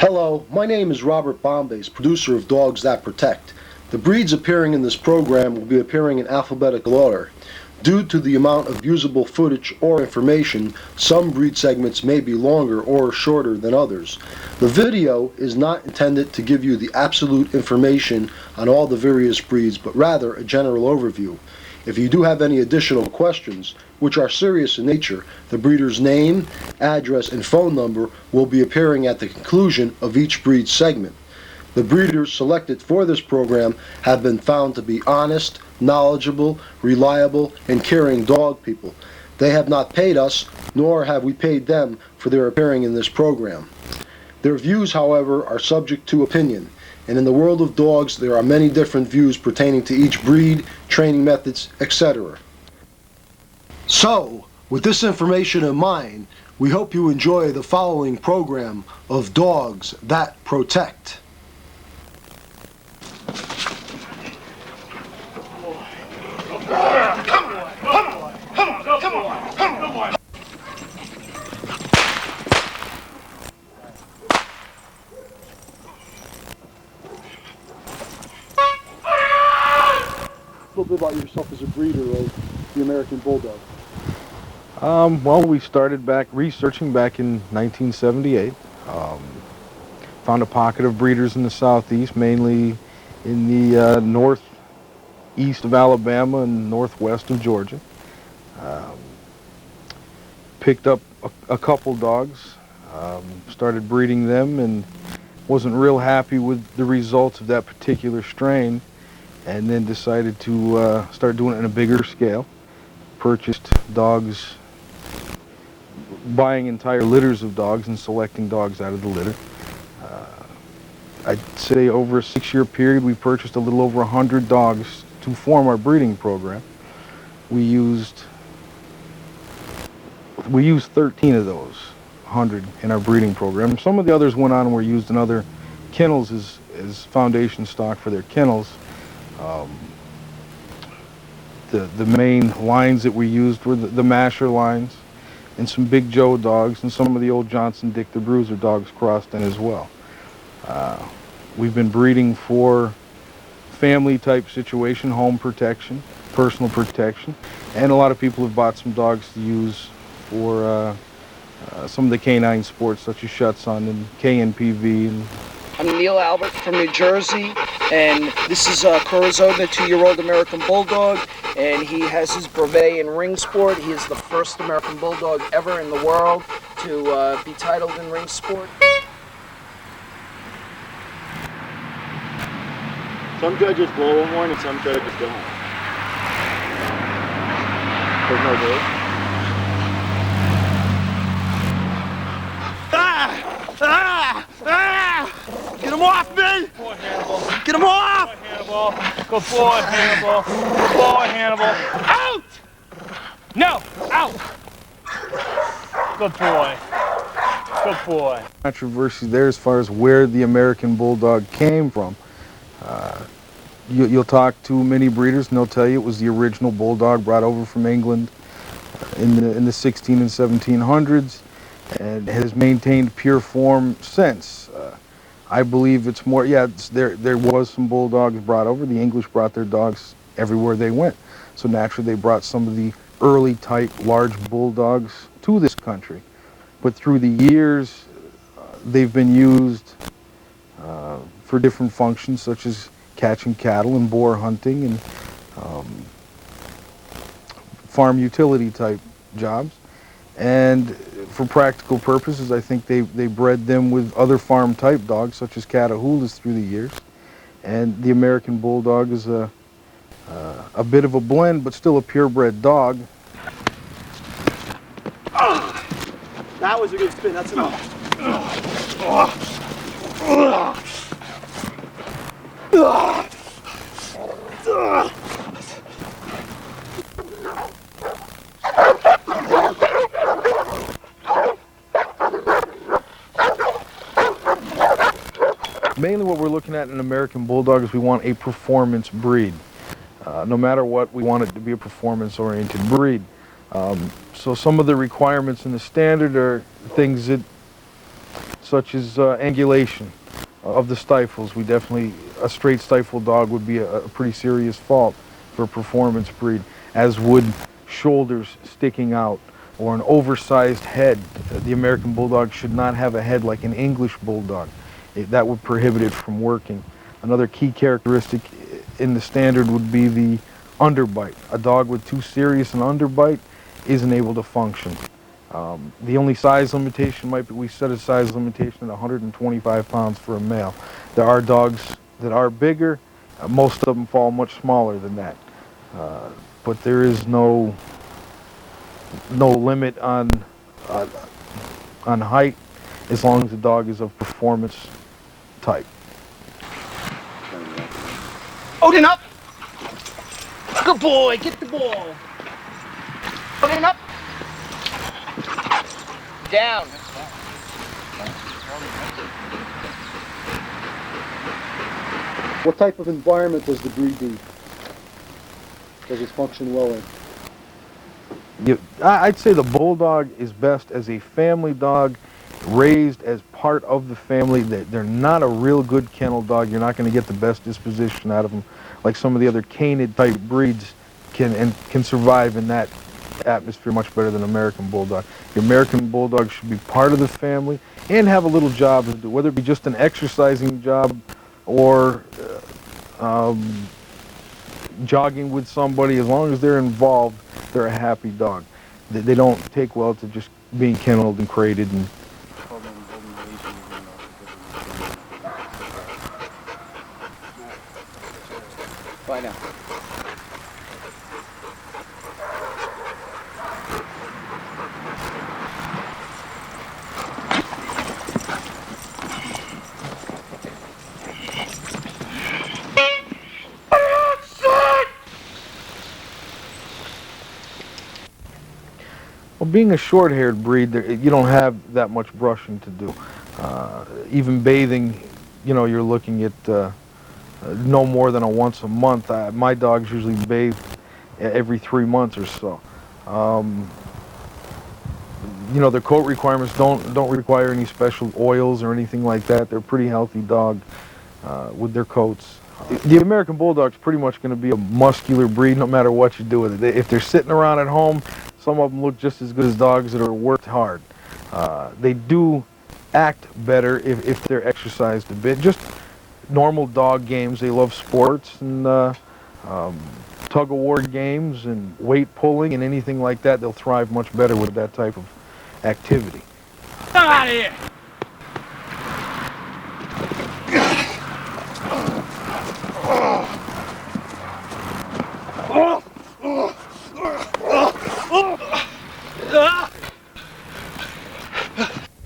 Hello, my name is Robert Bombays, producer of Dogs That Protect. The breeds appearing in this program will be appearing in alphabetical order. Due to the amount of usable footage or information, some breed segments may be longer or shorter than others. The video is not intended to give you the absolute information on all the various breeds, but rather a general overview. If you do have any additional questions, which are serious in nature, the breeder's name, address, and phone number will be appearing at the conclusion of each breed segment. The breeders selected for this program have been found to be honest, knowledgeable, reliable, and caring dog people. They have not paid us, nor have we paid them for their appearing in this program. Their views, however, are subject to opinion, and in the world of dogs there are many different views pertaining to each breed, training methods, etc. So, with this information in mind, we hope you enjoy the following program of Dogs That Protect. A little bit about yourself as a breeder of the American Bulldog. Well, we started researching back in 1978. Found a pocket of breeders in the southeast, mainly in the northeast of Alabama and northwest of Georgia. Picked up a couple dogs, started breeding them, and wasn't real happy with the results of that particular strain, and then decided to start doing it on a bigger scale. Purchased dogs, buying entire litters of dogs and selecting dogs out of the litter. I'd say over a 6-year period we purchased a little over 100 dogs to form our breeding program. We used 13 of those 100 in our breeding program. Some of the others went on and were used in other kennels as foundation stock for their kennels. The main lines that we used were the Masher lines and some Big Joe dogs and some of the old Johnson Dick the Bruiser dogs crossed in as well. We've been breeding for family type situation, home protection, personal protection, and a lot of people have bought some dogs to use for some of the canine sports such as Schutzhund and KNPV. I'm Neil Albert from New Jersey, and this is Corazon, the 2-year-old American Bulldog, and he has his brevet in ring sport. He is the first American Bulldog ever in the world to be titled in ring sport. Some judges blow them one and some judges don't. There's no good. Get him off me! Boy, Hannibal. Get him off! Good boy, Hannibal. Good boy, Hannibal. Out! No, out! Good boy. Good boy. Controversy there as far as where the American Bulldog came from. You'll talk to many breeders and they'll tell you it was the original Bulldog brought over from England in the 16 and 1700s and has maintained pure form since. I believe it's more, there was some Bulldogs brought over. The English brought their dogs everywhere they went. So naturally they brought some of the early type large Bulldogs to this country. But through the years, they've been used for different functions such as catching cattle and boar hunting and farm utility type jobs. And for practical purposes, I think they bred them with other farm type dogs such as Catahoulas through the years. And the American Bulldog is a bit of a blend, but still a purebred dog. That was a good spin, that's enough. Mainly what we're looking at in an American Bulldog is we want a performance breed. No matter what, we want it to be a performance-oriented breed. So some of the requirements in the standard are things that such as angulation of the stifles. A straight stifle dog would be a pretty serious fault for a performance breed, as would shoulders sticking out or an oversized head. The American Bulldog should not have a head like an English Bulldog. That would prohibit it from working. Another key characteristic in the standard would be the underbite. A dog with too serious an underbite isn't able to function. The only size limitation might be, we set a size limitation at 125 pounds for a male. There are dogs that are bigger. Most of them fall much smaller than that. But there is no limit on height as long as the dog is of performance type. Odin up! Good boy, get the ball. Odin up. Down. What type of environment does the breed need? Does it function well in? I'd say the Bulldog is best as a family dog, raised as part of the family. They're not a real good kennel dog. You're not going to get the best disposition out of them, like some of the other canid type breeds can survive in that atmosphere much better than American Bulldog. The American Bulldog should be part of the family and have a little job to do, whether it be just an exercising job or jogging with somebody. As long as they're involved, they're a happy dog. They don't take well to just being kenneled and crated and Bye now. Well, being a short-haired breed, you don't have that much brushing to do. Even bathing, you're looking at no more than once a month. My dogs usually bathe every 3 months or so. Their coat requirements don't require any special oils or anything like that. They're a pretty healthy dog with their coats. The American Bulldog's pretty much going to be a muscular breed no matter what you do with it. If they're sitting around at home, some of them look just as good as dogs that are worked hard. They do act better if they're exercised a bit. Just normal dog games. They love sports and tug-of-war games and weight pulling and anything like that. They'll thrive much better with that type of activity. Come out of here!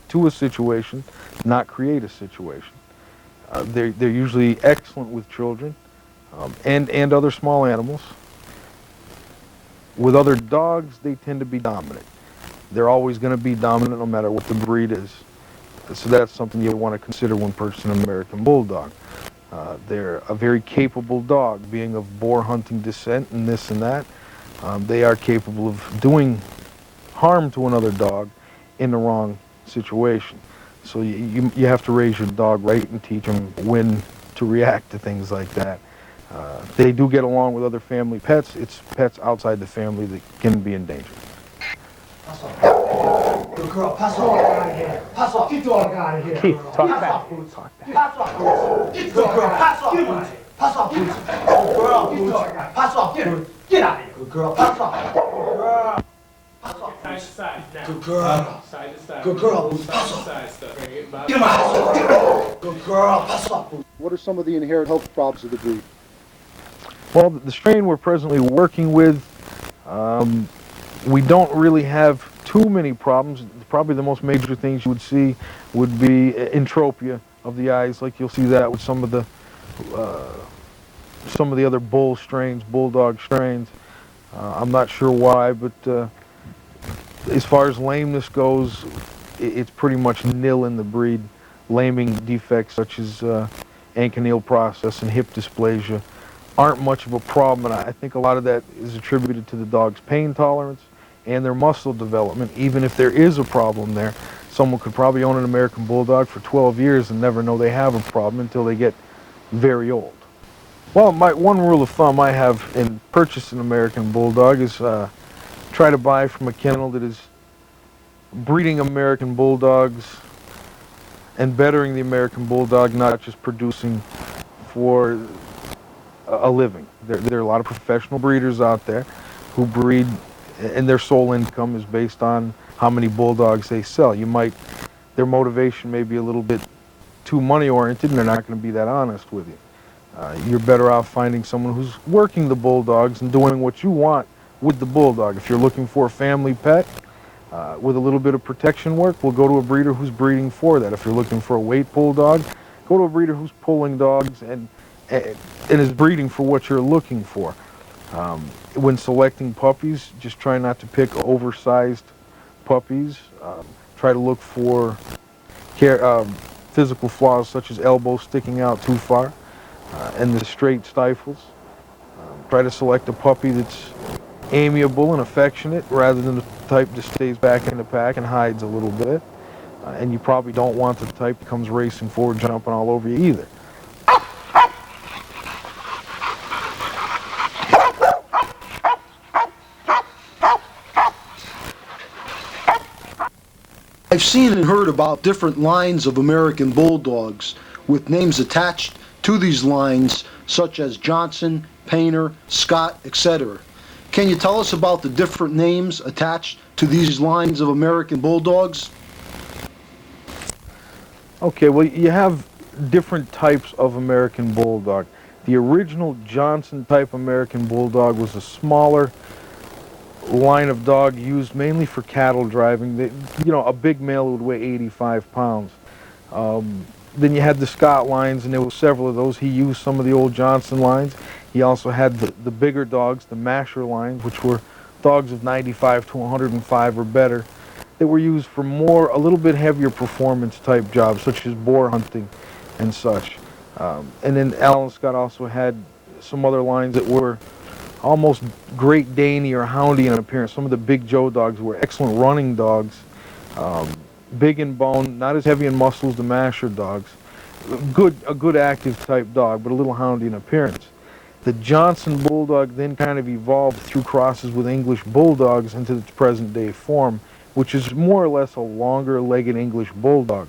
To a situation, not create a situation. They're usually excellent with children and other small animals. With other dogs, they tend to be dominant. They're always going to be dominant no matter what the breed is. So that's something you want to consider when purchasing an American Bulldog. They're a very capable dog, being of boar hunting descent and this and that. They are capable of doing harm to another dog in the wrong situation. So you have to raise your dog right and teach them when to react to things like that. They do get along with other family pets. It's pets outside the family that can be in danger. Good girl, pass off. Get out of here. Pass off. Get the dog out of here. Keith, talk pass back. Off, Boots. Pass off, Boots. Get the dog out. Pass off, Boots. Pass off, Boots. Good girl, Boots. Pass off, Boots. Get out of here. Good girl, pass off. Good girl. Pass off, Side to side. Now. Good girl. Side to side. Good girl, Boots. Pass off. Side stuff. Get him out. Get him out. Good girl, pass off, Boots. What are some of the inherent health problems of the breed? Well, the strain we're presently working with, we don't really have too many problems. Probably the most major things you would see would be entropia of the eyes, like you'll see that with some of the other bull strains, bulldog strains. I'm not sure why, but as far as lameness goes, it's pretty much nil in the breed. Laming defects such as ankylosing process and hip dysplasia aren't much of a problem, and I think a lot of that is attributed to the dog's pain tolerance and their muscle development. Even if there is a problem there, someone could probably own an American Bulldog for 12 years and never know they have a problem until they get very old. Well, one rule of thumb I have in purchasing an American Bulldog is try to buy from a kennel that is breeding American Bulldogs and bettering the American Bulldog, not just producing for a living. There are a lot of professional breeders out there who breed, and their sole income is based on how many Bulldogs they sell. Their motivation may be a little bit too money-oriented, and they're not going to be that honest with you. You're better off finding someone who's working the Bulldogs and doing what you want with the Bulldog. If you're looking for a family pet with a little bit of protection work, we'll go to a breeder who's breeding for that. If you're looking for a weight Bulldog, go to a breeder who's pulling dogs and is breeding for what you're looking for. When selecting puppies, just try not to pick oversized puppies. Try to look for physical flaws such as elbows sticking out too far and the straight stifles. Try to select a puppy that's amiable and affectionate rather than the type that stays back in the pack and hides a little bit. And you probably don't want the type that comes racing forward, jumping all over you either. I've seen and heard about different lines of American Bulldogs with names attached to these lines such as Johnson, Painter, Scott, etc. Can you tell us about the different names attached to these lines of American Bulldogs? Okay, well, you have different types of American Bulldog. The original Johnson type American Bulldog was a smaller line of dog used mainly for cattle driving. A big male would weigh 85 pounds. Then you had the Scott lines, and there were several of those. He used some of the old Johnson lines. He also had the bigger dogs, the Masher lines, which were dogs of 95 to 105 or better, that were used for a little bit heavier performance type jobs, such as boar hunting and such. And then Alan Scott also had some other lines that were almost Great Dane or Houndy in appearance. Some of the Big Joe dogs were excellent running dogs, big in bone, not as heavy in muscle as the Masher dogs. A good active type dog, but a little houndy in appearance. The Johnson Bulldog then kind of evolved through crosses with English Bulldogs into its present day form, which is more or less a longer legged English Bulldog.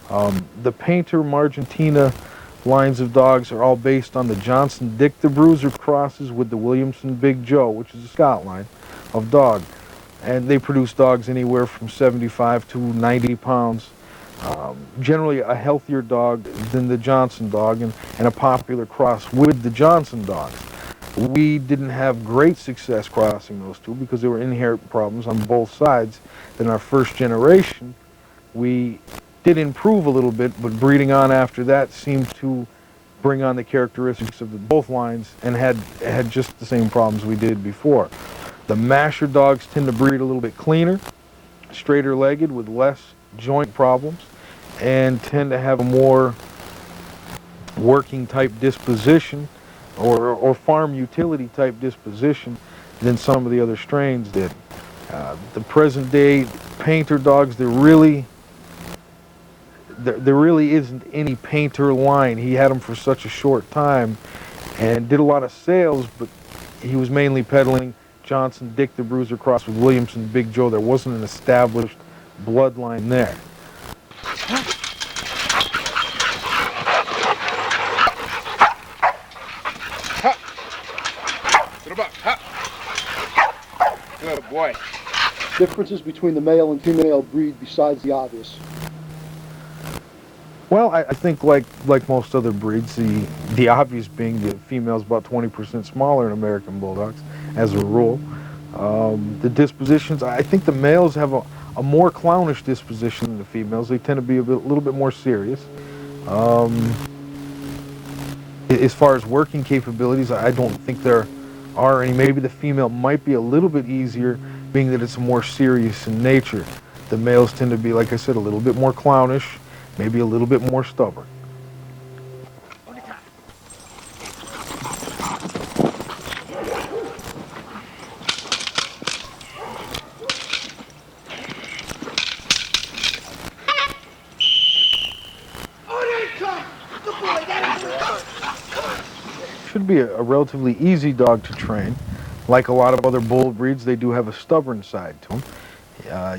The Painter, Margentina lines of dogs are all based on the Johnson Dick the Bruiser crosses with the Williamson Big Joe, which is a Scott line of dog. And they produce dogs anywhere from 75 to 90 pounds. Generally a healthier dog than the Johnson dog, and a popular cross with the Johnson dogs. We didn't have great success crossing those two because there were inherent problems on both sides. In our first generation, we did improve a little bit, but breeding on after that seemed to bring on the characteristics of both lines and had just the same problems we did before. The Masher dogs tend to breed a little bit cleaner, straighter legged with less joint problems, and tend to have a more working type disposition or farm utility type disposition than some of the other strains did. The present day Painter dogs, there really isn't any Painter line. He had them for such a short time and did a lot of sales, but he was mainly peddling Johnson Dick the Bruiser cross with Williamson Big Joe. There wasn't an established bloodline there. Good boy. Differences between the male and female breed besides the obvious. Well, I think like most other breeds, the obvious being the female's about 20% smaller in American Bulldogs, as a rule. The dispositions, I think the males have a more clownish disposition than the females. They tend to be a little bit more serious. As far as working capabilities, I don't think there are any. Maybe the female might be a little bit easier, being that it's more serious in nature. The males tend to be, like I said, a little bit more clownish, maybe a little bit more stubborn. should be a relatively easy dog to train. Like a lot of other bull breeds, they do have a stubborn side to them.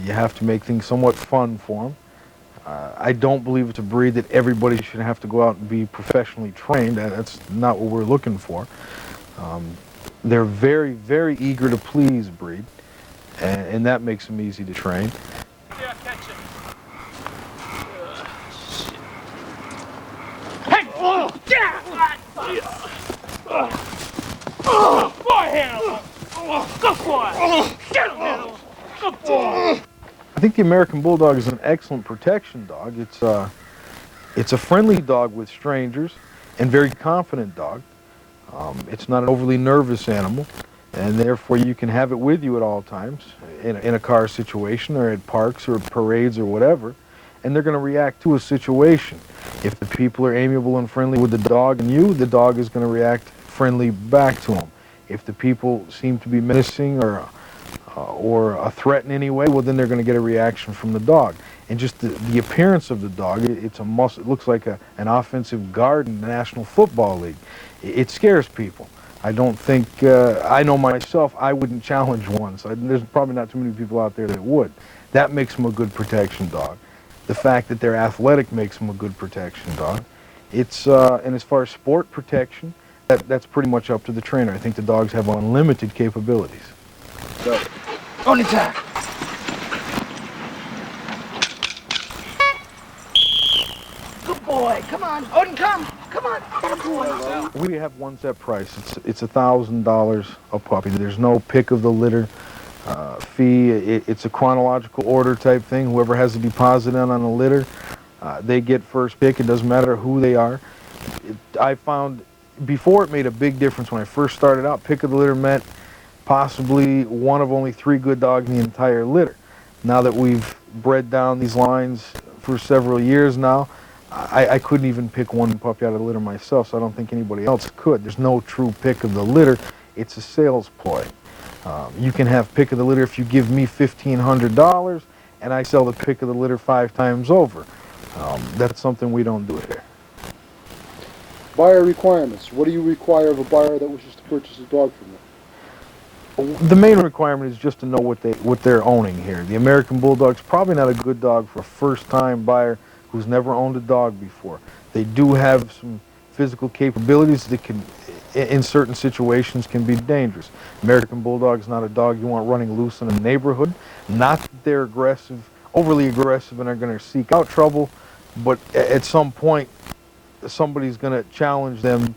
You have to make things somewhat fun for them. I don't believe it's a breed that everybody should have to go out and be professionally trained. That's not what we're looking for. They're very, very eager to please breed, and that makes them easy to train. Yeah, catch it. Hey! Oh! Yeah! Boy, Hannibal! Good boy! Get him, Hannibal! Good boy! I think the American Bulldog is an excellent protection dog. It's a friendly dog with strangers and very confident dog. It's not an overly nervous animal, and therefore you can have it with you at all times in a car situation or at parks or parades or whatever, and they're going to react to a situation. If the people are amiable and friendly with the dog and you, the dog is going to react friendly back to them. If the people seem to be menacing or a threat in any way, well, then they're going to get a reaction from the dog. And just the appearance of the dog, it's a muscle. It looks like an offensive guard in the National Football League. It scares people. I don't think, I know myself, I wouldn't challenge one. So there's probably not too many people out there that would. That makes them a good protection dog. The fact that they're athletic makes them a good protection dog. And as far as sport protection, that's pretty much up to the trainer. I think the dogs have unlimited capabilities. Go. On attack. Good boy. Come on. Odin, come. Come on. Good boy. We have one set price. It's $1,000 a puppy. There's no pick of the litter fee. It's a chronological order type thing. Whoever has a deposit on a litter, they get first pick. It doesn't matter who they are. I found before it made a big difference when I first started out. Pick of the litter meant possibly one of only 3 good dogs in the entire litter. Now that we've bred down these lines for several years now, I couldn't even pick one puppy out of the litter myself, so I don't think anybody else could. There's no true pick of the litter. It's a sales ploy. You can have pick of the litter if you give me $1,500 and I sell the pick of the litter 5 times over. That's something we don't do here. Buyer requirements. What do you require of a buyer that wishes to purchase a dog from you? The main requirement is just to know what they're owning here. The American Bulldog's probably not a good dog for a first-time buyer who's never owned a dog before. They do have some physical capabilities that can, in certain situations, can be dangerous. American Bulldog's not a dog you want running loose in a neighborhood. Not that they're aggressive, overly aggressive, and are going to seek out trouble, but at some point, somebody's going to challenge them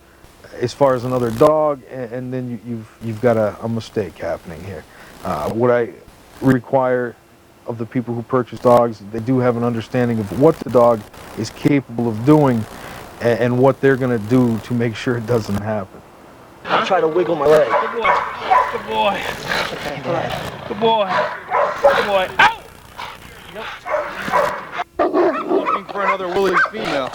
as far as another dog, and then you've got a mistake happening here. What I require of the people who purchase dogs, they do have an understanding of what the dog is capable of doing and what they're going to do to make sure it doesn't happen. I'll try to wiggle my leg. Good boy. Good boy. Okay, go ahead. Good boy. Good boy. Ow! Looking for another woolly female.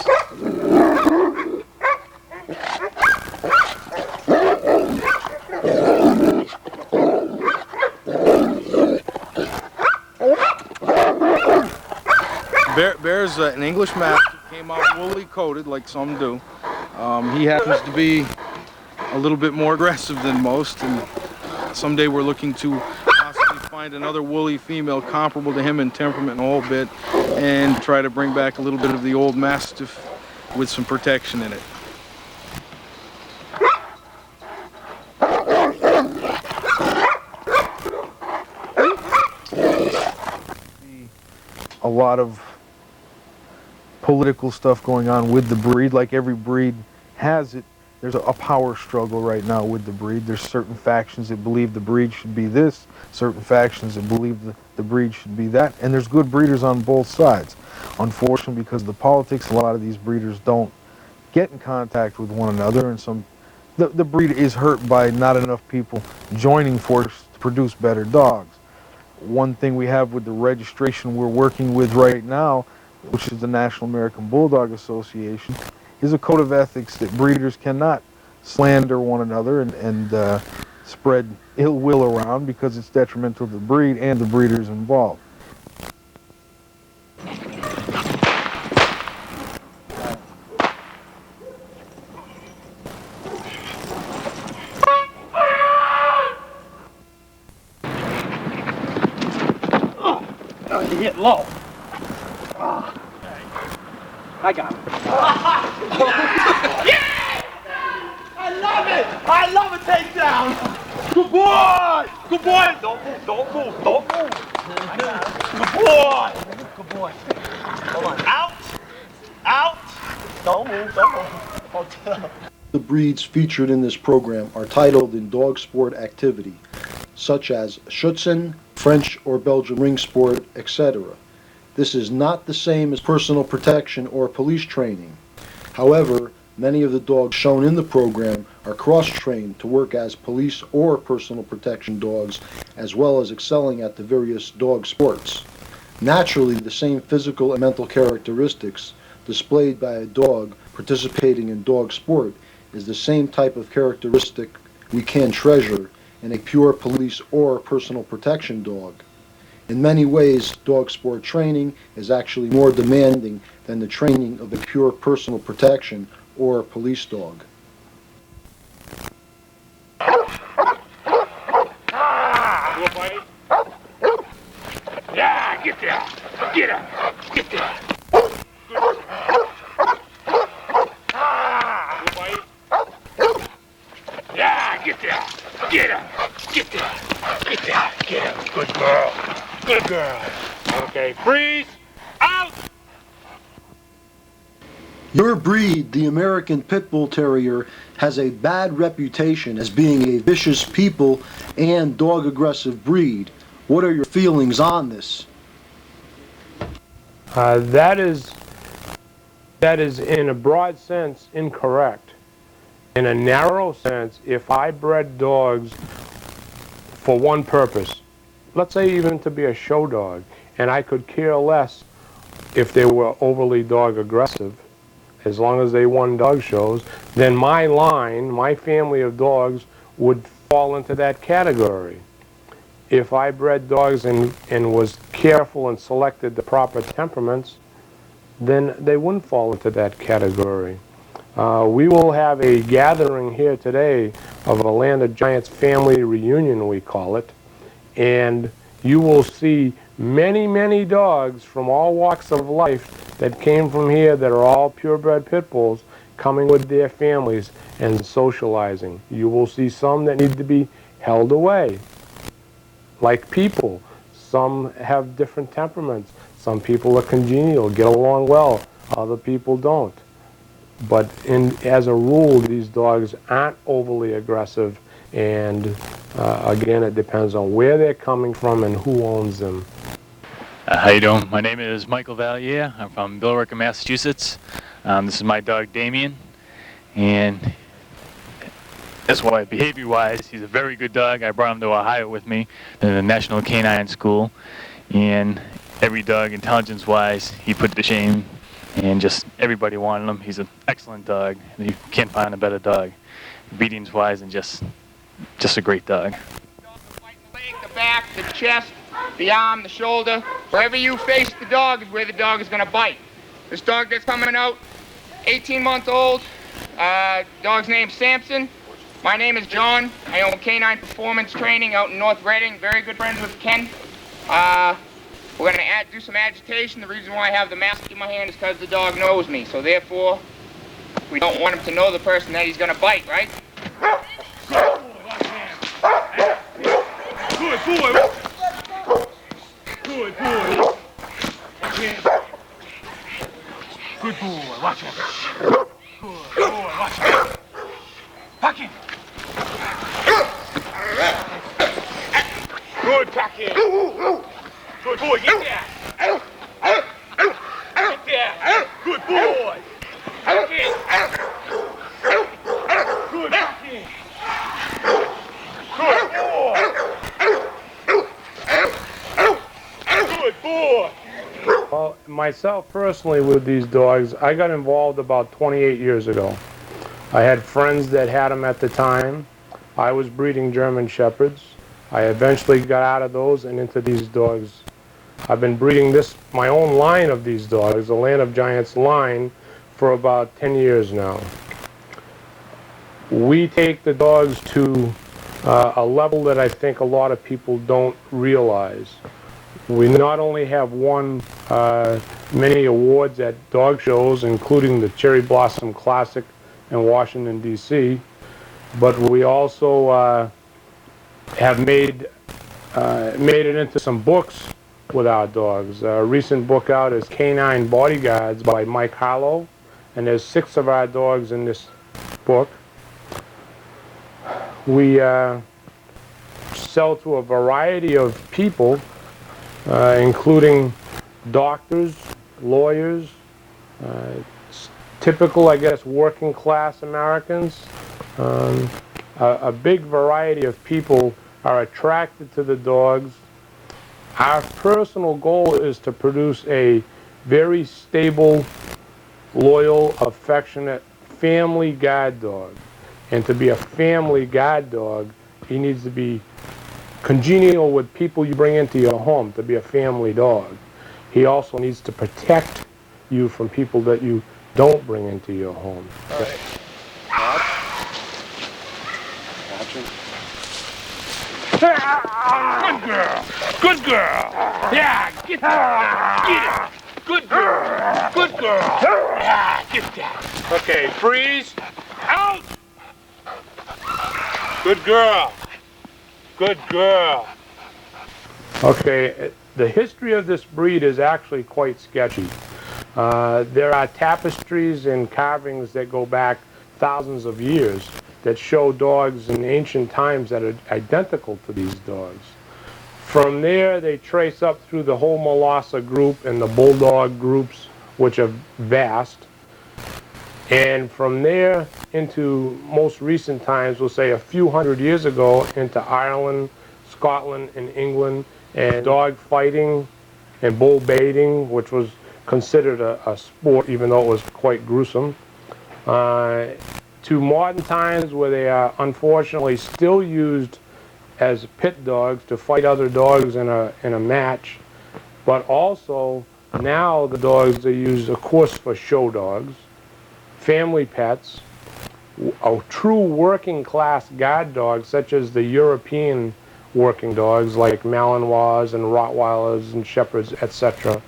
Bear's an English Mastiff, came out woolly coated like some do. He happens to be a little bit more aggressive than most, and someday we're looking to possibly find another woolly female comparable to him in temperament and a whole bit, and try to bring back a little bit of the old Mastiff with some protection in it. A lot of political stuff going on with the breed. Like every breed has it, there's a power struggle right now with the breed. There's certain factions that believe the breed should be this, certain factions that believe the breed should be that, and there's good breeders on both sides. Unfortunately, because of the politics, a lot of these breeders don't get in contact with one another, and the breed is hurt by not enough people joining forces to produce better dogs. One thing we have with the registration we're working with right now, which is the National American Bulldog Association, is a code of ethics that breeders cannot slander one another and spread ill will around, because it's detrimental to the breed and the breeders involved. Get low. I got it. I love it! I love a takedown! Good boy! Good boy! Don't move, don't move, don't move! Good boy! Good boy. Hold on. Out! Out! Don't move, don't move. Hold. The breeds featured in this program are titled in dog sport activity, such as Schutzhund, French or Belgian ring sport, etc. This is not the same as personal protection or police training. However, many of the dogs shown in the program are cross-trained to work as police or personal protection dogs, as well as excelling at the various dog sports. Naturally, the same physical and mental characteristics displayed by a dog participating in dog sport is the same type of characteristic we can treasure in a pure police or personal protection dog. In many ways, dog sport training is actually more demanding than the training of a pure personal protection or police dog. Yeah, get there. Get him. Get there. Yeah, get there. Get him. Get there. Get there. Get him. Good girl. Good girl. Okay, freeze. Out. Your breed, the American Pit Bull Terrier, has a bad reputation as being a vicious people and dog-aggressive breed. What are your feelings on this? That is in a broad sense incorrect. In a narrow sense, if I bred dogs for one purpose, let's say even to be a show dog, and I could care less if they were overly dog aggressive, as long as they won dog shows, then my line, my family of dogs would fall into that category. If I bred dogs and was careful and selected the proper temperaments, then they wouldn't fall into that category. We will have a gathering here today of a Land of Giants family reunion, we call it, and you will see many, many dogs from all walks of life that came from here that are all purebred pit bulls coming with their families and socializing. You will see some that need to be held away. Like people, some have different temperaments. Some people are congenial, get along well, other people don't. But as a rule, these dogs aren't overly aggressive, and again, it depends on where they're coming from and who owns them. How you doing? My name is Michael Valier. I'm from Billerica, Massachusetts. This is my dog Damien, and that's why behavior-wise, he's a very good dog. I brought him to Ohio with me to the National Canine School, and every dog, intelligence-wise, he put to shame, and just everybody wanted him. He's an excellent dog. You can't find a better dog, obedience-wise, and just a great dog. The leg, the back, the chest, the arm, the shoulder. Wherever you face the dog is where the dog is going to bite. This dog that's coming out, 18 months old. Dog's name's Samson. My name is John. I own Canine Performance Training out in North Reading. Very good friends with Ken. We're going to do some agitation. The reason why I have the mask in my hand is because the dog knows me. So therefore, we don't want him to know the person that he's going to bite, right? Good boy. Good boy. Good boy. Watch him. Good boy. Watch him. Pack him. Good packing. Good boy. Get there. Get there. Good boy. Pack it. Good packing. Good boy. Good boy. Well, myself personally with these dogs, I got involved about 28 years ago. I had friends that had them at the time. I was breeding German Shepherds. I eventually got out of those and into these dogs. I've been breeding my own line of these dogs, the Land of Giants line, for about 10 years now. We take the dogs to a level that I think a lot of people don't realize. We not only have won many awards at dog shows, including the Cherry Blossom Classic in Washington, D.C., but we also have made it into some books with our dogs. A recent book out is Canine Bodyguards by Mike Harlow, and there's 6 of our dogs in this book. We sell to a variety of people, including doctors, lawyers, typical, I guess, working class Americans. A big variety of people are attracted to the dogs. Our personal goal is to produce a very stable, loyal, affectionate family guard dog. And to be a family guard dog, he needs to be congenial with people you bring into your home to be a family dog. He also needs to protect you from people that you don't bring into your home. All right. Action. Good girl. Good girl. Yeah, get that. Get it. Good girl. Good girl. Yeah, get that. Okay, freeze. Out. Good girl. Good girl. Okay, the history of this breed is actually quite sketchy. There are tapestries and carvings that go back thousands of years that show dogs in ancient times that are identical to these dogs. From there, they trace up through the whole Molassa group and the Bulldog groups, which are vast. And from there into most recent times, we'll say a few hundred years ago, into Ireland, Scotland, and England, and dog fighting and bull baiting, which was considered a sport, even though it was quite gruesome. To modern times where they are unfortunately still used as pit dogs to fight other dogs in a match, but also now the dogs are used, of course, for show dogs, family pets, a true working class guard dog such as the European working dogs like Malinois and Rottweilers and Shepherds, etc.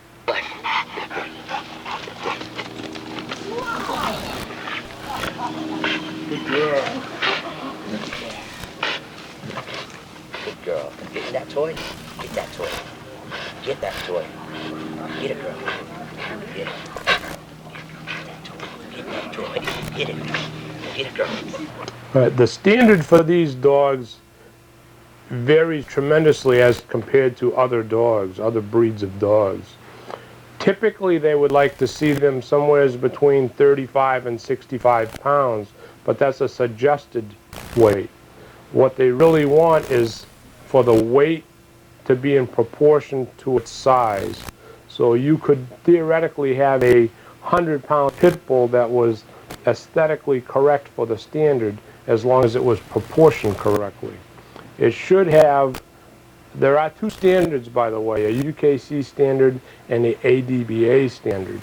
Good girl. Good girl. Get that toy. Get that toy. Get that toy. Get it, girl. Get it. Get that toy. Get it. Get it, girl. The standard for these dogs varies tremendously as compared to other dogs, other breeds of dogs. Typically, they would like to see them somewhere between 35 and 65 pounds, but that's a suggested weight. What they really want is for the weight to be in proportion to its size. So you could theoretically have a 100-pound pit bull that was aesthetically correct for the standard as long as it was proportioned correctly. It should have, there are 2 standards, by the way, a UKC standard and the ADBA standard.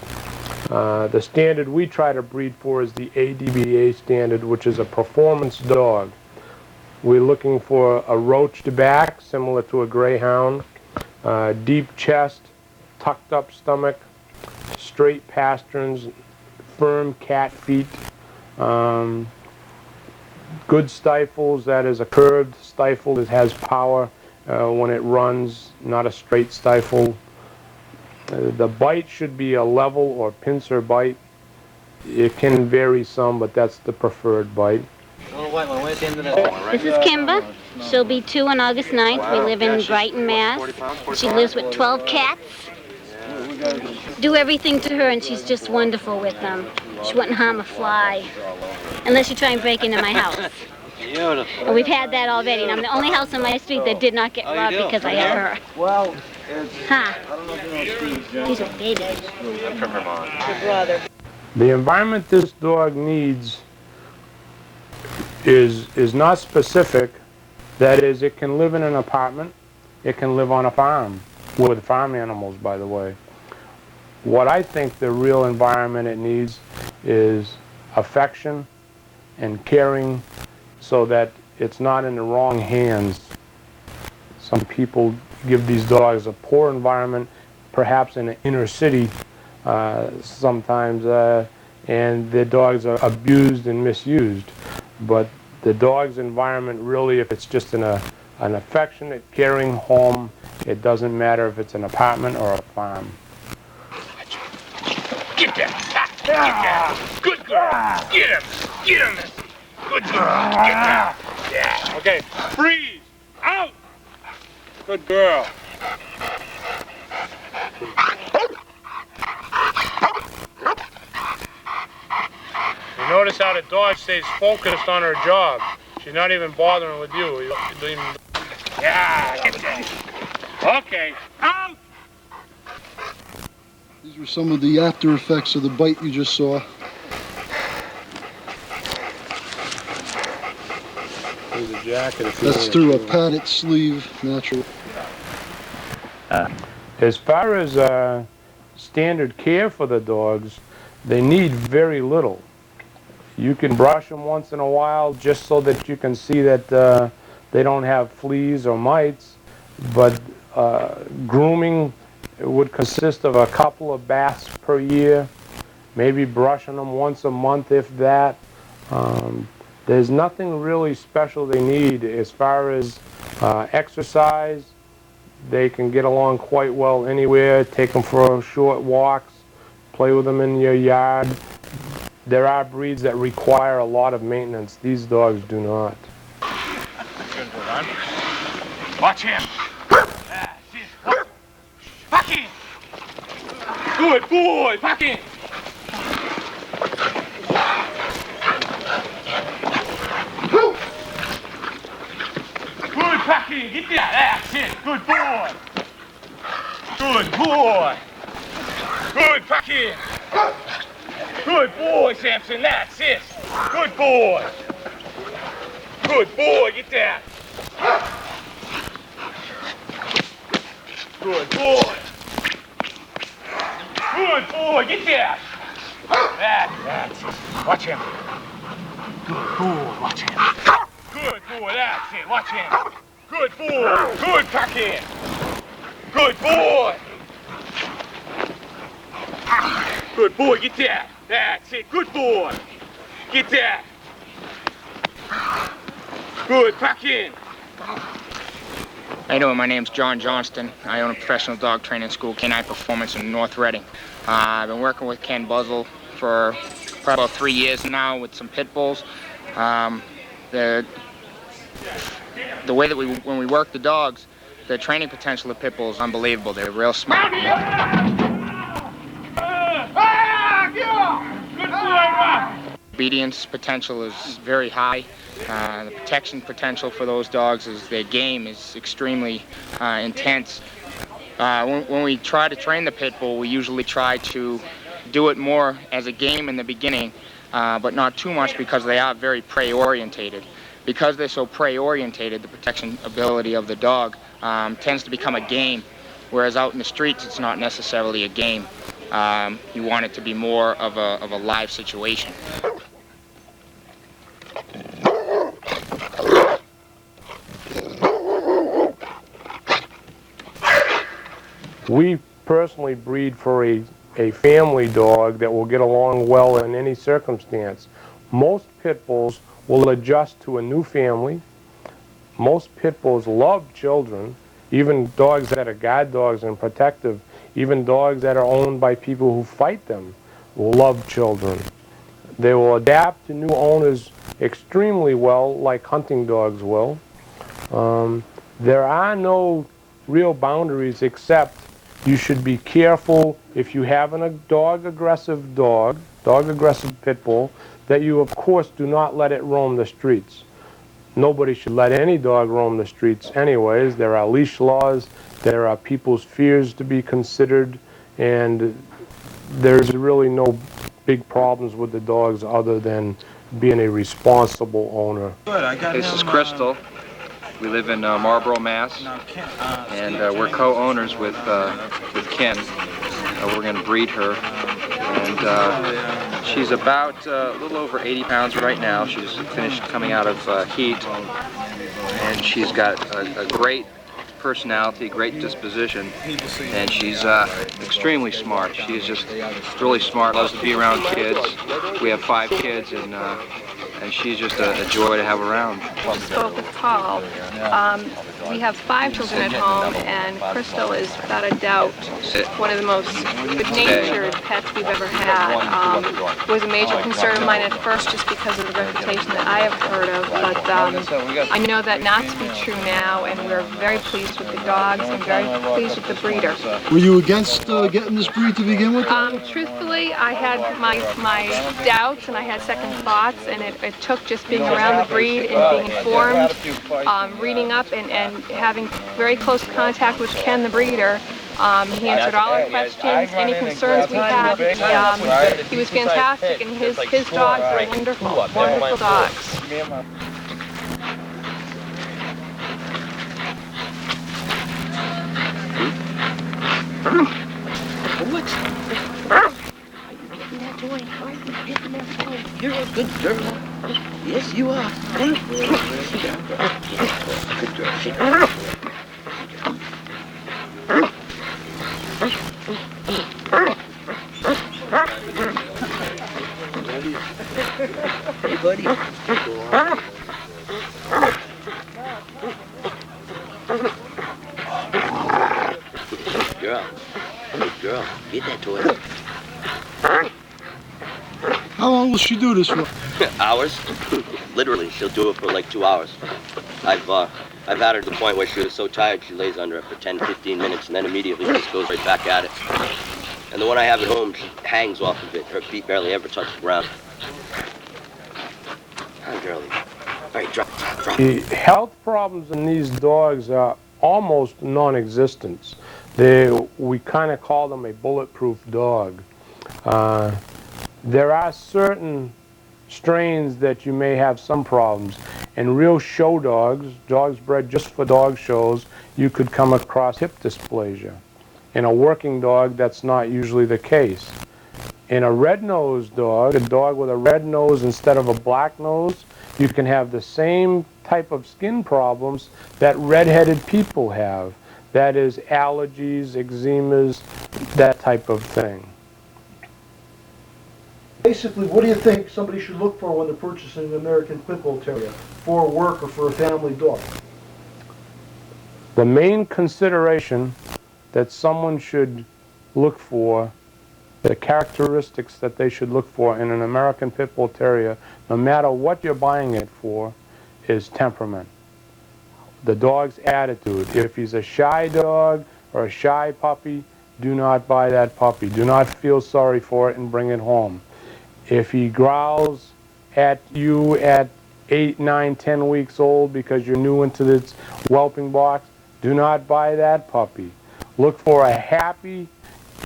The standard we try to breed for is the ADBA standard, which is a performance dog. We're looking for a roached back, similar to a greyhound, deep chest, tucked up stomach, straight pasterns, firm cat feet, good stifles, that is a curved stifle that has power when it runs, not a straight stifle. The bite should be a level or pincer bite. It can vary some, but that's the preferred bite. This is Kimba. She'll be 2 on August 9th. We live in Brighton, Mass. She lives with 12 cats. Do everything to her, and she's just wonderful with them. She wouldn't harm a fly, unless you try and break into my house. And we've had that already, and I'm the only house on my street that did not get robbed because I have her. Well, Huh. These are babies. I'm from Vermont. Your brother. The environment this dog needs is not specific. That is, it can live in an apartment, it can live on a farm, with farm animals, by the way. What I think the real environment it needs is affection and caring so that it's not in the wrong hands. Some people give these dogs a poor environment, perhaps in an inner city sometimes, and the dogs are abused and misused. But the dog's environment really, if it's just in an affectionate, caring home, it doesn't matter if it's an apartment or a farm. Get that! Get that! Good girl! Get him! Get him, Missy! Good girl! Get that! Yeah! Okay, freeze! Out! Good girl! You notice how the dog stays focused on her job. She's not even bothering with you. Yeah! Get that! Okay, out! These were some of the after effects of the bite you just saw. There's a jacket. That's through a padded sleeve, naturally. As far as standard care for the dogs, they need very little. You can brush them once in a while just so that you can see that they don't have fleas or mites, but grooming would consist of a couple of baths per year, maybe brushing them once a month if that. There's nothing really special they need. As far as exercise, they can get along quite well anywhere. Take them for short walks, play with them in your yard. There are breeds that require a lot of maintenance. These dogs do not. Watch him. Back in. Good boy. Back in. Good, back in. Get that. That's it. Good boy. Good boy. Good, back in. Good boy, Samson. That's it. Good boy. Good boy. Get that. Good boy. Good boy. Get that. That's it. Watch him. Good boy. Watch him. Good boy. That's it. Watch him. Good boy. Good back in. Good boy. Good boy. Get that. That's it. Good boy. Get that. Good. Back in. How you doing? My name's John Johnston. I own a professional dog training school, Canine Performance, in North Reading. I've been working with Ken Buzzle for probably about 3 years now with some pit bulls. The way that when we work the dogs, the training potential of pit bulls is unbelievable. They're real smart. Obedience potential is very high. The protection potential for those dogs is their game is extremely intense. When we try to train the pit bull, we usually try to do it more as a game in the beginning, but not too much because they are very prey orientated. Because they're so prey orientated, the protection ability of the dog tends to become a game, whereas out in the streets it's not necessarily a game. You want it to be more of a live situation. We personally breed for a family dog that will get along well in any circumstance. Most pit bulls will adjust to a new family. Most pit bulls love children, even dogs that are guard dogs and protective, even dogs that are owned by people who fight them will love children. They will adapt to new owners extremely well, like hunting dogs will. There are no real boundaries except you should be careful if you have a dog-aggressive pit bull, that you of course do not let it roam the streets. Nobody should let any dog roam the streets anyways. There are leash laws, there are people's fears to be considered, and there's really no big problems with the dogs other than being a responsible owner. This is Crystal. We live in Marlborough, Mass, and we're co-owners with Ken. We're going to breed her, and she's about a little over 80 pounds right now. She's finished coming out of heat, and she's got a great personality, great disposition, and she's extremely smart. She's just really smart, loves to be around kids. We have 5 kids, and she's just a joy to have around. I spoke with Paul. We have 5 children at home, and Crystal is without a doubt one of the most good-natured pets we've ever had. It was a major concern of mine at first just because of the reputation that I have heard of, but I know that not to be true now, and we're very pleased with the dogs and very pleased with the breeder. Were you against getting this breed to begin with? Truthfully, I had my doubts and I had second thoughts, and it took just being around the breed and being informed, reading up and having very close contact with Ken the breeder. He answered all our questions, any concerns we had. He was fantastic, and his dogs were wonderful, wonderful dogs. You're a good girl. Yes, you are. Good girl. Hey, buddy. Good girl. Good girl. Get that toy. How long will she do this for? Hours? Literally, she'll do it for like 2 hours. I've had her to the point where she was so tired she lays under it for 10, 15 minutes and then immediately just goes right back at it. And the one I have at home, she hangs off of it. Her feet barely ever touch the ground. Hi, girlie. All right, drop. The health problems in these dogs are almost non-existent. We kind of call them a bulletproof dog. There are certain strains that you may have some problems. In real show dogs, dogs bred just for dog shows, you could come across hip dysplasia. In a working dog, that's not usually the case. In a red-nosed dog, a dog with a red nose instead of a black nose, you can have the same type of skin problems that red-headed people have. That is allergies, eczemas, that type of thing. Basically, what do you think somebody should look for when they're purchasing an American Pit Bull Terrier for work or for a family dog? The main consideration that someone should look for, the characteristics that they should look for in an American Pit Bull Terrier, no matter what you're buying it for, is temperament. The dog's attitude. If he's a shy dog or a shy puppy, do not buy that puppy. Do not feel sorry for it and bring it home. If he growls at you at 8, 9, 10 weeks old because you're new into this whelping box, do not buy that puppy. Look for a happy,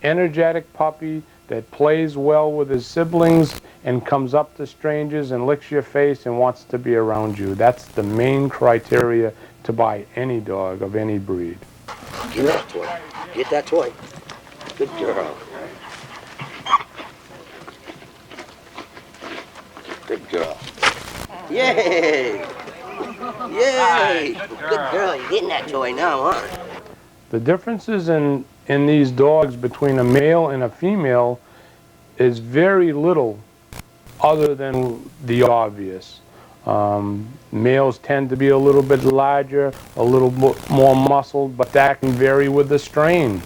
energetic puppy that plays well with his siblings and comes up to strangers and licks your face and wants to be around you. That's the main criteria to buy any dog of any breed. Get that toy. Get that toy. Good girl. Good girl. Yay! Yay! Good girl. You're getting that toy now, huh? The differences in these dogs between a male and a female is very little other than the obvious. Males tend to be a little bit larger, a little more muscled, but that can vary with the strain.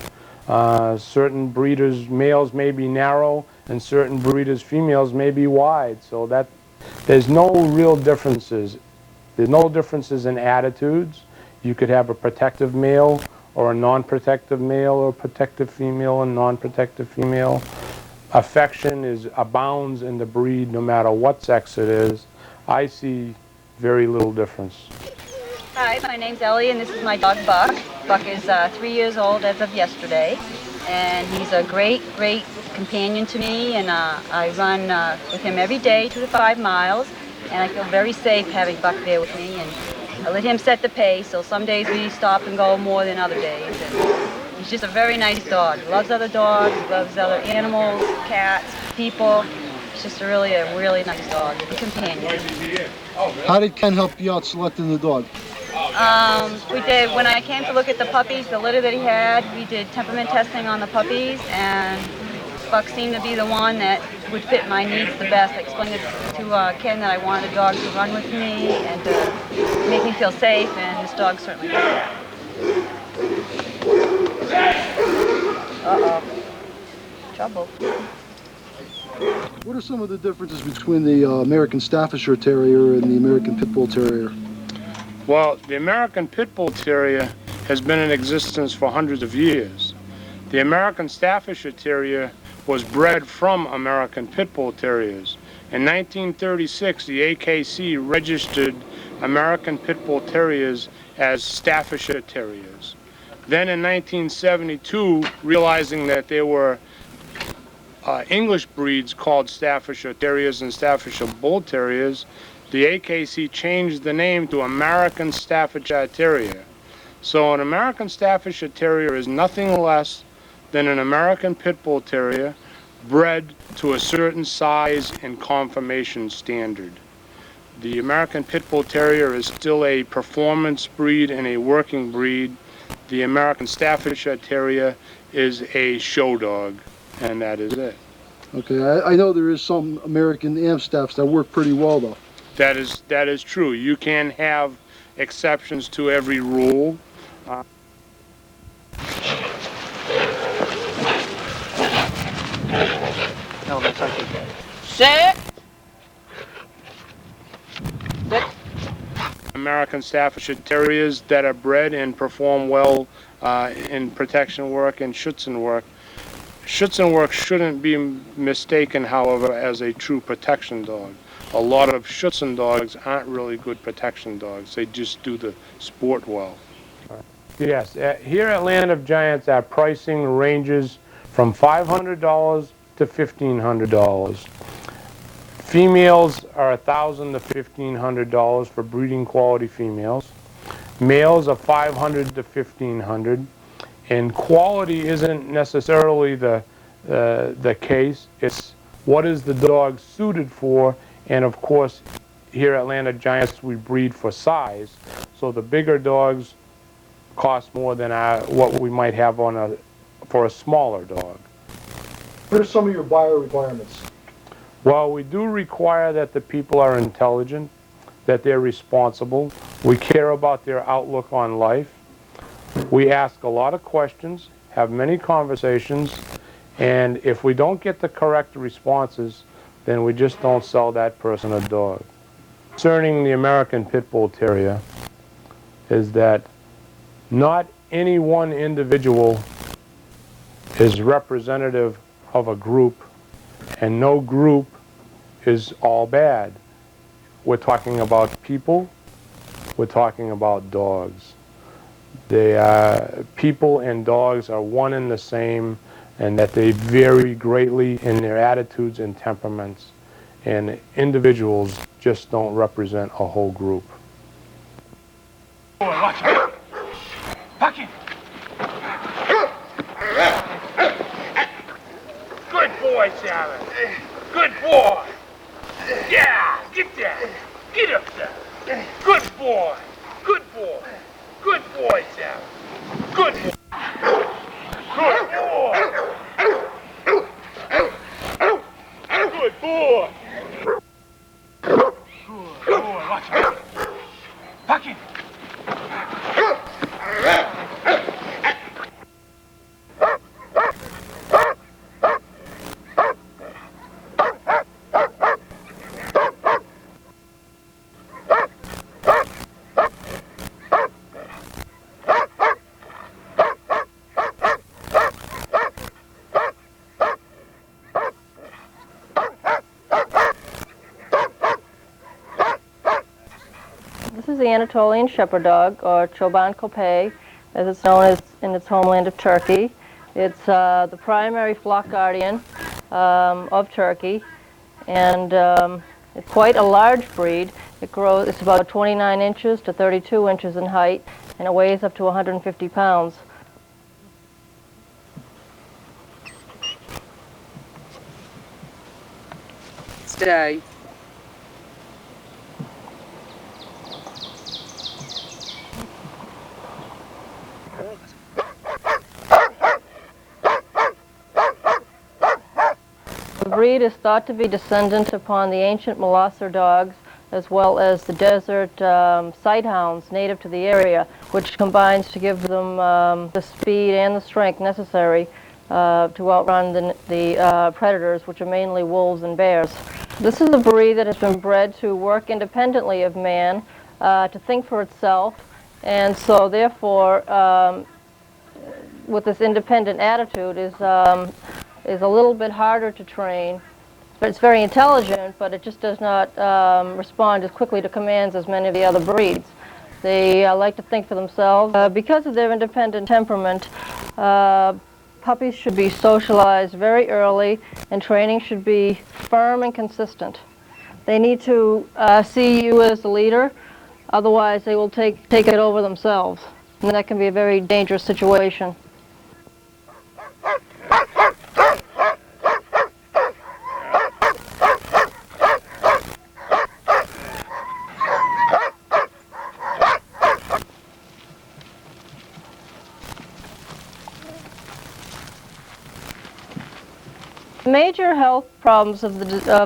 Certain breeders' males may be narrow, and certain breeders' females may be wide. So that there's no real differences. There's no differences in attitudes. You could have a protective male or a non-protective male, or a protective female and non-protective female. Affection abounds in the breed no matter what sex it is. I see very little difference. Hi, my name's Ellie, and this is my dog Buck. Buck is 3 years old as of yesterday, and he's a great companion to me, and I run with him every day 2 to 5 miles, and I feel very safe having Buck there with me, and I let him set the pace, so some days we stop and go more than other days. And he's just a very nice dog. He loves other dogs, he loves other animals, cats, people. He's just a really nice dog, a companion. How did Ken help you out selecting the dog? We did, when I came to look at the puppies, the litter that he had, we did temperament testing on the puppies, and Buck seemed to be the one that would fit my needs the best. I explained it to Ken that I wanted a dog to run with me and to make me feel safe, and this dog certainly does that. Uh-oh. Trouble. What are some of the differences between the American Staffordshire Terrier and the American Pit Bull Terrier? Well, the American Pit Bull Terrier has been in existence for hundreds of years. The American Staffordshire Terrier was bred from American Pit Bull Terriers. In 1936, the AKC registered American Pit Bull Terriers as Staffordshire Terriers. Then in 1972, realizing that there were English breeds called Staffordshire Terriers and Staffordshire Bull Terriers, the AKC changed the name to American Staffordshire Terrier. So an American Staffordshire Terrier is nothing less than an American Pit Bull Terrier bred to a certain size and conformation standard. The American Pit Bull Terrier is still a performance breed and a working breed. The American Staffordshire Terrier is a show dog, and that is it. Okay, I know there is some American Amstaffs that work pretty well, though. That is true. You can have exceptions to every rule. No, that's okay. Sit! Sit! American Staffordshire Terriers that are bred and perform well in protection work and Schutzen work. Schutzen work shouldn't be mistaken, however, as a true protection dog. A lot of Schutzen dogs aren't really good protection dogs. They just do the sport well. Yes, here at Land of Giants, our pricing ranges from $500 to $1,500. Females are $1,000 to $1,500 for breeding quality females. Males are $500 to $1,500. And quality isn't necessarily the case. It's what is the dog suited for, and of course, here at Land of Giants, we breed for size. So the bigger dogs cost more than what we might have for a smaller dog. What are some of your buyer requirements? Well, we do require that the people are intelligent, that they're responsible. We care about their outlook on life. We ask a lot of questions, have many conversations, and if we don't get the correct responses, then we just don't sell that person a dog. Concerning the American Pit Bull Terrier is that not any one individual is representative of a group, and no group is all bad. We're talking about people, we're talking about dogs. People and dogs are one and the same, and that they vary greatly in their attitudes and temperaments, and individuals just don't represent a whole group. Boy, watch out. Bucky. Good boy, Sarah. Good boy. Yeah, get that. Get up there. Good boy. Good boy. Good boy, Sarah. Good boy. Good boy. Good boy. Good boy, watch out. Bucky. This is the Anatolian Shepherd Dog, or Choban Köpek, as it's known as in its homeland of Turkey. It's the primary flock guardian of Turkey, and it's quite a large breed. It's about 29 inches to 32 inches in height, and it weighs up to 150 pounds. Stay. breed is thought to be descendant upon the ancient Molosser dogs, as well as the desert sighthounds native to the area, which combines to give them the speed and the strength necessary to outrun the predators, which are mainly wolves and bears. This is a breed that has been bred to work independently of man, to think for itself, and so therefore, with this independent attitude, is a little bit harder to train. But it's very intelligent, but it just does not respond as quickly to commands as many of the other breeds. They like to think for themselves. Because of their independent temperament, puppies should be socialized very early, and training should be firm and consistent. They need to see you as the leader, otherwise they will take it over themselves, and that can be a very dangerous situation. Major health problems of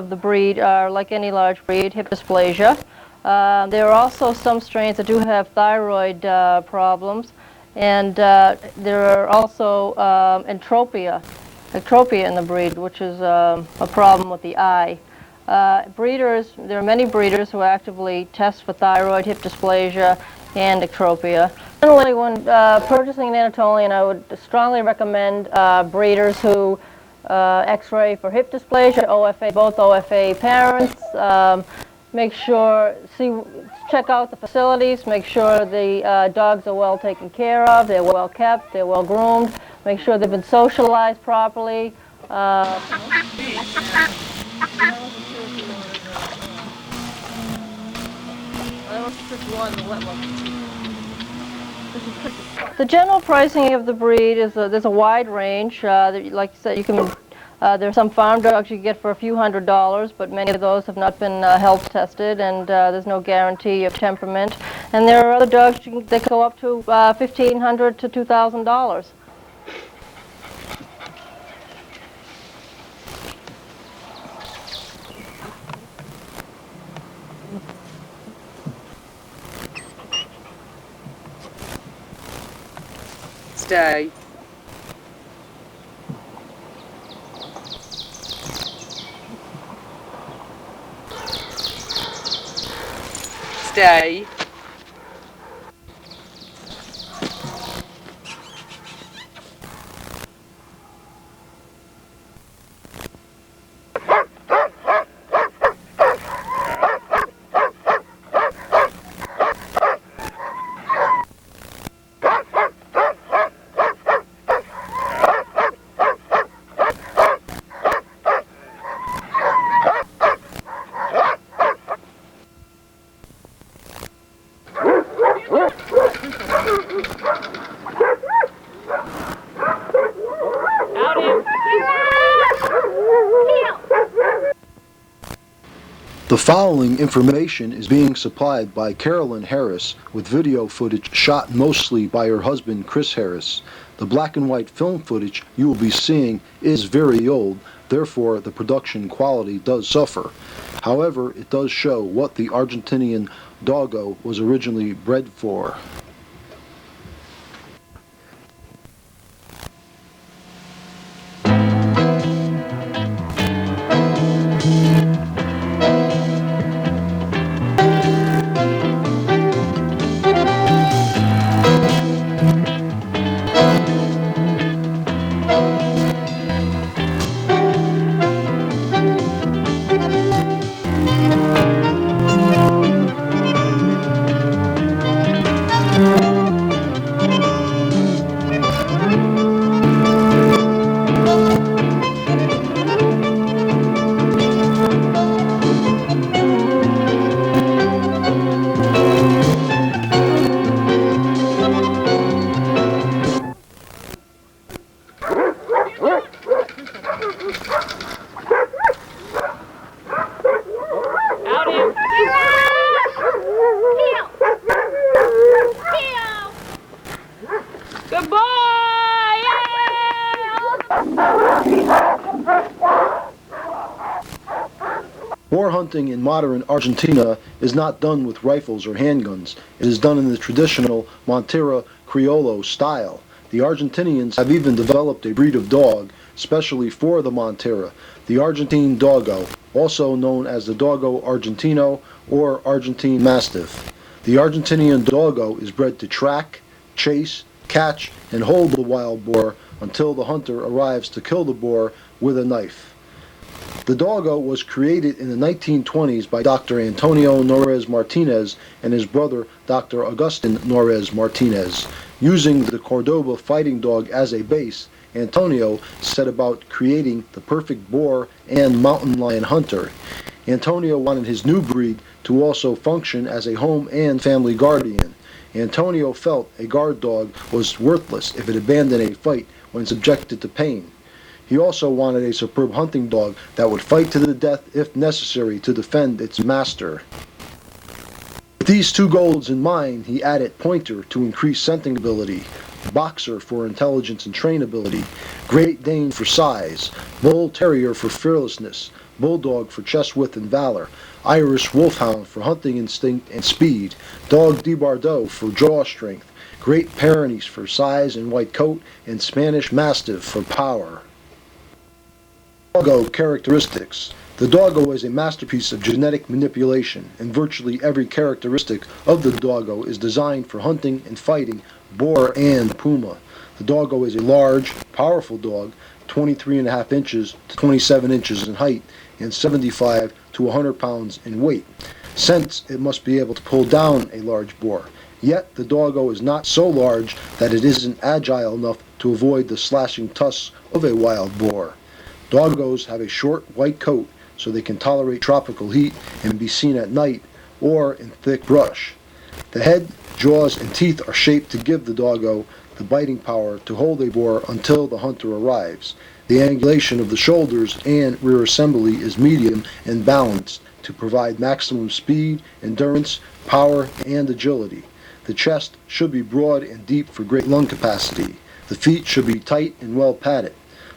the breed are, like any large breed, hip dysplasia. There are also some strains that do have thyroid problems, and there are also ectropia in the breed, which is a problem with the eye. There are many breeders who actively test for thyroid, hip dysplasia, and ectropia. Generally, when purchasing an Anatolian, I would strongly recommend breeders who X-ray for hip dysplasia, OFA, both OFA parents. Check out the facilities, make sure the dogs are well taken care of, they're well kept, they're well groomed, make sure they've been socialized properly. The general pricing of the breed is there's a wide range. Like you said, there are some farm dogs you can get for a few $100s, but many of those have not been health tested, and there's no guarantee of temperament. And there are other dogs that go up to $1,500 to $2,000. Stay. Stay. The following information is being supplied by Carolyn Harris with video footage shot mostly by her husband Chris Harris. The black and white film footage you will be seeing is very old, therefore the production quality does suffer. However, it does show what the Argentinian doggo was originally bred for. Boar hunting in modern Argentina is not done with rifles or handguns. It is done in the traditional Montera Criollo style. The Argentinians have even developed a breed of dog specially for the Montera, the Argentine Doggo, also known as the Doggo Argentino or Argentine Mastiff. The Argentinian Doggo is bred to track, chase, catch, and hold the wild boar until the hunter arrives to kill the boar with a knife. The Doggo was created in the 1920s by Dr. Antonio Norez Martinez and his brother Dr. Agustin Norez Martinez. Using the Cordoba fighting dog as a base, Antonio set about creating the perfect boar and mountain lion hunter. Antonio wanted his new breed to also function as a home and family guardian. Antonio felt a guard dog was worthless if it abandoned a fight when subjected to pain. He also wanted a superb hunting dog that would fight to the death if necessary to defend its master. With these two goals in mind, he added Pointer to increase scenting ability, Boxer for intelligence and trainability, Great Dane for size, Bull Terrier for fearlessness, Bulldog for chest width and valor, Irish Wolfhound for hunting instinct and speed, Dog de Bordeaux for jaw strength, Great Pyrenees for size and white coat, and Spanish Mastiff for power. Doggo characteristics. The Doggo is a masterpiece of genetic manipulation, and virtually every characteristic of the Doggo is designed for hunting and fighting boar and puma. The Doggo is a large, powerful dog, 23.5 inches to 27 inches in height, and 75 to 100 pounds in weight. Since it must be able to pull down a large boar. Yet the Doggo is not so large that it isn't agile enough to avoid the slashing tusks of a wild boar. Doggos have a short white coat so they can tolerate tropical heat and be seen at night or in thick brush. The head, jaws, and teeth are shaped to give the Doggo the biting power to hold a boar until the hunter arrives. The angulation of the shoulders and rear assembly is medium and balanced to provide maximum speed, endurance, power, and agility. The chest should be broad and deep for great lung capacity. The feet should be tight and well padded.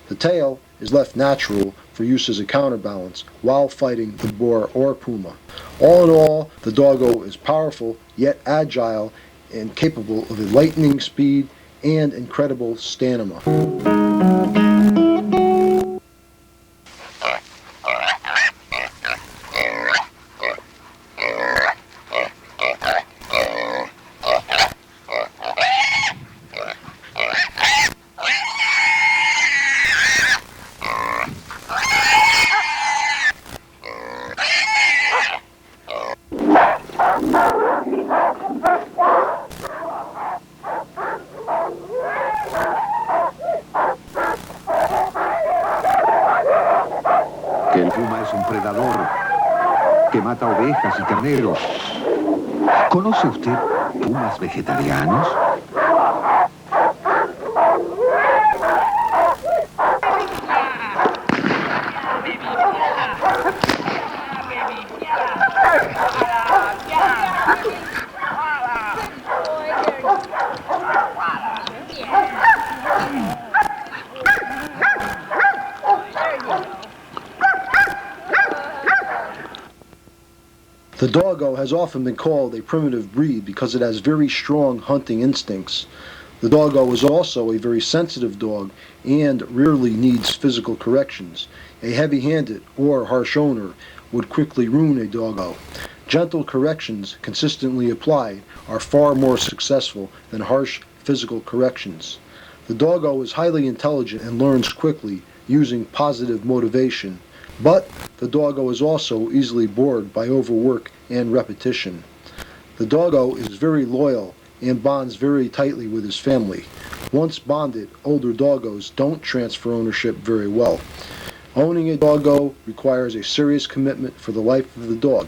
The tail is left natural for use as a counterbalance while fighting the boar or puma. All in all, the Doggo is powerful yet agile and capable of a lightning speed and incredible stamina. Que el puma es un predador que mata ovejas y carneros. ¿Conoce usted pumas vegetarianos? The Doggo has often been called a primitive breed because it has very strong hunting instincts. The Doggo is also a very sensitive dog and rarely needs physical corrections. A heavy-handed or harsh owner would quickly ruin a Doggo. Gentle corrections consistently applied are far more successful than harsh physical corrections. The Doggo is highly intelligent and learns quickly using positive motivation. But the Doggo is also easily bored by overwork and repetition. The Doggo is very loyal and bonds very tightly with his family. Once bonded, older Doggos don't transfer ownership very well. Owning a Doggo requires a serious commitment for the life of the dog.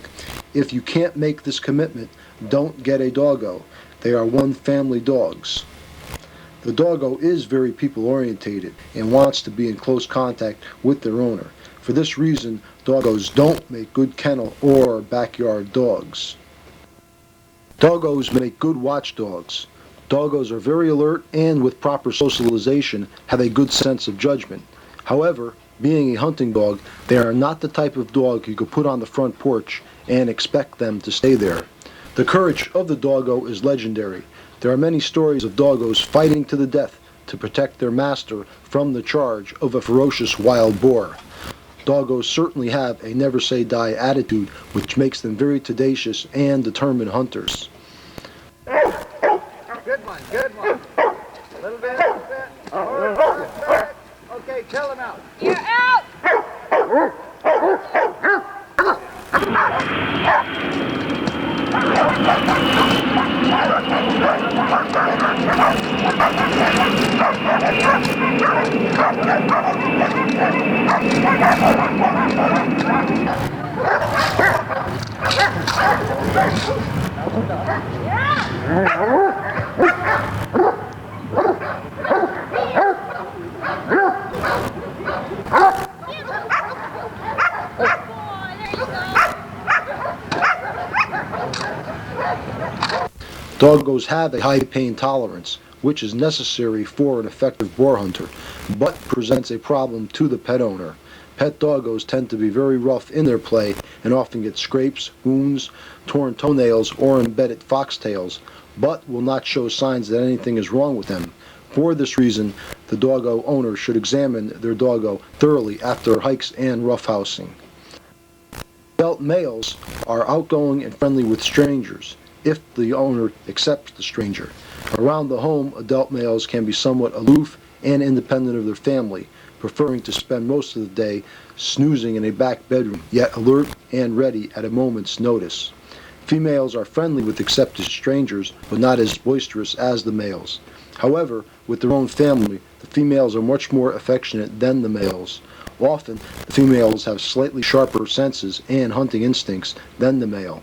If you can't make this commitment, don't get a Doggo. They are one family dogs. The Doggo is very people-orientated and wants to be in close contact with their owner. For this reason, Doggos don't make good kennel or backyard dogs. Doggos make good watchdogs. Doggos are very alert and with proper socialization have a good sense of judgment. However, Being a hunting dog, they are not the type of dog you could put on the front porch and expect them to stay there. The courage of the doggo is legendary. There are many stories of doggos fighting to the death to protect their master from the charge of a ferocious wild boar. Doggos certainly have a never say die attitude, which makes them very tenacious and determined hunters. Good one, good one. A little bit, a little bit. All right. Okay, tell him out. You're out! Doggos have a high pain tolerance, which is necessary for an effective boar hunter, but presents a problem to the pet owner. Pet doggos tend to be very rough in their play and often get scrapes, wounds, torn toenails, or embedded foxtails, but will not show signs that anything is wrong with them. For this reason, the doggo owner should examine their doggo thoroughly after hikes and roughhousing. Adult males are outgoing and friendly with strangers, if the owner accepts the stranger. Around the home, adult males can be somewhat aloof and independent of their family, preferring to spend most of the day snoozing in a back bedroom, yet alert and ready at a moment's notice. Females are friendly with accepted strangers, but not as boisterous as the males. However, with their own family, the females are much more affectionate than the males. Often, the females have slightly sharper senses and hunting instincts than the male.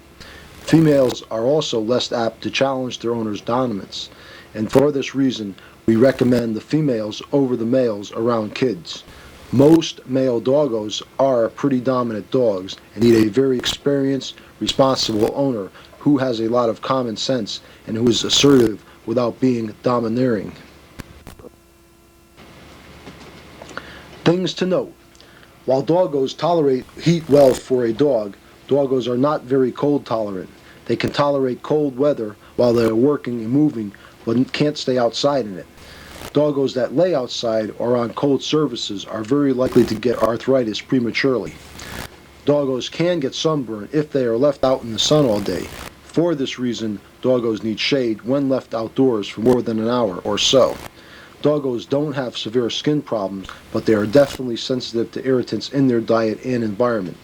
Females are also less apt to challenge their owner's dominance, and for this reason, we recommend the females over the males around kids. Most male doggos are pretty dominant dogs and need a very experienced, responsible owner who has a lot of common sense and who is assertive without being domineering. Things to note. While doggos tolerate heat well for a dog, doggos are not very cold tolerant. They can tolerate cold weather while they are working and moving, but can't stay outside in it. Doggos that lay outside or on cold surfaces are very likely to get arthritis prematurely. Doggos can get sunburn if they are left out in the sun all day. For this reason, doggos need shade when left outdoors for more than an hour or so. Doggos don't have severe skin problems, but they are definitely sensitive to irritants in their diet and environment.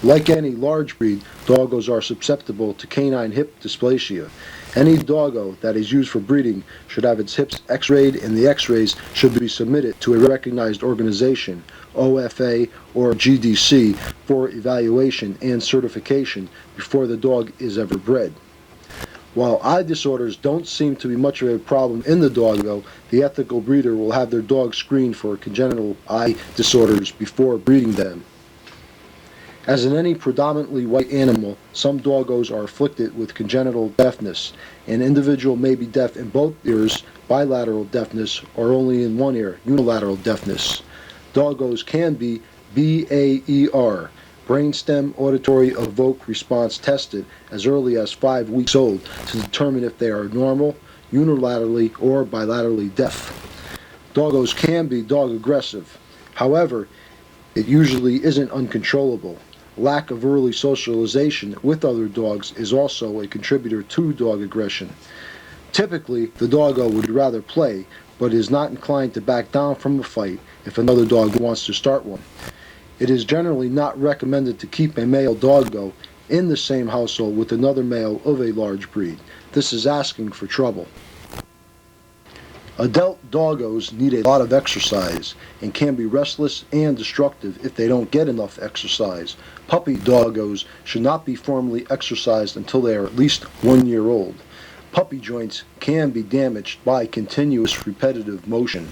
Like any large breed, doggos are susceptible to canine hip dysplasia. Any doggo that is used for breeding should have its hips x-rayed, and the x-rays should be submitted to a recognized organization, OFA or GDC, for evaluation and certification before the dog is ever bred. While eye disorders don't seem to be much of a problem in the doggo, the ethical breeder will have their dog screened for congenital eye disorders before breeding them. As in any predominantly white animal, some doggos are afflicted with congenital deafness. An individual may be deaf in both ears, bilateral deafness, or only in one ear, unilateral deafness. Doggos can be BAER, brainstem auditory evoked response tested, as early as 5 weeks old to determine if they are normal, unilaterally, or bilaterally deaf. Doggos can be dog aggressive. However, it usually isn't uncontrollable. Lack of early socialization with other dogs is also a contributor to dog aggression. Typically, the doggo would rather play, but is not inclined to back down from a fight if another dog wants to start one. It is generally not recommended to keep a male doggo in the same household with another male of a large breed. This is asking for trouble. Adult doggos need a lot of exercise and can be restless and destructive if they don't get enough exercise. Puppy doggos should not be formally exercised until they are at least 1 year old. Puppy joints can be damaged by continuous repetitive motion.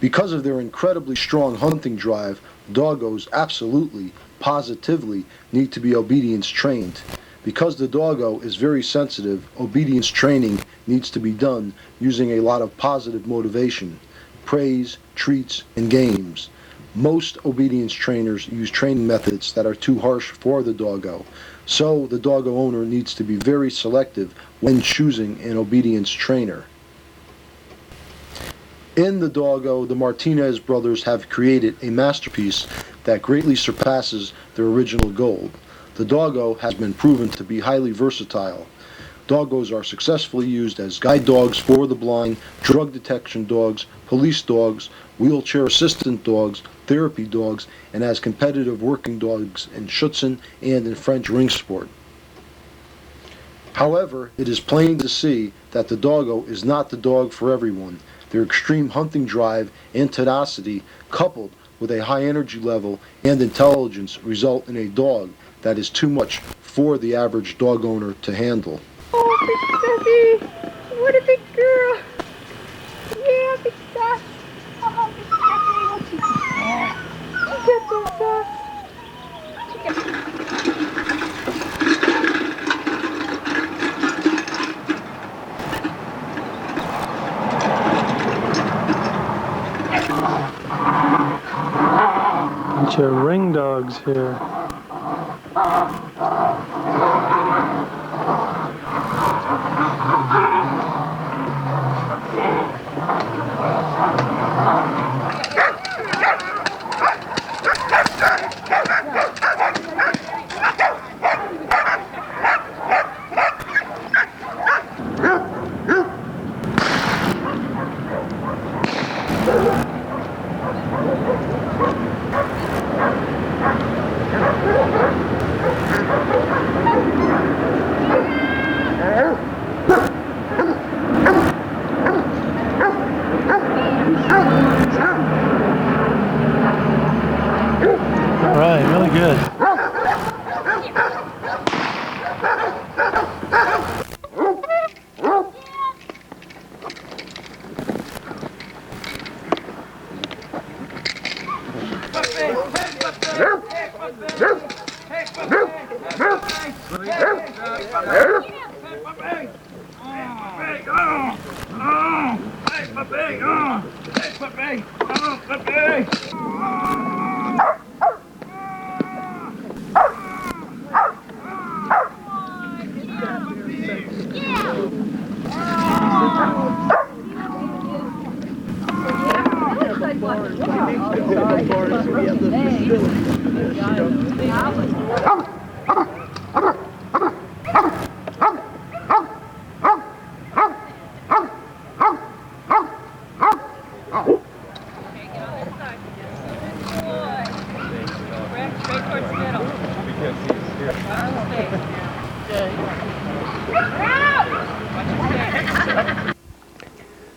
Because of their incredibly strong hunting drive, doggos absolutely, positively need to be obedience trained. Because the doggo is very sensitive, obedience training needs to be done using a lot of positive motivation. praise, treats, and games. Most obedience trainers use training methods that are too harsh for the doggo, so the doggo owner needs to be very selective when choosing an obedience trainer. In the doggo, the Martinez brothers have created a masterpiece that greatly surpasses their original goal. The doggo has been proven to be highly versatile. Doggos are successfully used as guide dogs for the blind, drug detection dogs, police dogs, wheelchair assistant dogs, therapy dogs, and as competitive working dogs in Schutzhund and in French ring sport. However, it is plain to see that the doggo is not the dog for everyone. Their extreme hunting drive and tenacity, coupled with a high energy level and intelligence, result in a dog that is too much for the average dog owner to handle. Oh, Big Stuffy! What a big girl! Yeah, Big Stuff! Oh, Big Stuffy! You got those stuff! Bunch of ring dogs here. All right, really good.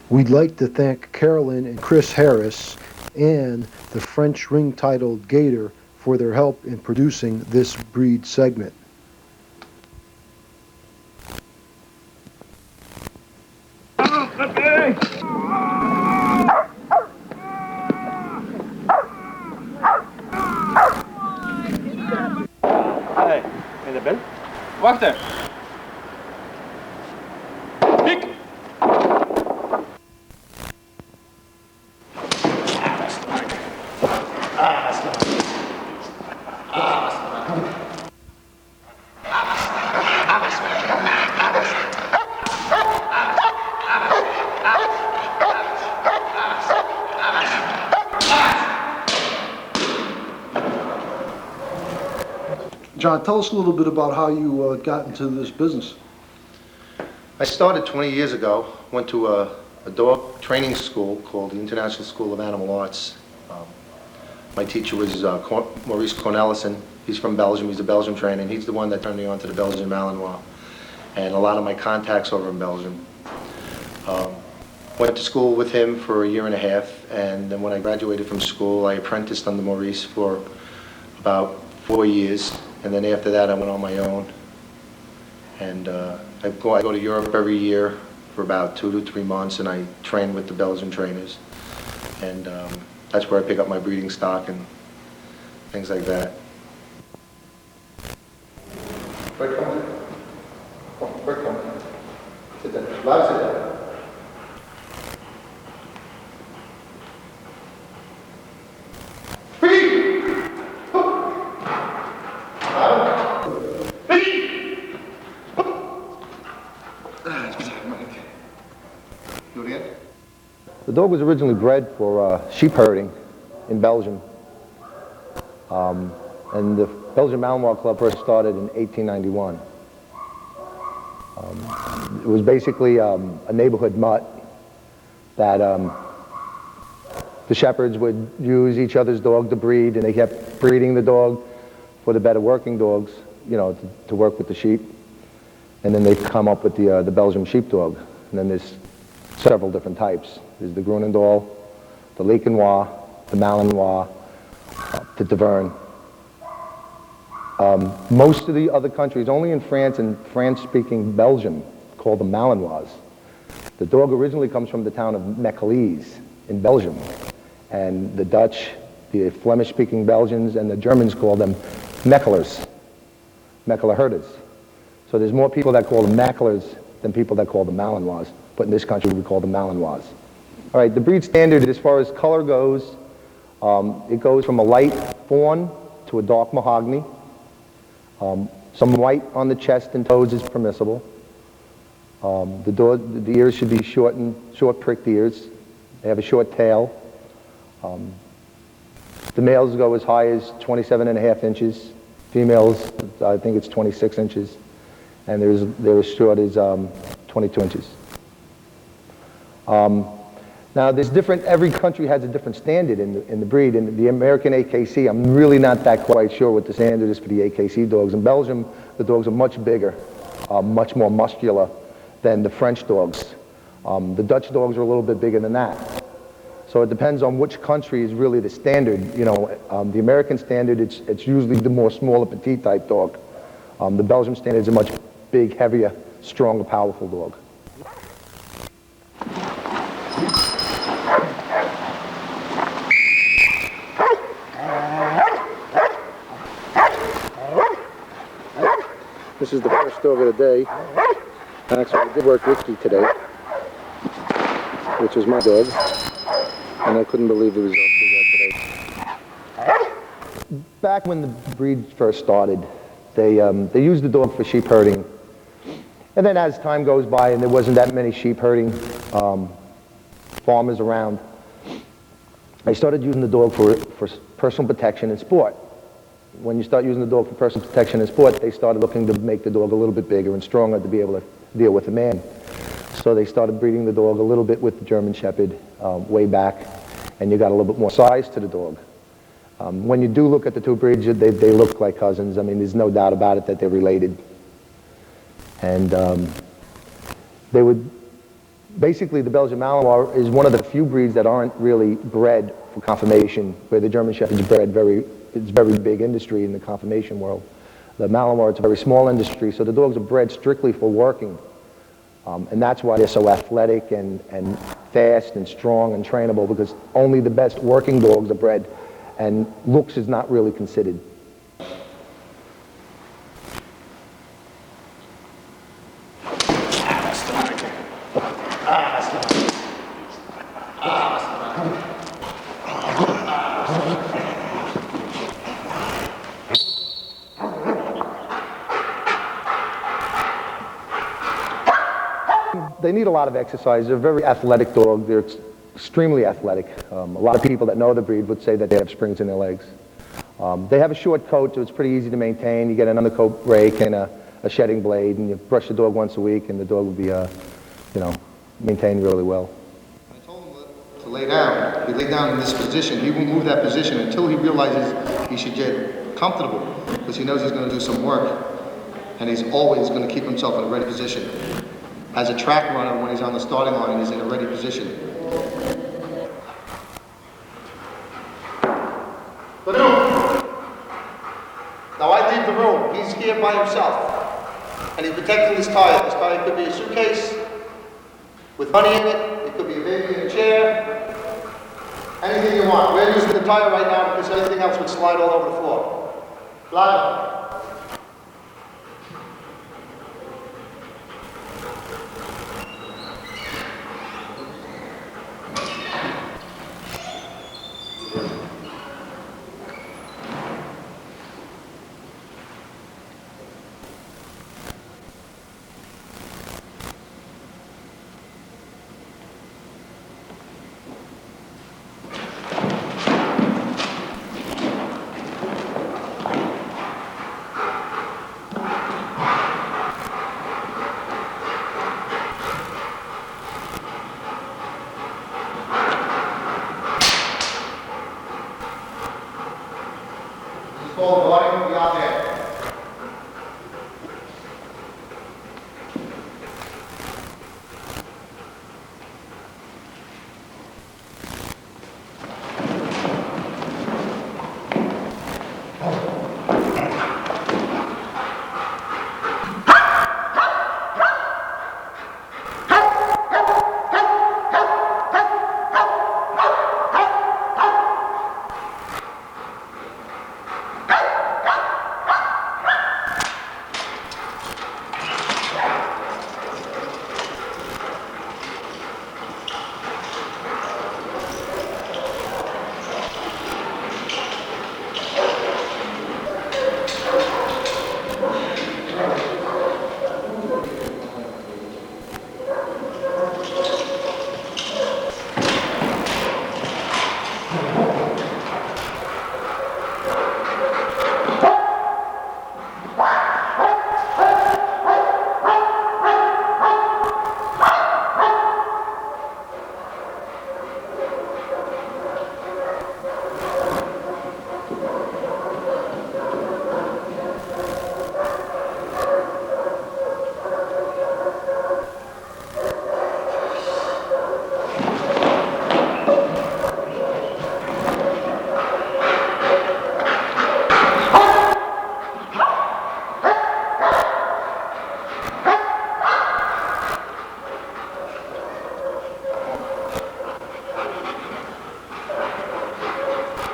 We'd like to thank Carolyn and Chris Harris and the French ring titled Gator for their help in producing this breed segment. Hey, in the bell? Walk there. Pick. John, tell us a little bit about how you got into this business. I started 20 years ago, went to a dog training school called the International School of Animal Arts. My teacher was Maurice Cornelissen. He's from Belgium, he's a Belgian trainer, and he's the one that turned me on to the Belgian Malinois. And a lot of my contacts over in Belgium. Went to school with him for a year and a half, and then when I graduated from school, I apprenticed under Maurice for about 4 years. And then after that, I went on my own. And I go to Europe every year for about 2 to 3 months, and I train with the Belgian trainers. And that's where I pick up my breeding stock and things like that. Sit down. The dog was originally bred for sheep herding in Belgium. And the Belgian Malinois Club first started in 1891. It was basically a neighborhood mutt that the shepherds would use each other's dog to breed, and they kept breeding the dog for the better working dogs, you know, to work with the sheep. And then they come up with the Belgian sheepdog. And then there's several different types. There's the Groenendael, the Leekenois, the Malinois, the Devern. Most of the other countries, only in France and France-speaking Belgium, call them Malinois. The dog originally comes from the town of Mechelen in Belgium. And the Dutch, the Flemish-speaking Belgians, and the Germans call them Mechelers, Mecheler herders. So there's more people that call them Mechelers than people that call them Malinois. But in this country, we call them Malinois. All right, the breed standard, as far as color goes, it goes from a light fawn to a dark mahogany. Some white on the chest and toes is permissible. The ears should be short pricked ears. They have a short tail. The males go as high as 27.5 inches. Females, I think it's 26 inches. And they're as short as 22 inches. Now, there's different, every country has a different standard in the breed. In the American AKC, I'm really not that quite sure what the standard is for the AKC dogs. In Belgium, the dogs are much bigger, much more muscular than the French dogs. The Dutch dogs are a little bit bigger than that. So it depends on which country is really the standard. You know, the American standard, it's usually the more smaller, petite type dog. The Belgium standard is a much big, heavier, stronger, powerful dog. This is the first dog of the day. Actually, I did work Whiskey today, which is my dog, and I couldn't believe it was today. Back when the breed first started, they used the dog for sheep herding, and then as time goes by and there wasn't that many sheep herding farmers around, they started using the dog for personal protection and sport. When you start using the dog for personal protection and sport, they started looking to make the dog a little bit bigger and stronger to be able to deal with a man. So they started breeding the dog a little bit with the German Shepherd way back, and you got a little bit more size to the dog. When you do look at the two breeds, they look like cousins. I mean, there's no doubt about it that they're related. And they would, basically the Belgian Malinois is one of the few breeds that aren't really bred for conformation, where the German Shepherd is bred it's a very big industry in the conformation world. The Malinois, it's a very small industry, so the dogs are bred strictly for working. And that's why they're so athletic and fast and strong and trainable, because only the best working dogs are bred, and looks is not really considered. They need a lot of exercise. They're a very athletic dog. They're extremely athletic. A lot of people that know the breed would say that they have springs in their legs. They have a short coat, so it's pretty easy to maintain. You get an undercoat rake and a shedding blade, and you brush the dog once a week, and the dog will be, maintained really well. I told him to lay down. He lay down in this position. He won't move that position until he realizes he should get comfortable, because he knows he's going to do some work, and he's always going to keep himself in a ready position. As a track runner, when he's on the starting line, he's in a ready position. Now I leave the room. He's here by himself. And he's protecting this tire. This tire could be a suitcase with money in it. It could be a baby in a chair. Anything you want. We're using the tire right now because everything else would slide all over the floor. Louder. Point out there.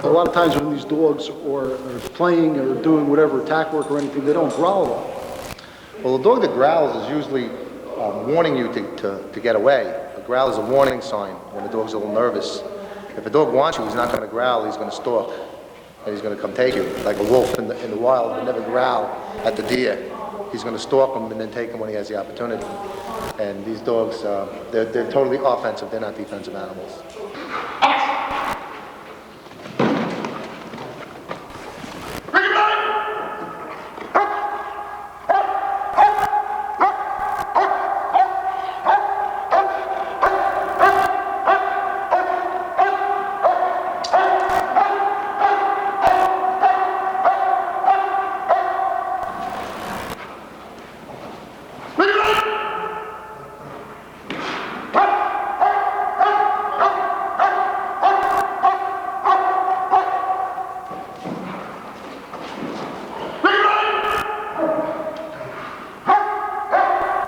A lot of times when these dogs are playing or doing whatever attack work or anything, they don't growl at all. Well, the dog that growls is usually warning you to get away. A growl is a warning sign when the dog's a little nervous. If a dog wants you, he's not going to growl, he's going to stalk. And he's going to come take you. Like a wolf in the wild would never growl at the deer. He's going to stalk him and then take him when he has the opportunity. And these dogs, they're totally offensive, they're not defensive animals.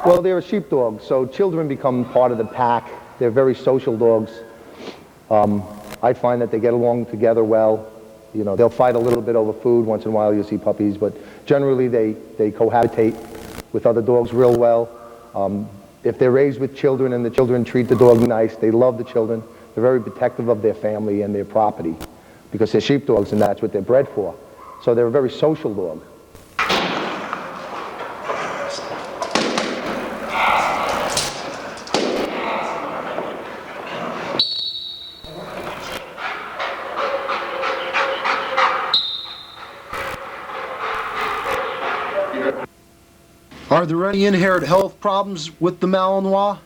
Well, they're a sheepdog, so children become part of the pack. They're very social dogs. I find that they get along together well. You know, they'll fight a little bit over food. Once in a while you'll see puppies, but generally they cohabitate with other dogs real well. If they're raised with children and the children treat the dog nice, they love the children. They're very protective of their family and their property because they're sheepdogs and that's what they're bred for. So they're a very social dog. Are there any inherited health problems with the Malinois?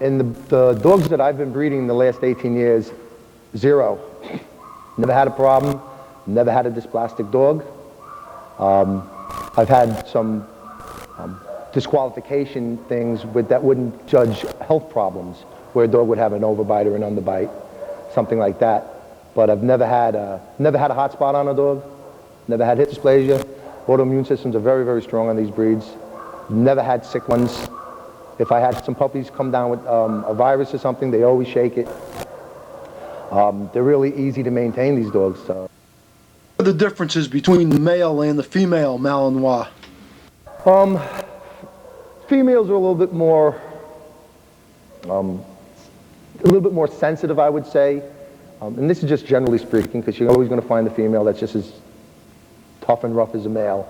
In the dogs that I've been breeding the last 18 years, zero. Never had a problem, never had a dysplastic dog. I've had some disqualification things that wouldn't judge health problems, where a dog would have an overbite or an underbite, something like that. But I've never had a hot spot on a dog, never had hip dysplasia. Autoimmune systems are very, very strong on these breeds. Never had sick ones. If I had some puppies come down with a virus or something, they always shake it. They're really easy to maintain, these dogs. So. What are the differences between the male and the female Malinois? Females are a little bit more sensitive, I would say. And this is just generally speaking, because you're always going to find the female that's just as tough and rough as a male.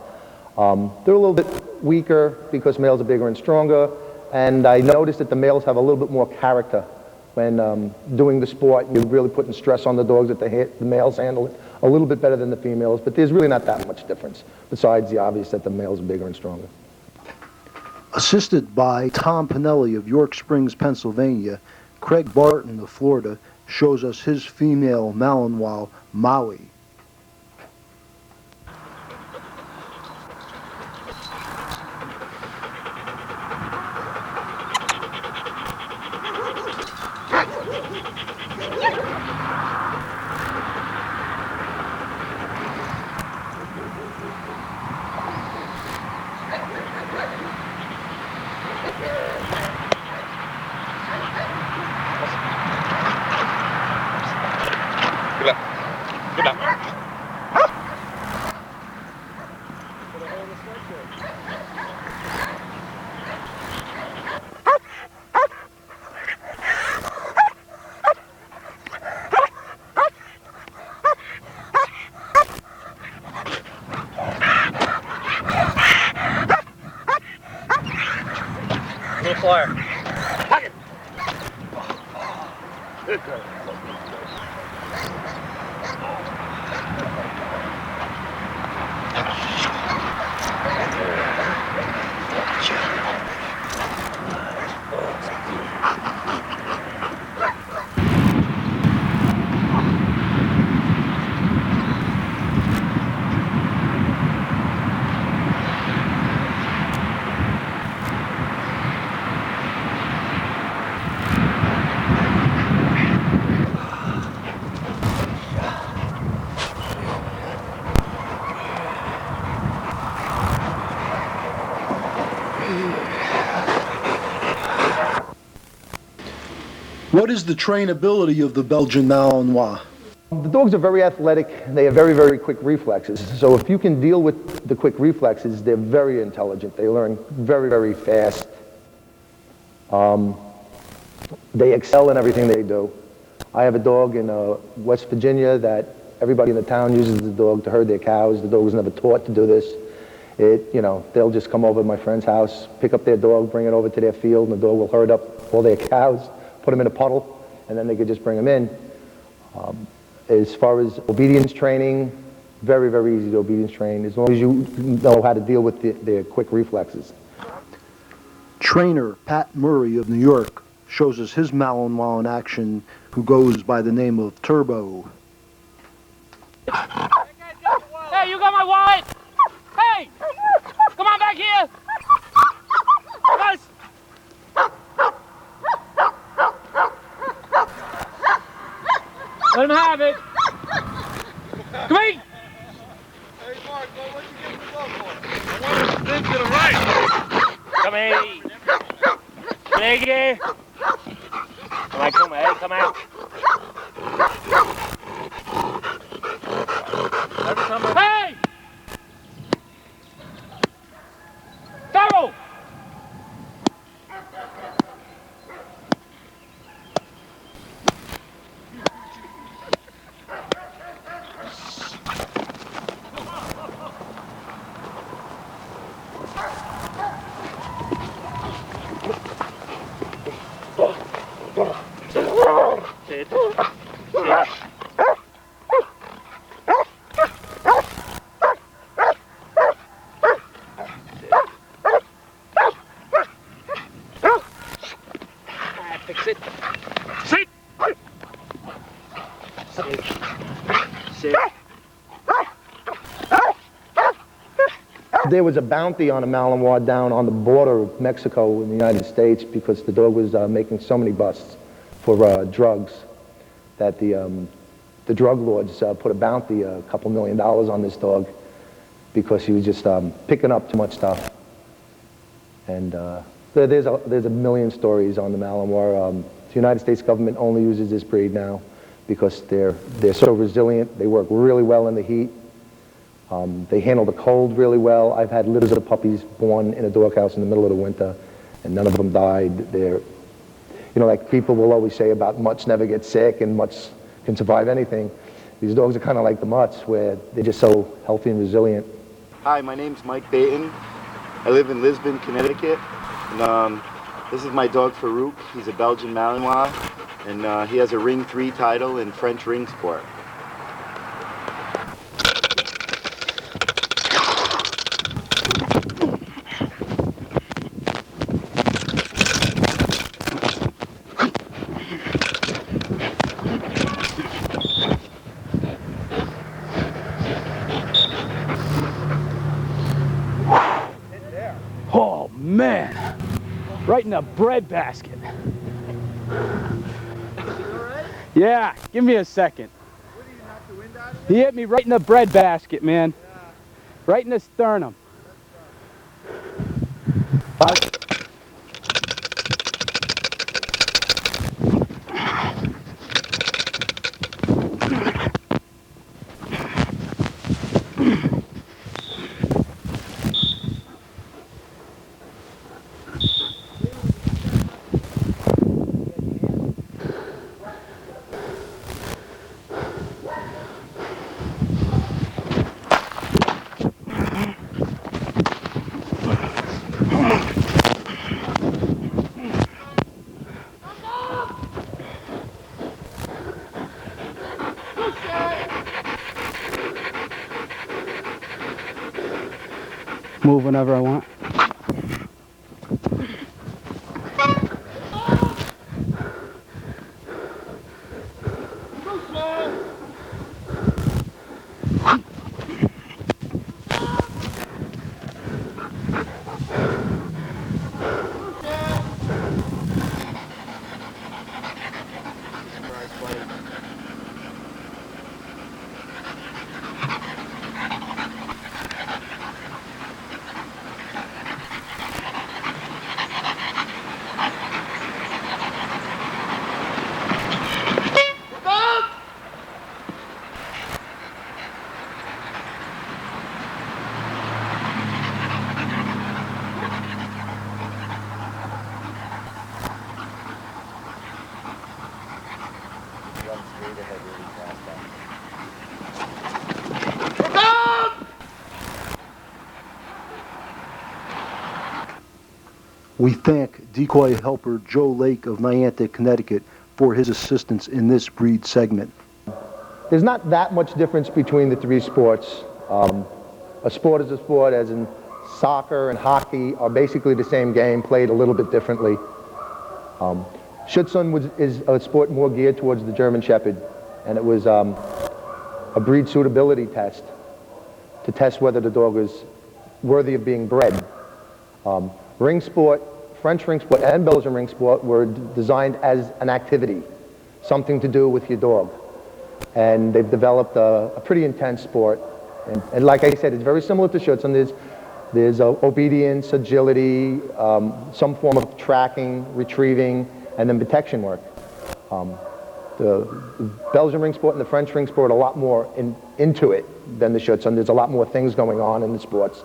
They're a little bit weaker because males are bigger and stronger, and I noticed that the males have a little bit more character when doing the sport. You're really putting stress on the dogs that the males handle it a little bit better than the females, but there's really not that much difference, besides the obvious that the males are bigger and stronger. Assisted by Tom Pinelli of York Springs, Pennsylvania, Craig Barton of Florida shows us his female Malinois, Maui. Little flyer. Pocket. Good girl. What is the trainability of the Belgian Malinois? The dogs are very athletic, and they have very, very quick reflexes. So if you can deal with the quick reflexes, they're very intelligent. They learn very, very fast. They excel in everything they do. I have a dog in West Virginia that everybody in the town uses the dog to herd their cows. The dog was never taught to do this. They'll just come over to my friend's house, pick up their dog, bring it over to their field, and the dog will herd up all their cows, put them in a puddle, and then they could just bring them in. As far as obedience training, very, very easy to obedience train, as long as you know how to deal with their quick reflexes. Trainer Pat Murray of New York shows us his Malinois in action, who goes by the name of Turbo. Hey, you got my wallet? Hey! Come on back here! Guys! Let him have it! Come here! Hey, Mark, what'd you give the dog for? I want to spin to the right! Come here! Take it! Come on, come on, come out! Hey! Double! Sit. Sit. Fix it. Sit. Sit. Sit. There was a bounty on a Malinois down on the border of Mexico and the United States because the dog was making so many busts for drugs that the drug lords put a bounty, a couple $1 million on this dog because he was just picking up too much stuff. And there's a million stories on the Malinois. The United States government only uses this breed now because they're so resilient. They work really well in the heat. They handle the cold really well. I've had litters of puppies born in a doghouse in the middle of the winter, and none of them died. They're, like people will always say about mutts never get sick and mutts can survive anything. These dogs are kind of like the mutts, where they're just so healthy and resilient. Hi, my name's Mike Baton. I live in Lisbon, Connecticut. And, this is my dog Farouk. He's a Belgian Malinois, and he has a Ring 3 title in French ring sport. Oh, man. Right in the bread basket. Yeah, give me a second. He hit me right in the bread basket, man. right in the sternum. Move whenever I want. We thank decoy helper Joe Lake of Niantic, Connecticut for his assistance in this breed segment. There's not that much difference between the three sports. A sport is a sport, as in soccer and hockey are basically the same game, played a little bit differently. Schutzhund is a sport more geared towards the German Shepherd, and it was a breed suitability test to test whether the dog is worthy of being bred. Ring sport, French ring sport and Belgian ring sport were designed as an activity, something to do with your dog. And they've developed a pretty intense sport. And like I said, it's very similar to Schutzhund. There's obedience, agility, some form of tracking, retrieving, and then protection work. The Belgian ring sport and the French ring sport are a lot more into it than the Schutzhund. There's a lot more things going on in the sports.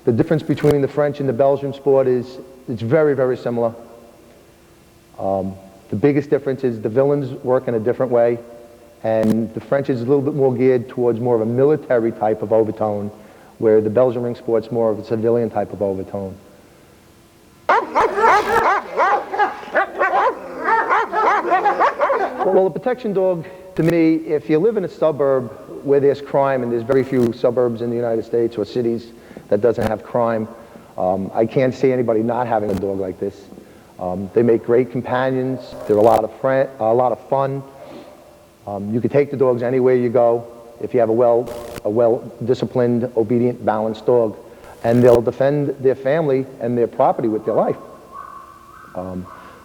The difference between the French and the Belgian sport is it's very, very similar. The biggest difference is the villains work in a different way, and the French is a little bit more geared towards more of a military type of overtone, where the Belgian ring sport's more of a civilian type of overtone. Well, a protection dog, to me, if you live in a suburb where there's crime, and there's very few suburbs in the United States or cities that doesn't have crime, I can't see anybody not having a dog like this. They make great companions. They're a lot of fun. You can take the dogs anywhere you go if you have a well-disciplined, obedient, balanced dog, and they'll defend their family and their property with their life.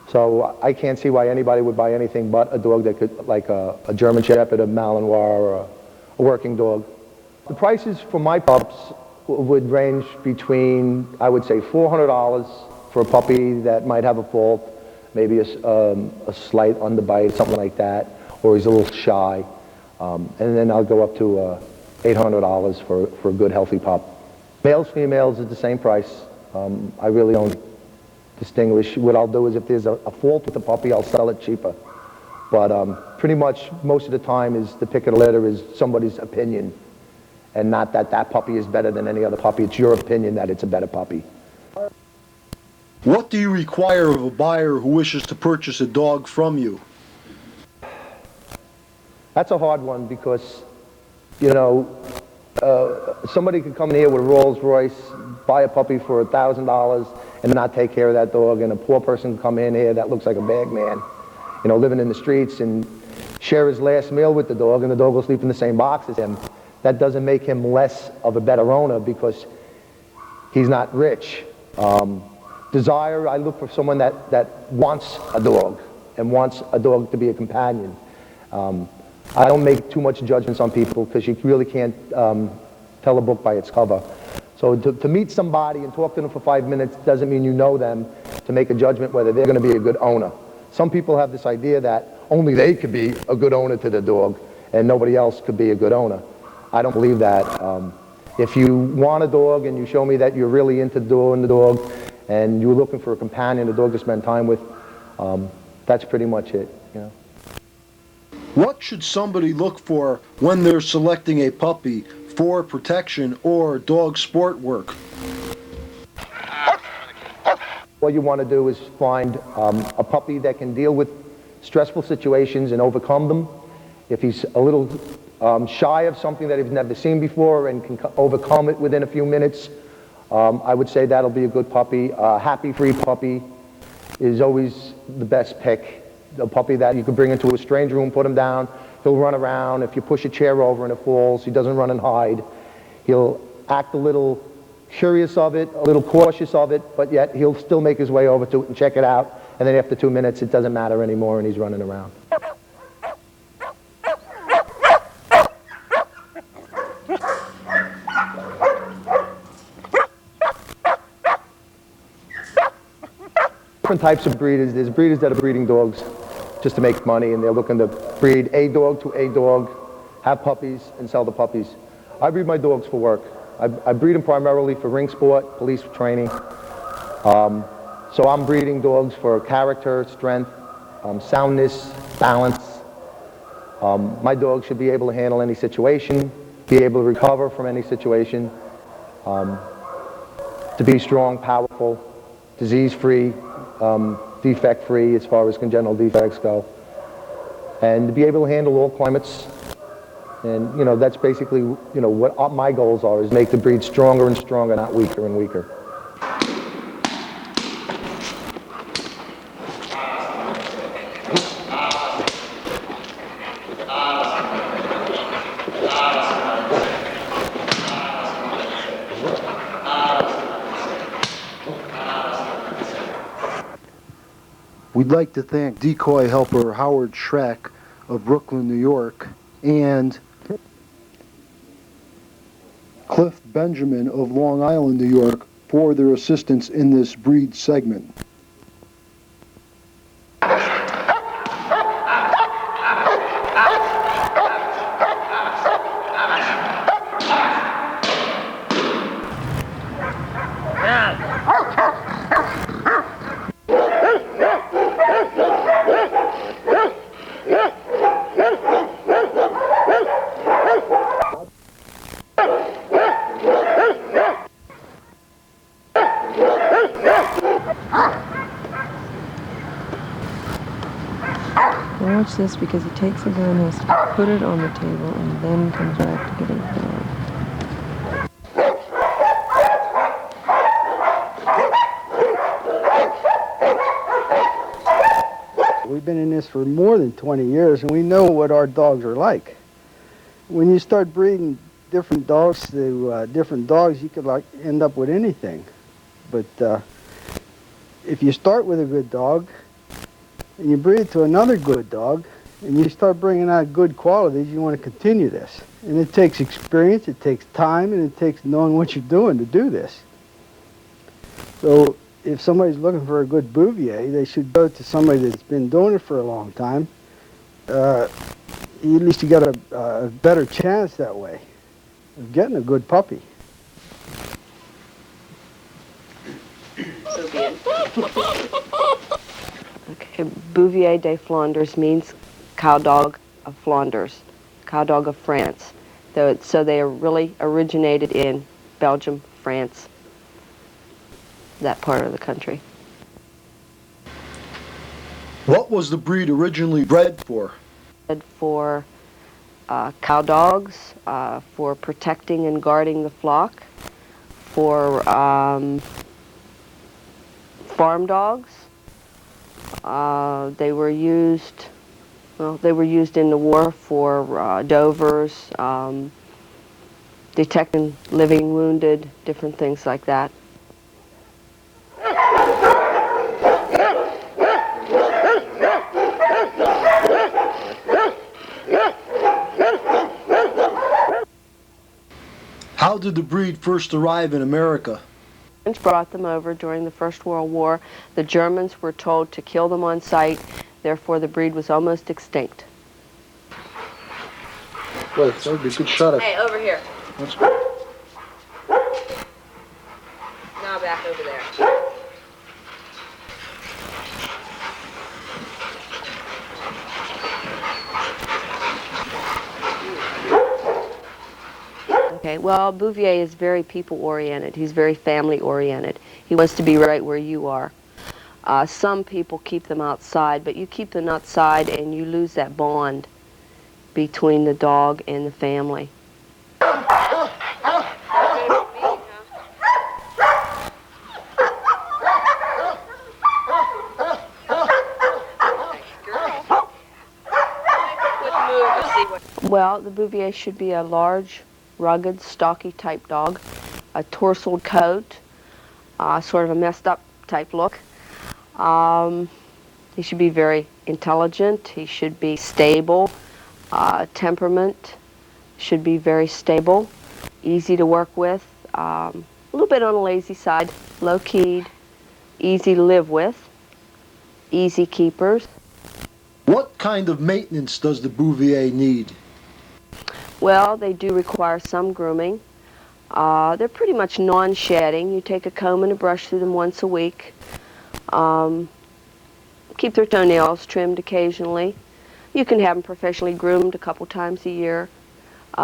So I can't see why anybody would buy anything but a dog that could, like a German Shepherd, a Malinois, or a working dog. The prices for my pups would range between, I would say, $400 for a puppy that might have a fault, maybe a slight underbite, something like that, or he's a little shy. And then I'll go up to $800 for a good, healthy pup. Males, females is the same price. I really don't distinguish. What I'll do is if there's a fault with the puppy, I'll sell it cheaper. But pretty much most of the time is the pick of the litter is somebody's opinion, and not that that puppy is better than any other puppy. It's your opinion that it's a better puppy. What do you require of a buyer who wishes to purchase a dog from you? That's a hard one because, you know, somebody could come in here with a Rolls Royce, buy a puppy for $1,000 and not take care of that dog, and a poor person can come in here that looks like a bag man, you know, living in the streets and share his last meal with the dog, and the dog will sleep in the same box as him. That doesn't make him less of a better owner because he's not rich. Desire, I look for someone that wants a dog and wants a dog to be a companion. I don't make too much judgments on people because you really can't tell a book by its cover. So to meet somebody and talk to them for 5 minutes doesn't mean you know them to make a judgment whether they're going to be a good owner. Some people have this idea that only they could be a good owner to the dog and nobody else could be a good owner. I don't believe that. If you want a dog and you show me that you're really into doing the dog and you're looking for a companion, a dog to spend time with, that's pretty much it, you know. What should somebody look for when they're selecting a puppy for protection or dog sport work? What you want to do is find a puppy that can deal with stressful situations and overcome them. If he's a little shy of something that he's never seen before and can overcome it within a few minutes, I would say that'll be a good puppy. A happy, free puppy is always the best pick. A puppy that you could bring into a strange room, put him down, he'll run around. If you push a chair over and it falls, he doesn't run and hide. He'll act a little curious of it, a little cautious of it, but yet he'll still make his way over to it and check it out. And then after 2 minutes, it doesn't matter anymore and he's running around. Different types of breeders. There's breeders that are breeding dogs just to make money, and they're looking to breed a dog to a dog, have puppies, and sell the puppies. I breed my dogs for work. I breed them primarily for ring sport, police training. So I'm breeding dogs for character, strength, soundness, balance. My dog should be able to handle any situation, be able to recover from any situation, to be strong, powerful, disease-free, defect-free as far as congenital defects go, and to be able to handle all climates. And, you know, that's basically, you know, what my goals are, is make the breed stronger and stronger, not weaker and weaker. We'd like to thank decoy helper Howard Schreck of Brooklyn, New York, and Cliff Benjamin of Long Island, New York, for their assistance in this breed segment. Watch this, because he takes the gun, has to put it on the table, and then comes back to getting it on. We've been in this for more than 20 years, and we know what our dogs are like. When you start breeding different dogs to different dogs, you could end up with anything. But if you start with a good dog, and you breed it to another good dog, and you start bringing out good qualities, you want to continue this. And it takes experience, it takes time, and it takes knowing what you're doing to do this. So if somebody's looking for a good Bouvier, they should go to somebody that's been doing it for a long time. At least you got a better chance that way of getting a good puppy. Okay, Bouvier de Flanders means cow dog of Flanders, cow dog of France. So they are really originated in Belgium, France, that part of the country. What was the breed originally bred for? Bred for cow dogs, for protecting and guarding the flock, for farm dogs. They were used in the war for dovers, detecting living wounded, different things like that. How did the breed first arrive in America? French brought them over during the First World War. The Germans were told to kill them on sight, therefore the breed was almost extinct. Wait, that would be a good shot at. Hey, over here. That's good. Now back over there. Okay, well, Bouvier is very people-oriented. He's very family-oriented. He wants to be right where you are. Some people keep them outside, but you keep them outside and you lose that bond between the dog and the family. Well, the Bouvier should be a large, rugged, stocky type dog, a tousled coat, sort of a messed up type look. He should be very intelligent. He should be stable. Temperament should be very stable, easy to work with, a little bit on the lazy side, low-keyed, easy to live with, easy keepers. What kind of maintenance does the Bouvier need? Well, they do require some grooming. They're pretty much non-shedding. You take a comb and a brush through them once a week. Keep their toenails trimmed occasionally. You can have them professionally groomed a couple times a year.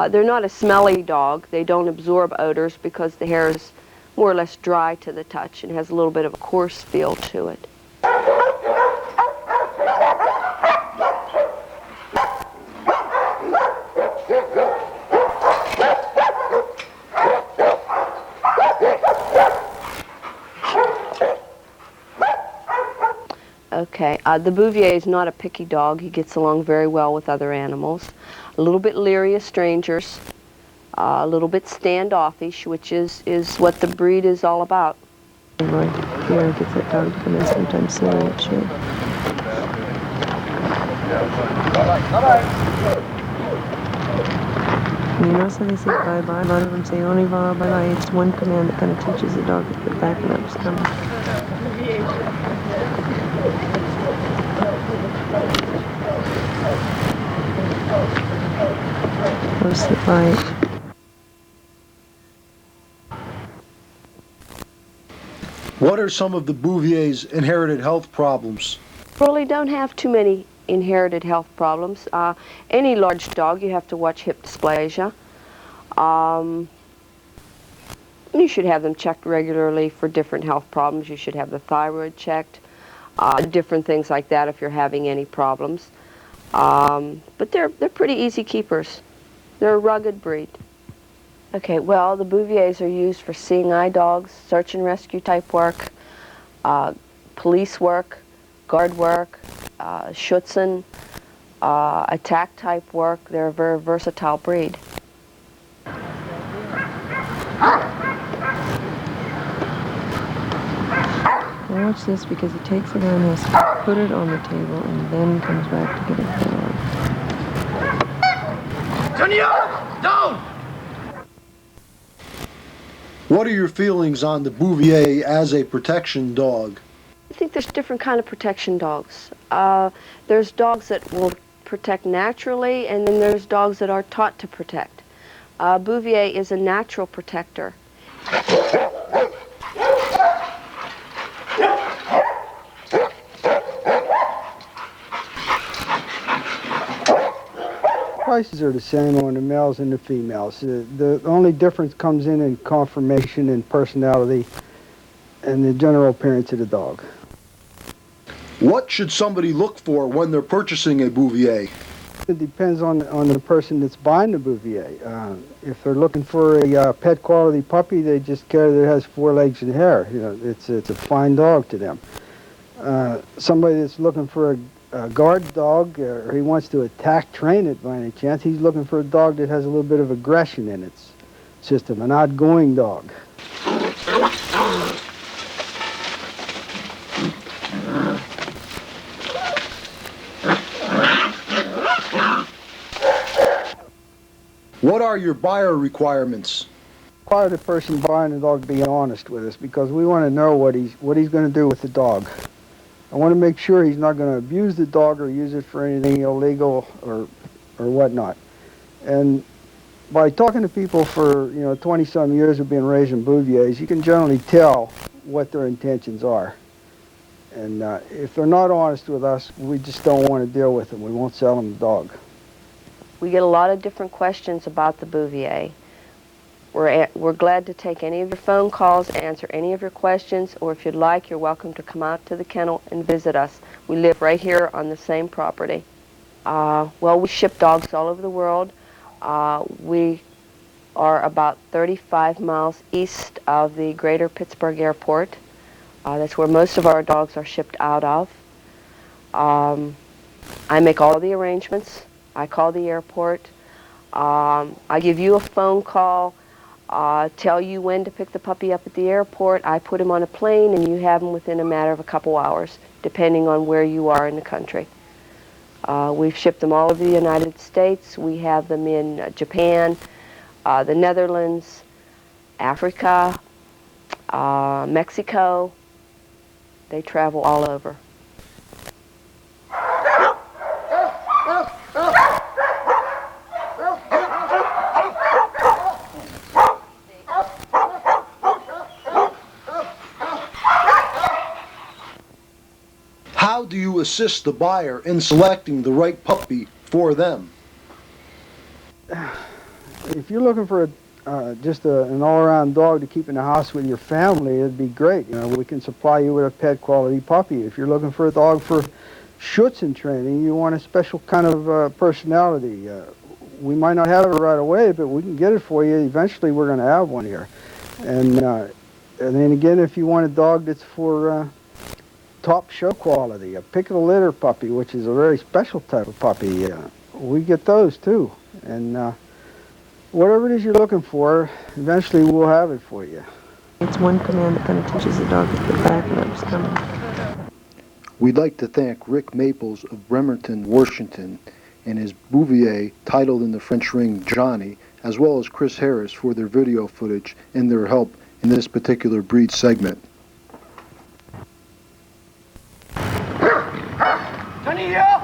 They're not a smelly dog. They don't absorb odors because the hair is more or less dry to the touch and has a little bit of a coarse feel to it. Okay, the Bouvier is not a picky dog. He gets along very well with other animals. A little bit leery of strangers, a little bit standoffish, which is what the breed is all about. Right here gets that dog to come in sometime soon, it should. You notice how they say bye-bye? A lot of them say au revoir, bye-bye. It's one command that kind of teaches the dog to put back and up stomach. Close the bite. What are some of the Bouvier's inherited health problems? Really don't have too many inherited health problems. Any large dog, you have to watch hip dysplasia. You should have them checked regularly for different health problems. You should have the thyroid checked, different things like that if you're having any problems. But they're pretty easy keepers. They're a rugged breed. Okay, well, the Bouviers are used for seeing eye dogs, search and rescue type work, police work, guard work, Schutzen, attack type work. They're a very versatile breed. Now watch this, because he takes it on this, put it on the table, and then comes back to get it down. Turn you down! What are your feelings on the Bouvier as a protection dog? I think there's different kind of protection dogs. There's dogs that will protect naturally, and then there's dogs that are taught to protect. Bouvier is a natural protector. Prices are the same on the males and the females. The only difference comes in conformation and personality and the general appearance of the dog. What should somebody look for when they're purchasing a Bouvier? It depends on the person that's buying the Bouvier. If they're looking for a pet quality puppy, they just care that it has 4 legs and hair. You know, it's a fine dog to them. Somebody that's looking for a guard dog, or he wants to attack, train it by any chance, he's looking for a dog that has a little bit of aggression in its system, an outgoing dog. What are your buyer requirements? require the person buying the dog to be honest with us because we want to know what he's going to do with the dog. I want to make sure he's not going to abuse the dog or use it for anything illegal or whatnot. And by talking to people for 20-some years who've been raising Bouviers, you can generally tell what their intentions are. And if they're not honest with us, we just don't want to deal with them. We won't sell them the dog. We get a lot of different questions about the Bouvier. We're glad to take any of your phone calls, answer any of your questions, or if you'd like, you're welcome to come out to the kennel and visit us. We live right here on the same property. Well, we ship dogs all over the world. We are about 35 miles east of the Greater Pittsburgh Airport. That's where most of our dogs are shipped out of. I make all the arrangements. I call the airport. I give you a phone call, tell you when to pick the puppy up at the airport. I put him on a plane and you have him within a matter of a couple hours, depending on where you are in the country. We've shipped them all over the United States. We have them in Japan, the Netherlands, Africa, Mexico. They travel all over. How do you assist the buyer in selecting the right puppy for them? If you're looking for just an all-around dog to keep in the house with your family, it'd be great. We can supply you with a pet quality puppy. If you're looking for a dog for Schutzhund training, you want a special kind of personality. We might not have it right away, but we can get it for you. Eventually, we're going to have one here. And then again, if you want a dog that's for top show quality, a pick of the litter puppy, which is a very special type of puppy, we get those too. And whatever it is you're looking for, eventually we'll have it for you. It's one command that kind of teaches the dog to get back and up stomach. We'd like to thank Rick Maples of Bremerton, Washington, and his Bouvier, titled in the French ring Johnny, as well as Chris Harris for their video footage and their help in this particular breed segment. Johnny here!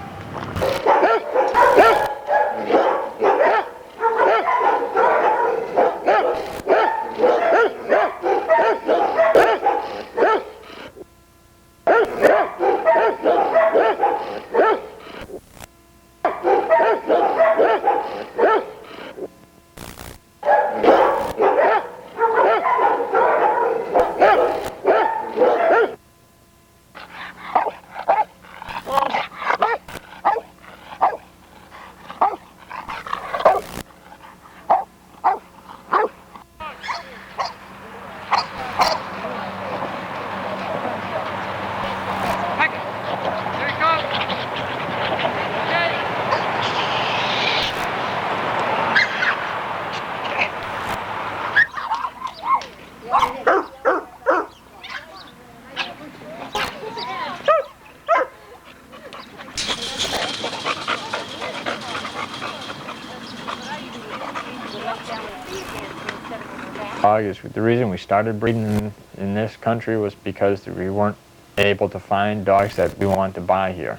The reason we started breeding in this country was because we weren't able to find dogs that we wanted to buy here.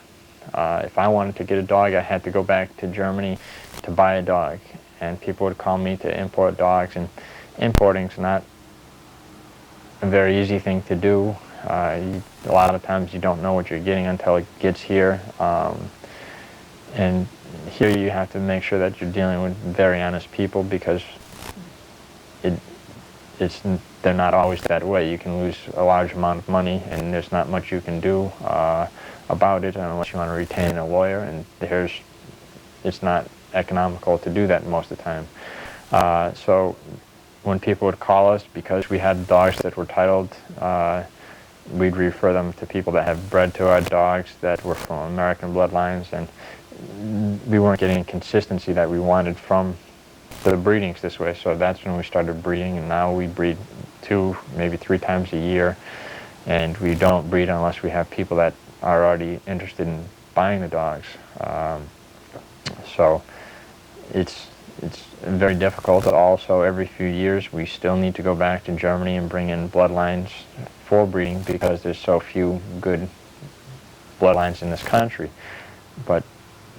If I wanted to get a dog, I had to go back to Germany to buy a dog, and people would call me to import dogs, and importing's not a very easy thing to do. A lot of times you don't know what you're getting until it gets here, and here you have to make sure that you're dealing with very honest people, because they're not always that way. You can lose a large amount of money, and there's not much you can do about it unless you want to retain a lawyer, and it's not economical to do that most of the time. So when people would call us, because we had dogs that were titled, we'd refer them to people that have bred to our dogs that were from American bloodlines, and we weren't getting consistency that we wanted from the breedings this way. So that's when we started breeding, and now we breed 2, maybe 3 times a year, and we don't breed unless we have people that are already interested in buying the dogs. So it's it's very difficult. Also, every few years we still need to go back to Germany and bring in bloodlines for breeding because there's so few good bloodlines in this country. But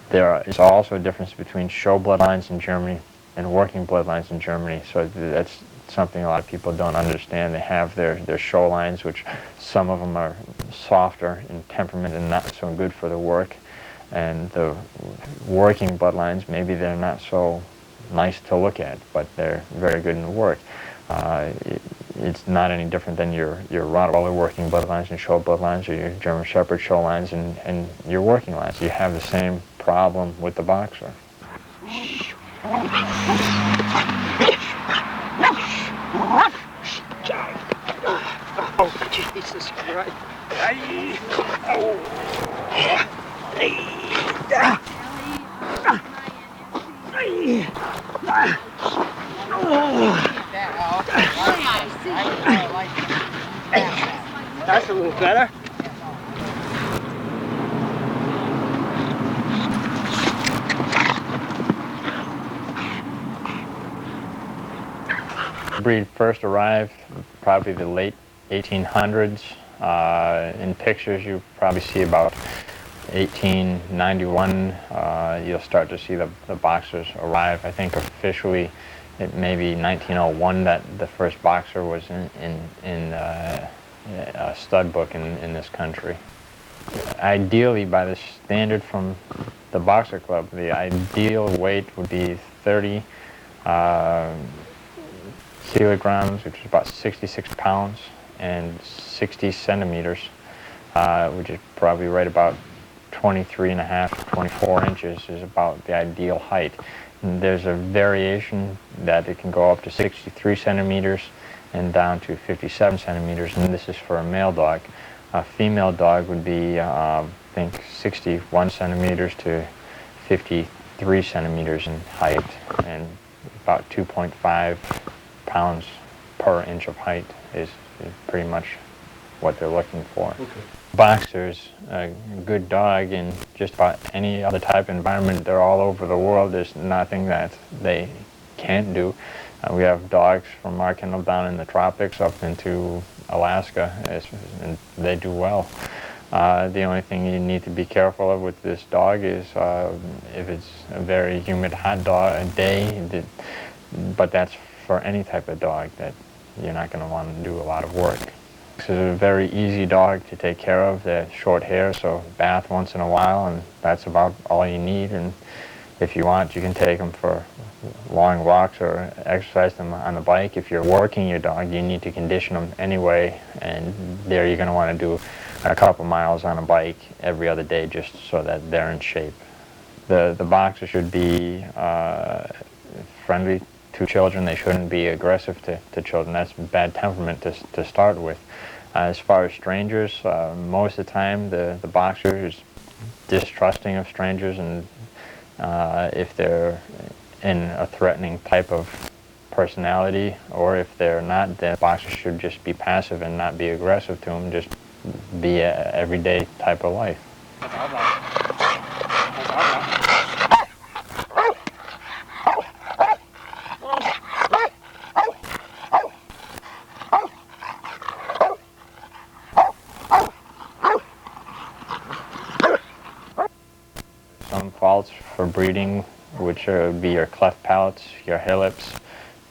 there is also a difference between show bloodlines in Germany and working bloodlines in Germany. So that's something a lot of people don't understand. They have their show lines, which some of them are softer in temperament and not so good for the work. And the working bloodlines, maybe they're not so nice to look at, but they're very good in the work. It's not any different than your Rottweiler working bloodlines and show bloodlines, or your German Shepherd show lines and your working lines. You have the same problem with the boxer. Oh, Jesus Christ. That's a little better. The breed first arrived probably the late 1800s. In pictures you probably see about 1891, you'll start to see the boxers arrive. I think officially it may be 1901 that the first boxer was in a stud book in this country. Ideally, by the standard from the Boxer Club, the ideal weight would be 30 kilograms, which is about 66 pounds, and 60 centimeters, which is probably right about 23 and a half to 24 inches is about the ideal height. And there's a variation that it can go up to 63 centimeters and down to 57 centimeters, and this is for a male dog. A female dog would be, I think, 61 centimeters to 53 centimeters in height, and about 2.5 pounds per inch of height is pretty much what they're looking for. Okay. Boxers, a good dog in just about any other type of environment. They're all over the world. There's nothing that they can't do. We have dogs from our kennel down in the tropics up into Alaska, and they do well. The only thing you need to be careful of with this dog is if it's a very humid, hot day, but that's for any type of dog that you're not going to want to do a lot of work. This is a very easy dog to take care of. They're short hair, so bath once in a while, and that's about all you need. And if you want, you can take them for long walks or exercise them on the bike. If you're working your dog, you need to condition them anyway, and there you're going to want to do a couple miles on a bike every other day just so that they're in shape. The boxer should be friendly to children. They shouldn't be aggressive to children. That's bad temperament to start with. As far as strangers, most of the time the boxer is distrusting of strangers, and if they're in a threatening type of personality, or if they're not, the boxer should just be passive and not be aggressive to them, just be an everyday type of life. Some faults for breeding, which would be your cleft palates, your hair lips,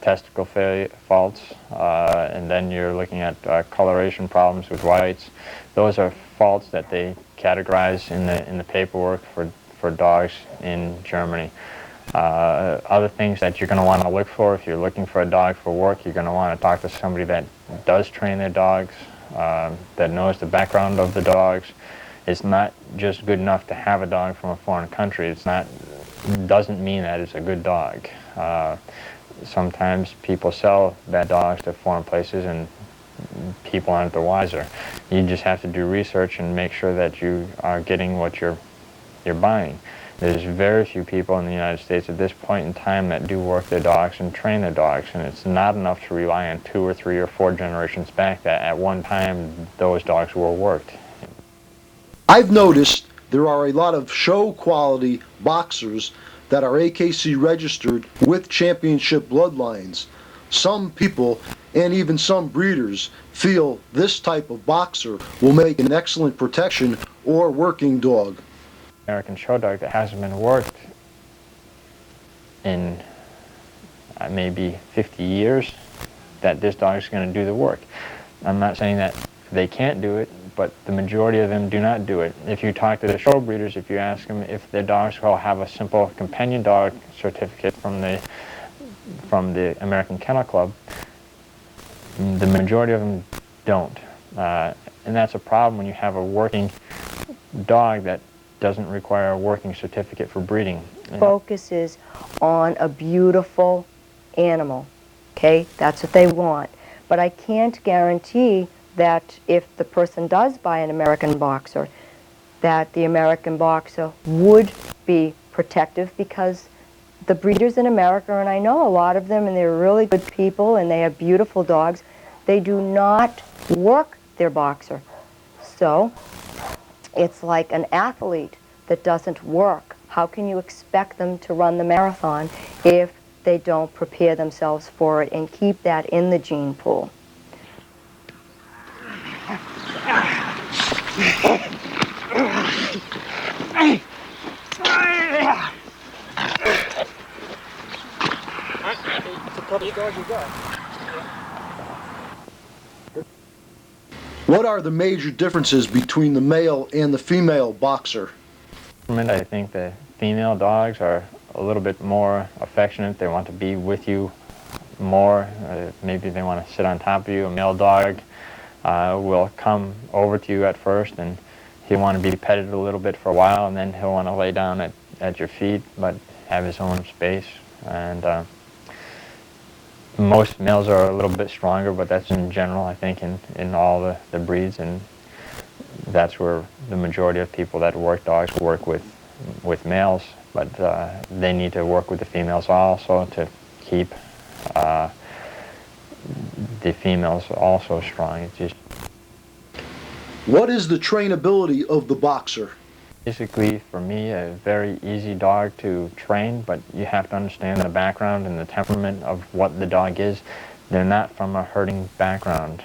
testicle faults, and then you're looking at coloration problems with whites. Those are faults that they categorize in the paperwork for dogs in Germany. Other things that you're going to want to look for if you're looking for a dog for work, you're going to want to talk to somebody that does train their dogs, that knows the background of the dogs. It's not just good enough to have a dog from a foreign country. Doesn't mean that it's a good dog. Sometimes people sell bad dogs to foreign places and people aren't the wiser. You just have to do research and make sure that you are getting what you're buying. There's very few people in the United States at this point in time that do work their dogs and train their dogs, and it's not enough to rely on 2 or 3 or 4 generations back that at one time those dogs were worked. I've noticed there are a lot of show quality boxers that are AKC registered with championship bloodlines. Some people, and even some breeders, feel this type of boxer will make an excellent protection or working dog. American show dog that hasn't been worked in maybe 50 years, that this dog is going to do the work. I'm not saying that they can't do it, but the majority of them do not do it. If you talk to the show breeders, if you ask them if their dogs will have a simple companion dog certificate from the American Kennel Club, the majority of them don't. And that's a problem when you have a working dog that doesn't require a working certificate for breeding. Focuses on a beautiful animal, okay? That's what they want. But I can't guarantee that if the person does buy an American Boxer, that the American Boxer would be protective, because the breeders in America, and I know a lot of them, and they're really good people, and they have beautiful dogs, they do not work their Boxer. So it's like an athlete that doesn't work. How can you expect them to run the marathon if they don't prepare themselves for it and keep that in the gene pool? What are the major differences between the male and the female boxer? I think the female dogs are a little bit more affectionate. They want to be with you more. Maybe they want to sit on top of you. A male dog will come over to you at first, and he'll want to be petted a little bit for a while, and then he'll want to lay down at your feet, but have his own space. And most males are a little bit stronger, but that's in general, I think, in all the breeds, and that's where the majority of people that work dogs work with males, but they need to work with the females also to keep the females also strong. It's just... What is the trainability of the boxer? Basically, for me, a very easy dog to train, but you have to understand the background and the temperament of what the dog is. They're not from a herding background.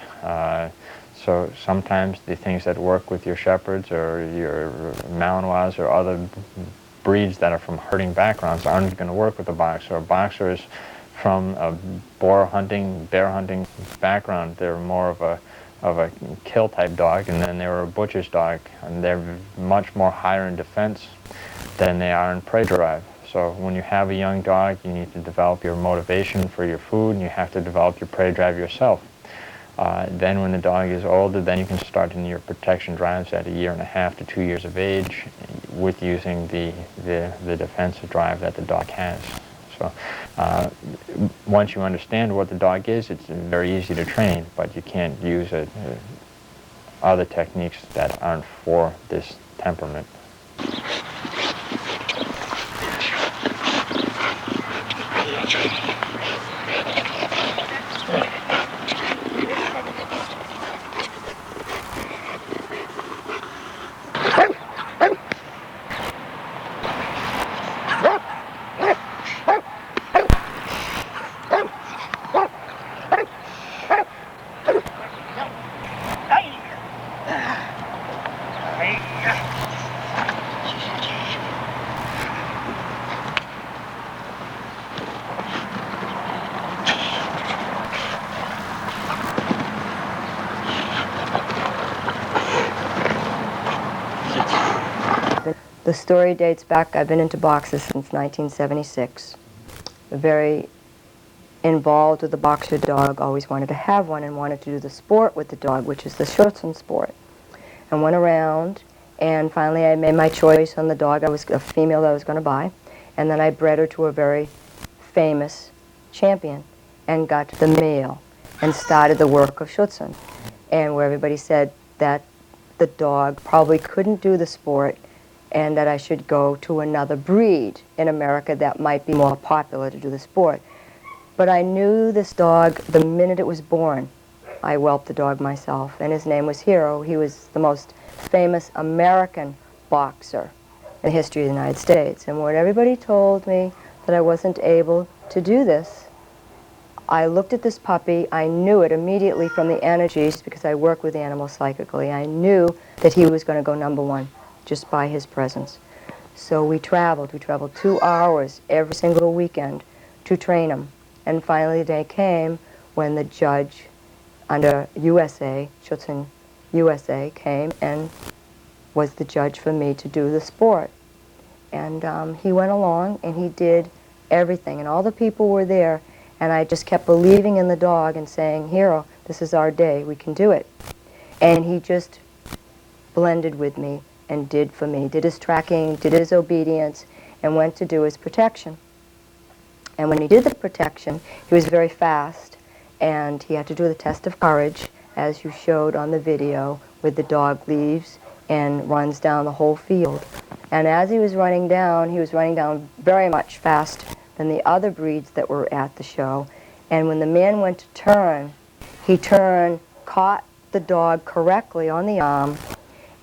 So sometimes the things that work with your Shepherds or your Malinois or other breeds that are from herding backgrounds aren't going to work with a boxer. A boxer is from a boar hunting, bear hunting background. They're more of a kill type dog, and then they were a butcher's dog, and they're much more higher in defense than they are in prey drive. So when you have a young dog, you need to develop your motivation for your food, and you have to develop your prey drive yourself. Then when the dog is older, then you can start in your protection drives at 1.5 to 2 years of age with using the defensive drive that the dog has. So once you understand what the dog is, it's very easy to train, but you can't use other techniques that aren't for this temperament. The story dates back, I've been into boxers since 1976. Very involved with the boxer dog, always wanted to have one and wanted to do the sport with the dog, which is the Schutzhund sport. And went around, and finally I made my choice on the dog. I was a female that I was going to buy, and then I bred her to a very famous champion and got the male and started the work of Schutzhund, and where everybody said that the dog probably couldn't do the sport and that I should go to another breed in America that might be more popular to do the sport. But I knew this dog the minute it was born. I whelped the dog myself, and his name was Hero. He was the most famous American boxer the history of the United States. And when everybody told me that I wasn't able to do this, I looked at this puppy. I knew it immediately from the energies, because I work with animals psychically. I knew that he was going to go #1 just by his presence. So we traveled 2 hours every single weekend to train him. And finally the day came when the judge under USA, Schutzhund USA, came and was the judge for me to do the sport. And he went along and he did everything, and all the people were there, and I just kept believing in the dog and saying, Hero, this is our day, we can do it. And he just blended with me and did for me, did his tracking, did his obedience, and went to do his protection. And when he did the protection, he was very fast, and he had to do the test of courage, as you showed on the video, where the dog leaves and runs down the whole field. And as he was running down very much faster than the other breeds that were at the show. And when the man went to turn, he turned, caught the dog correctly on the arm,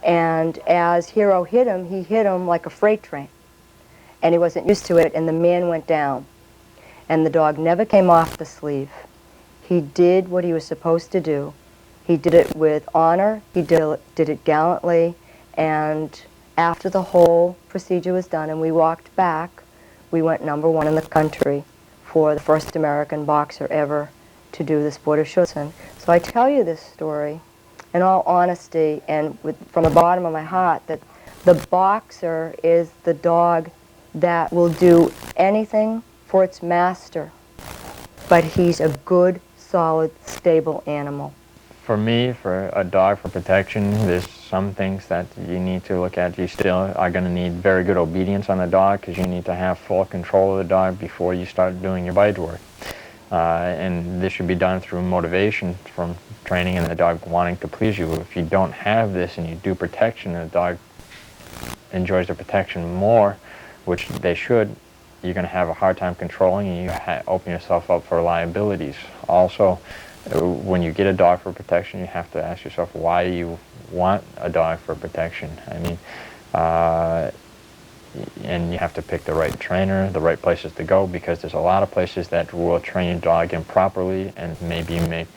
and as Hero hit him, he hit him like a freight train. And he wasn't used to it, and the man went down. And the dog never came off the sleeve. He did what he was supposed to do. He did it with honor, he did it gallantly, and after the whole procedure was done and we walked back, we went #1 in the country for the first American boxer ever to do the sport of Schutzhund. So I tell you this story in all honesty and from the bottom of my heart, that the boxer is the dog that will do anything for its master, but he's a good, solid, stable animal. For me, for a dog for protection, there's some things that you need to look at. You still are going to need very good obedience on the dog, because you need to have full control of the dog before you start doing your bite work. And this should be done through motivation from training and the dog wanting to please you. If you don't have this and you do protection and the dog enjoys the protection more, which they should, you're going to have a hard time controlling, and you open yourself up for liabilities. Also, when you get a dog for protection, you have to ask yourself, why do you want a dog for protection? I mean, and you have to pick the right trainer, the right places to go, because there's a lot of places that will train your dog improperly and maybe make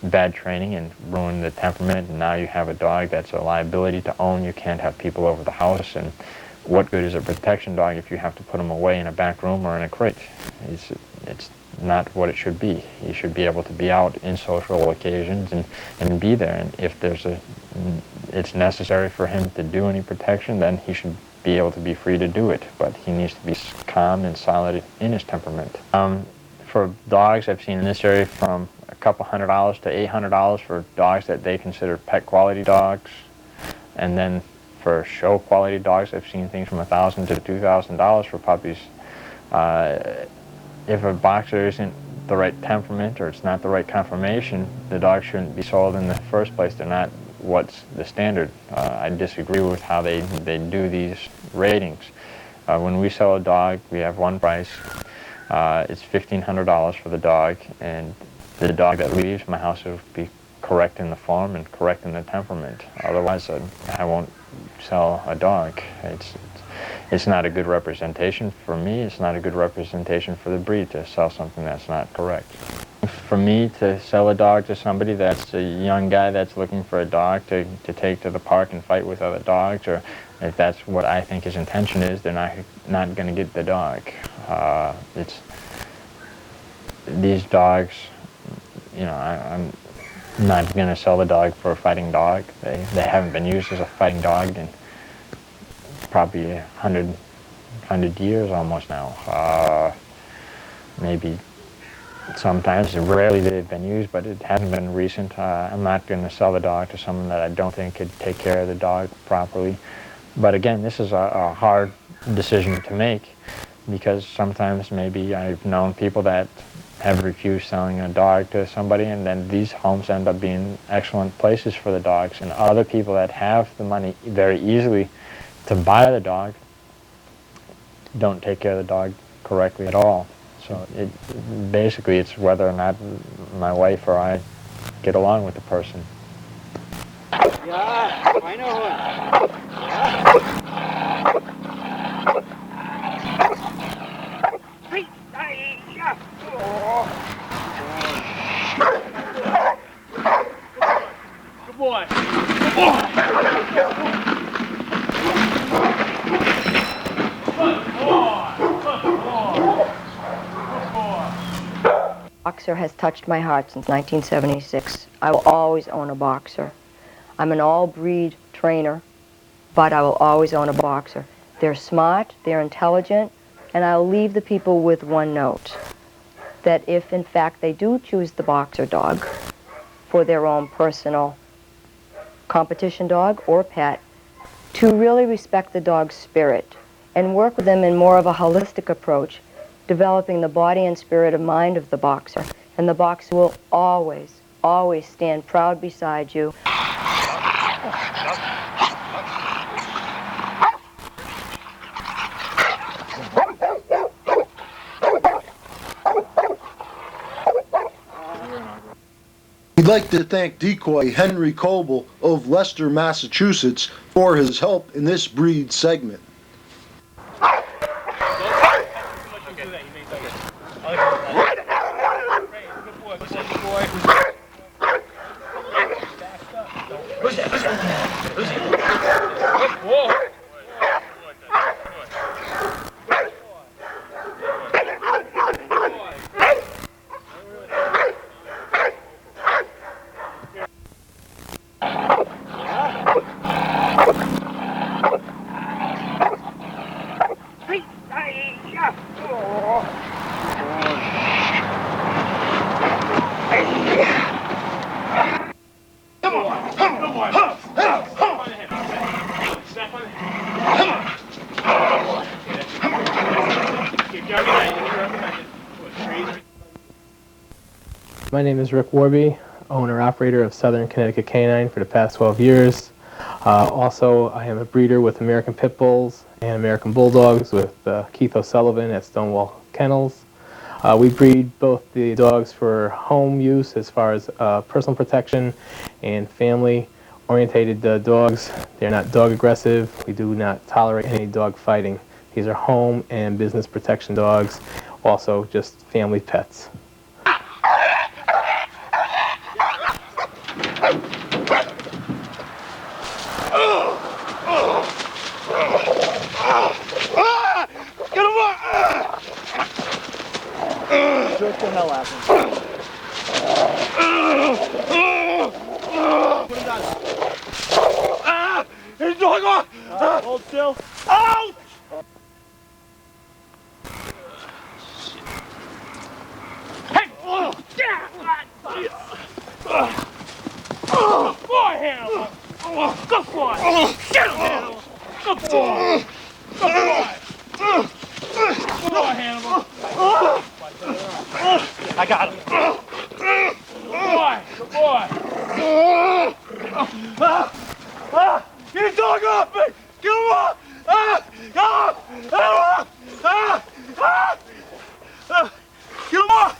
bad training and ruin the temperament, and now you have a dog that's a liability to own. You can't have people over the house, and what good is a protection dog if you have to put them away in a back room or in a crate? It's not what it should be. You should be able to be out in social occasions and be there, and if it's necessary for him to do any protection, then he should be able to be free to do it, but he needs to be calm and solid in his temperament. For dogs, I've seen in this area from a couple $100 to $800 for dogs that they consider pet quality dogs, and then for show quality dogs, I've seen things from $1,000 to $2,000 for puppies. If a boxer isn't the right temperament or it's not the right conformation, the dog shouldn't be sold in the first place. They're not what's the standard. I disagree with how they do these ratings. When we sell a dog, we have one price. It's $1,500 for the dog, and the dog that leaves my house will be correct in the form and correct in the temperament. Otherwise, I won't sell a dog. It's not a good representation for me. It's not a good representation for the breed to sell something that's not correct. For me to sell a dog to somebody that's a young guy that's looking for a dog to take to the park and fight with other dogs, or if that's what I think his intention is, they're not going to get the dog. These dogs, you know, I'm not going to sell the dog for a fighting dog. They haven't been used as a fighting dog in probably 100 years almost now. Maybe sometimes, rarely they've been used, but it hasn't been recent. I'm not going to sell the dog to someone that I don't think could take care of the dog properly. But again, this is a hard decision to make, because sometimes maybe I've known people that have refused selling a dog to somebody, and then these homes end up being excellent places for the dogs, and other people that have the money very easily to buy the dog don't take care of the dog correctly at all. So basically it's whether or not my wife or I get along with the person. Yeah, I know. Good boy. Good boy. Boxer has touched my heart since 1976. I will always own a boxer. I'm an all-breed trainer, but I will always own a boxer. They're smart, they're intelligent, and I'll leave the people with one note, that if in fact they do choose the boxer dog for their own personal competition dog or pet, to really respect the dog's spirit and work with them in more of a holistic approach, developing the body and spirit and mind of the boxer. And the boxer will always, always stand proud beside you. We'd like to thank decoy Henry Coble of Leicester, Massachusetts for his help in this breed segment. My name is Rick Warby, owner-operator of Southern Connecticut Canine for the past 12 years. Also, I am a breeder with American Pit Bulls and American Bulldogs with Keith O'Sullivan at Stonewall Kennels. We breed both the dogs for home use as far as personal protection and family-orientated dogs. They're not dog aggressive. We do not tolerate any dog fighting. These are home and business protection dogs, also just family pets. Get him up! Jerk the hell out of him. Put him down. He's going on! Hold still. Out! Hey! Yeah! Boy, Hannibal! Good boy! Get him, Hannibal! Good boy! Good boy! Good boy, Hannibal! I got him! Good boy! Good boy! Get his dog off me! Get him off! Get him off!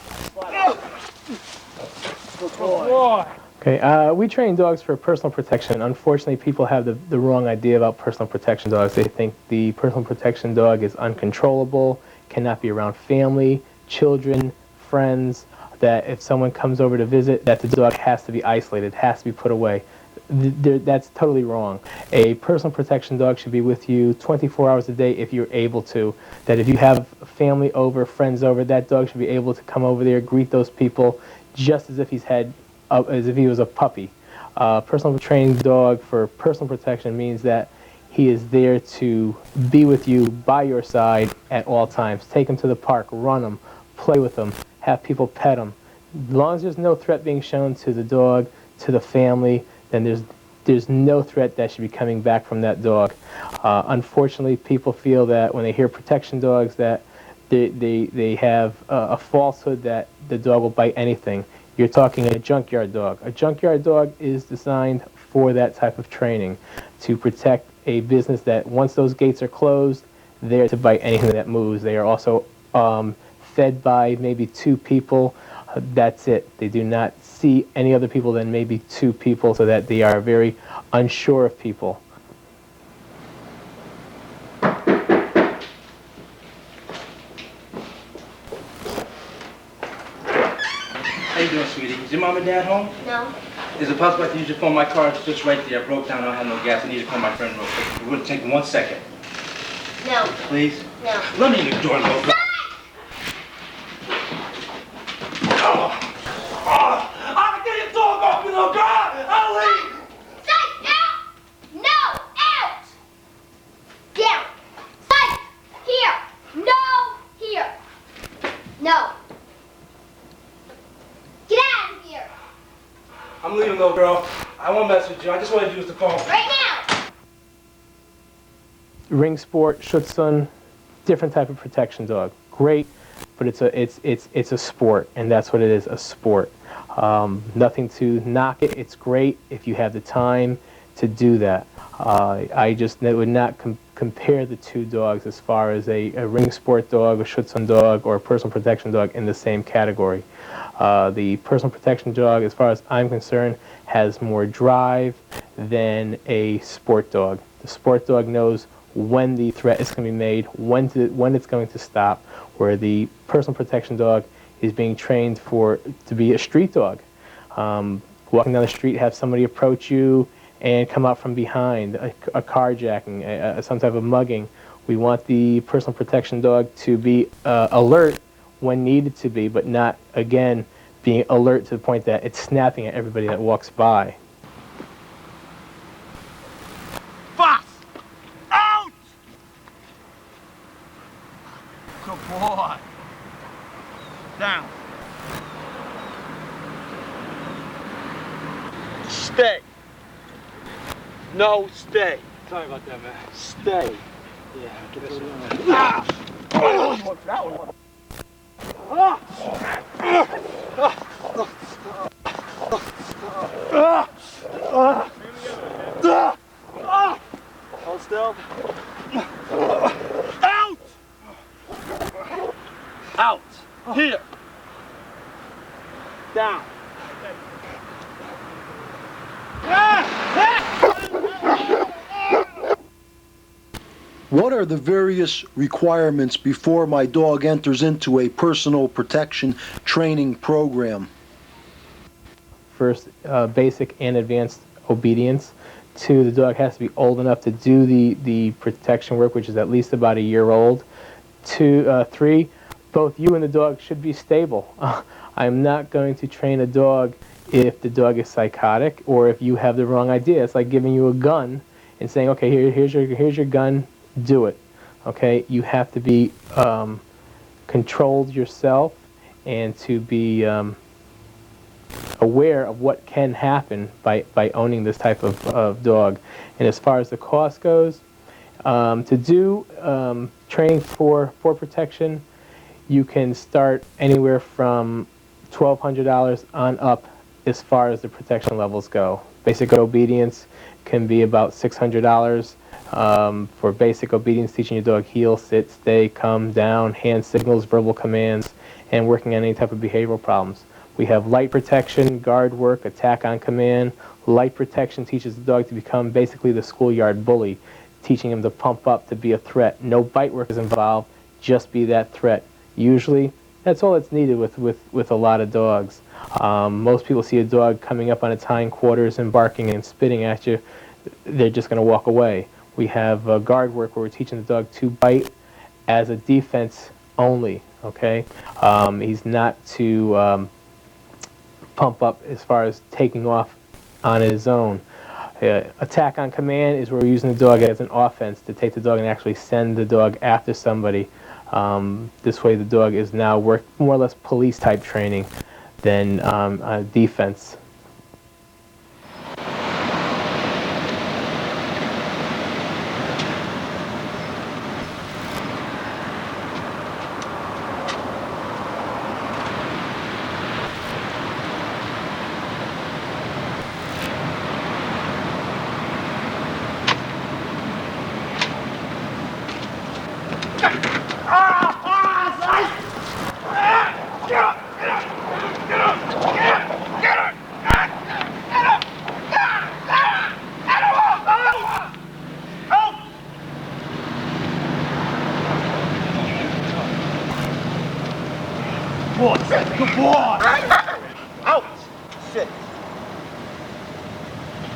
Good boy! Okay, we train dogs for personal protection. Unfortunately, people have the wrong idea about personal protection dogs. They think the personal protection dog is uncontrollable, cannot be around family, children, friends, that if someone comes over to visit, that the dog has to be isolated, has to be put away. That's totally wrong. A personal protection dog should be with you 24 hours a day if you're able to. That if you have family over, friends over, that dog should be able to come over there, greet those people, just as if as if he was a puppy. Personal trained dog for personal protection means that he is there to be with you by your side at all times. Take him to the park, run him, play with him, have people pet him. As long as there's no threat being shown to the dog, to the family, then there's no threat that should be coming back from that dog. Unfortunately, people feel that when they hear protection dogs that they have a falsehood that the dog will bite anything. You're talking a junkyard dog. A junkyard dog is designed for that type of training, to protect a business that once those gates are closed, they're to bite anything that moves. They are also fed by maybe 2 people. That's it. They do not see any other people than maybe 2 people, so that they are very unsure of people. and Dad home? No. Is it possible I can use your phone? My car is just right there. I broke down. I don't have no gas. I need to call my friend real quick. It would take 1 second. No. Please? No. Let me in the door, little girl. I'll get your dog off me, little girl! I'll leave! Psych! Out! No! Out! Down! Psych! Here! No! Here! No! Get out of here! I'm leaving, little girl. I won't mess with you. I just want to use the phone. Right now! Ring sport, Schutzhund, different type of protection dog. Great, but it's a sport, and that's what it is, a sport. Nothing to knock it. It's great if you have the time to do that. I just would not compare the two dogs as far as a ring sport dog, a Schutzhund dog, or a personal protection dog in the same category. The personal protection dog, as far as I'm concerned, has more drive than a sport dog. The sport dog knows when the threat is going to be made, when it's going to stop, where the personal protection dog is being trained to be a street dog. Walking down the street, have somebody approach you and come out from behind, a carjacking, some type of mugging. We want the personal protection dog to be alert when needed to be, but not, again, being alert to the point that it's snapping at everybody that walks by. Boss! Out! Good boy. Down. Stay. No, stay. Sorry about that, man. Stay. Yeah, get this one. Ah! Oh, you want that one. Ah! Hold still. Out! Out. Here. Down. What are the various requirements before my dog enters into a personal protection training program? First, basic and advanced obedience. 2, the dog has to be old enough to do the protection work, which is at least about a year old. 3, both you and the dog should be stable. I'm not going to train a dog if the dog is psychotic or if you have the wrong idea. It's like giving you a gun and saying, okay, here's your gun, do it. Okay, you have to be controlled yourself and to be aware of what can happen by owning this type of dog. And as far as the cost goes, to do training for protection, you can start anywhere from $1,200 on up as far as the protection levels go. Basic obedience can be about $600 for basic obedience, teaching your dog heel, sit, stay, come, down, hand signals, verbal commands, and working on any type of behavioral problems. We have light protection, guard work, attack on command. Light protection teaches the dog to become basically the schoolyard bully, teaching him to pump up, to be a threat. No bite work is involved, just be that threat. Usually, that's all that's needed with a lot of dogs. Most people see a dog coming up on its hindquarters and barking and spitting at you, they're just going to walk away. We have guard work where we're teaching the dog to bite as a defense only, okay? He's not to pump up as far as taking off on his own. Attack on command is where we're using the dog as an offense to take the dog and actually send the dog after somebody. This way the dog is now more or less police type training than defense.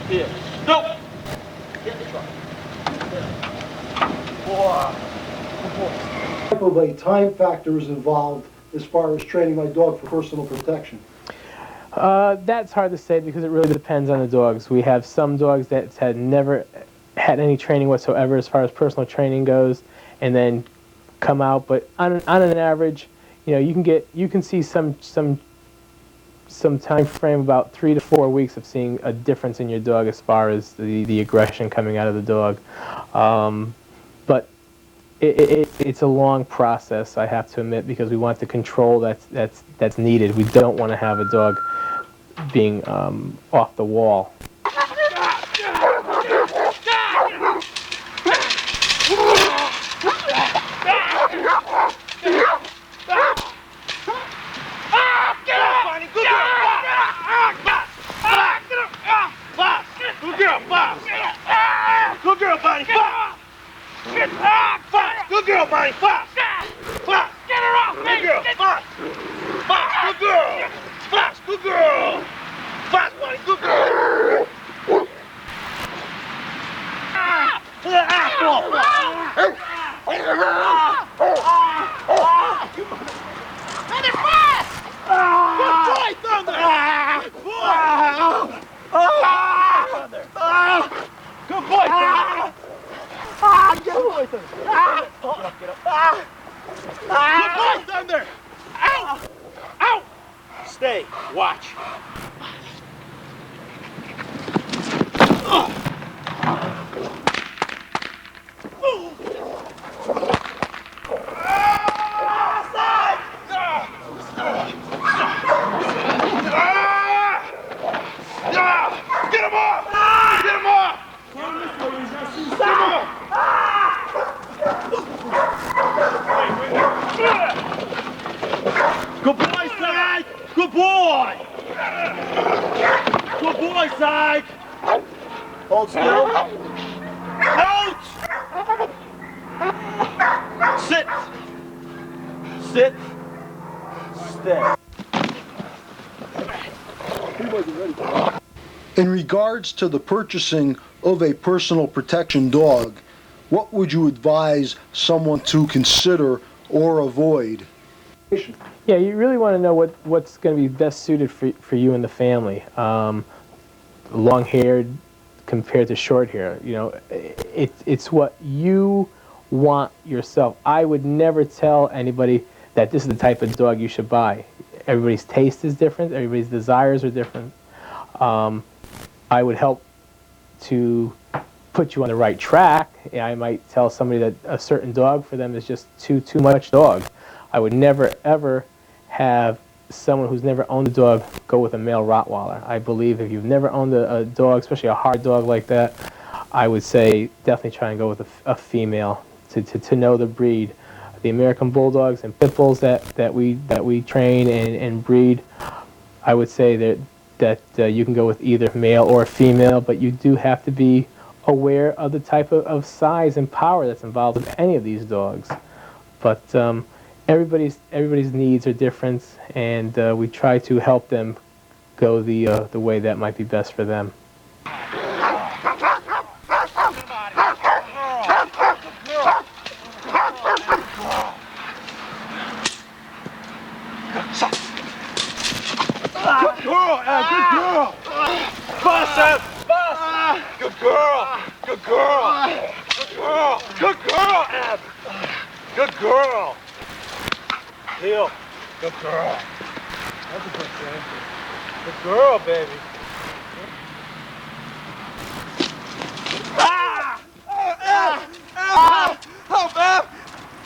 Here. No. Get the truck. Boy. Type of a time factor is involved as far as training my dog for personal protection? That's hard to say because it really depends on the dogs. We have some dogs that had never had any training whatsoever as far as personal training goes, and then come out. But on an average, you know, you can see some time frame about 3 to 4 weeks of seeing a difference in your dog as far as the aggression coming out of the dog. But it's a long process, I have to admit, because we want the control that's needed. We don't want to have a dog being off the wall. Good girl, Bob. Good girl, Bonnie. Bob. Good girl, Bonnie. Bob. Bob. Get her off. Good girl. Bob. Bob. Good girl. Bob. Good girl. Bob, Bonnie. Good girl. Thunder, fast! Good boy, Thunder. Good boy. Thunder. Good boy, Thunder. Good boy, Thunder. Get up. Good boy, Thunder. Out. Out. Stay. Watch. Get him off! Get him off! Get him off! Good boy, Side! Good boy! Good boy, Side! Hold still. Out! Sit! Sit! Stay. In regards to the purchasing of a personal protection dog, what would you advise someone to consider or avoid? Yeah, you really want to know what's going to be best suited for you and the family. Long-haired compared to short-hair. You know, it's what you want yourself. I would never tell anybody that this is the type of dog you should buy. Everybody's taste is different. Everybody's desires are different. I would help to put you on the right track. I might tell somebody that a certain dog for them is just too much dog. I would never ever have someone who's never owned a dog go with a male Rottweiler. I believe if you've never owned a dog, especially a hard dog like that, I would say definitely try and go with a female to know the breed. The American Bulldogs and Pit Bulls that we train and breed, I would say that you can go with either male or female, but you do have to be aware of the type of size and power that's involved with any of these dogs. But everybody's needs are different, and we try to help them go the way that might be best for them. Good girl, Ab. Good girl. Boss, Ab. Boss. Good girl. Good girl. Good girl. Good girl, Ab. Good girl. Heel. Good girl. That's a good thing. Good girl, baby. Ah! Ah! Ah! Help, Ab.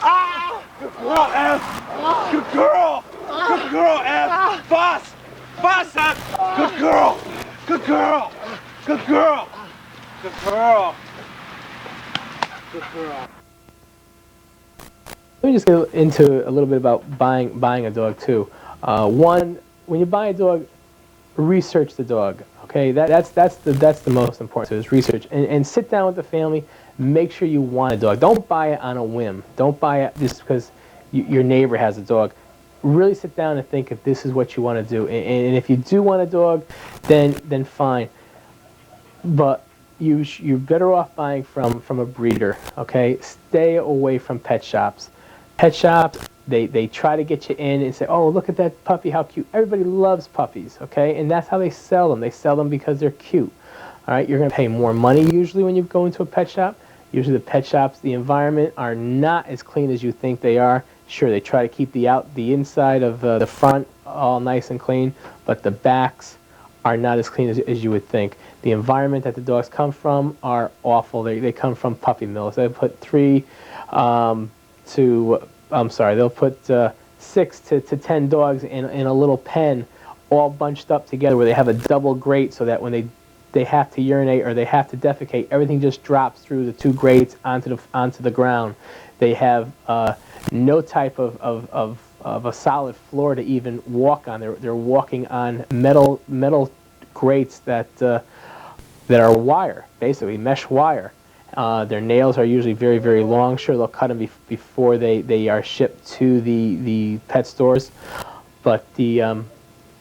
Ah! Good girl, Ab. Good girl. Good girl, Ab. Boss. Boss, Ab. Good girl. Good girl. Good girl. Good girl. Good girl. Let me just get into a little bit about buying a dog too. One, when you buy a dog, research the dog. Okay, that's the most important. So is research and sit down with the family. Make sure you want a dog. Don't buy it on a whim. Don't buy it just because your neighbor has a dog. Really sit down and think if this is what you want to do. And if you do want a dog, then fine. but you're better off buying from a breeder, okay? Stay away from pet shops. Pet shops, they try to get you in and say, oh, look at that puppy, how cute. Everybody loves puppies, okay? And that's how they sell them. They sell them because they're cute, all right? You're going to pay more money usually when you go into a pet shop. Usually the pet shops, the environment are not as clean as you think they are. Sure, they try to keep the inside of the front all nice and clean, but the backs are not as clean as you would think. The environment that the dogs come from are awful. They come from puppy mills. They put they'll put 6 to 10 dogs in a little pen, all bunched up together, where they have a double grate so that when they have to urinate or they have to defecate, everything just drops through the 2 grates onto the ground. They have no type of a solid floor to even walk on. They're walking on metal grates that are wire, basically mesh wire. Their nails are usually very, very long. Sure, they'll cut them before they are shipped to the pet stores, but the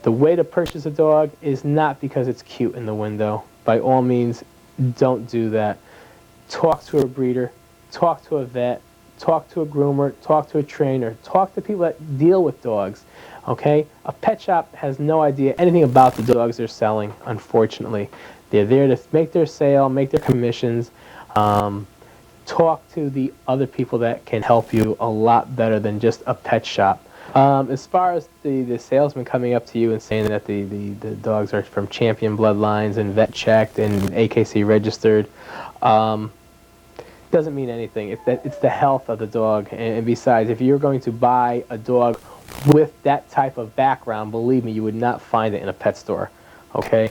way to purchase a dog is not because it's cute in the window. By all means, don't do that. Talk to a breeder, talk to a vet, talk to a groomer, talk to a trainer, talk to people that deal with dogs, okay? A pet shop has no idea anything about the dogs they're selling, unfortunately. They're there to make their sale, make their commissions. Talk to the other people that can help you a lot better than just a pet shop. As far as the salesman coming up to you and saying that the dogs are from champion bloodlines and vet checked and AKC registered, doesn't mean anything. It's the health of the dog. And besides, if you're going to buy a dog with that type of background, believe me, you would not find it in a pet store. Okay,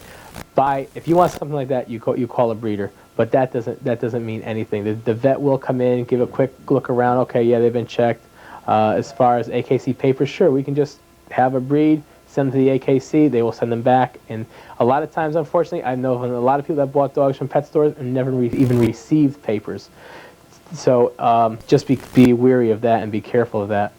if you want something like that, you call a breeder. But that doesn't mean anything. The vet will come in, give a quick look around. Okay, yeah, they've been checked. As far as AKC papers, sure, we can just have a breed, send them to the AKC, they will send them back. And a lot of times, unfortunately, I know of a lot of people that bought dogs from pet stores and never even received papers. So just be wary of that and be careful of that.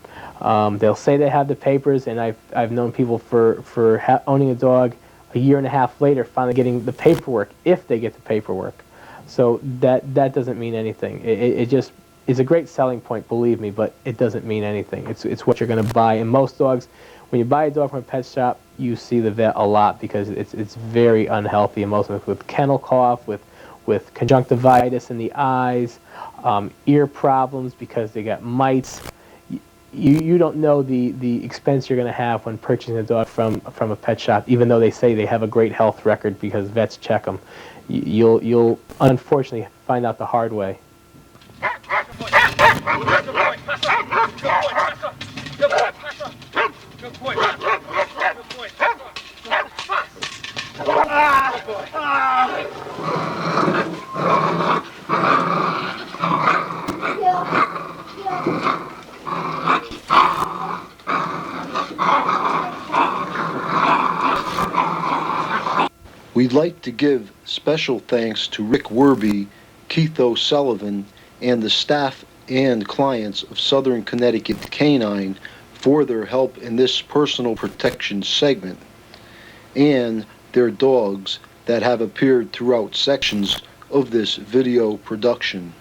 They'll say they have the papers, and I've known people for owning a dog a year and a half later finally getting the paperwork, if they get the paperwork. So that doesn't mean anything. It just is a great selling point, believe me, but it doesn't mean anything. It's what you're going to buy. And most dogs, when you buy a dog from a pet shop, you see the vet a lot because it's very unhealthy, and most of them with kennel cough, with conjunctivitis in the eyes, ear problems because they got mites. You don't know the expense you're going to have when purchasing a dog from a pet shop, even though they say they have a great health record because vets check them. You'll unfortunately find out the hard way. We'd like to give special thanks to Rick Werby, Keith O'Sullivan, and the staff and clients of Southern Connecticut Canine for their help in this personal protection segment, and their dogs that have appeared throughout sections of this video production.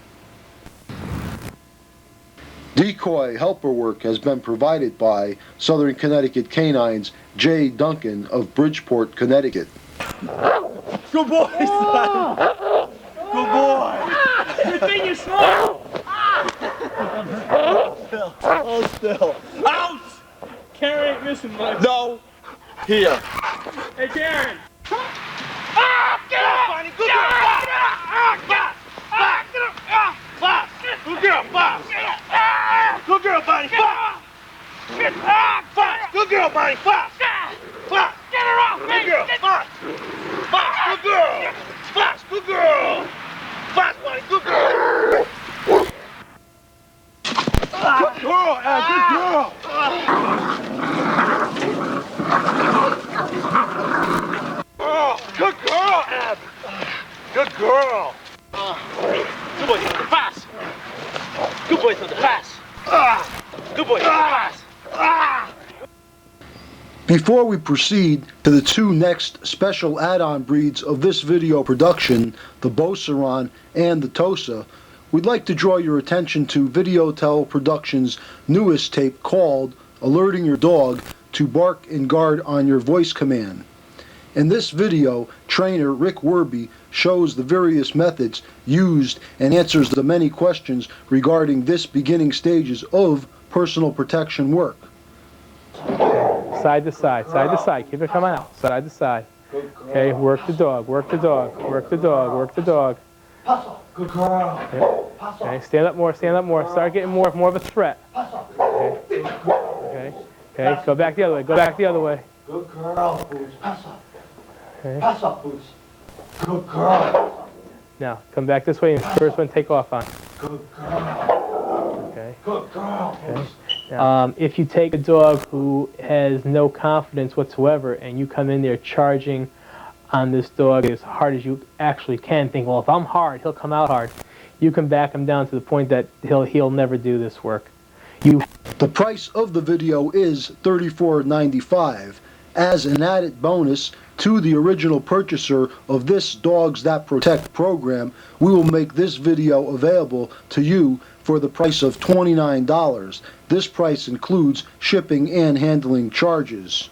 Decoy helper work has been provided by Southern Connecticut Canines Jay Duncan of Bridgeport, Connecticut. Good boy, son. Good boy. Good thing you're small. Hold still. Out! Karen ain't missing much. No. Here. Hey, Karen. Ah, get up, Bonnie. Good girl. Get up. Get up. Get up. Bob. Good girl, Bob. Good girl, Bonnie. Bob. Bob. Good girl, Bonnie. Bob. Bob. Get her off me. Good girl. Bob. Bob. Good girl. Bob. Good girl. Bob, Bonnie. Good girl. Good girl, Al. Good girl. Oh, good girl, Ab. Good girl. Good boy, on the pass. Good boy, on the pass. Good boy, on the pass. Before we proceed to the two next special add-on breeds of this video production, the Beauceron and the Tosa, we'd like to draw your attention to Videotel Productions' newest tape called Alerting Your Dog to Bark and Guard on Your Voice Command. In this video, trainer Rick Werby shows the various methods used and answers the many questions regarding this beginning stages of personal protection work. Side to side, side to side. Keep it coming out. Side to side. Okay, work the dog, work the dog, work the dog, work the dog. Good girl. Okay, okay. Stand up more, stand up more. Start getting more of a threat. Okay, okay, okay. Go back the other way, go back the other way. Good girl, Boots. Pass up. Okay. Pass up, Boots. Good girl. Now, come back this way and first one take off on. Good girl. Okay. Good girl, Boots. Now, if you take a dog who has no confidence whatsoever and you come in there charging on this dog as hard as you actually can, think, well, if I'm hard, he'll come out hard. You can back him down to the point that he'll never do this work. The price of the video is $34.95. As an added bonus to the original purchaser of this Dogs That Protect program, we will make this video available to you for the price of $29. This price includes shipping and handling charges.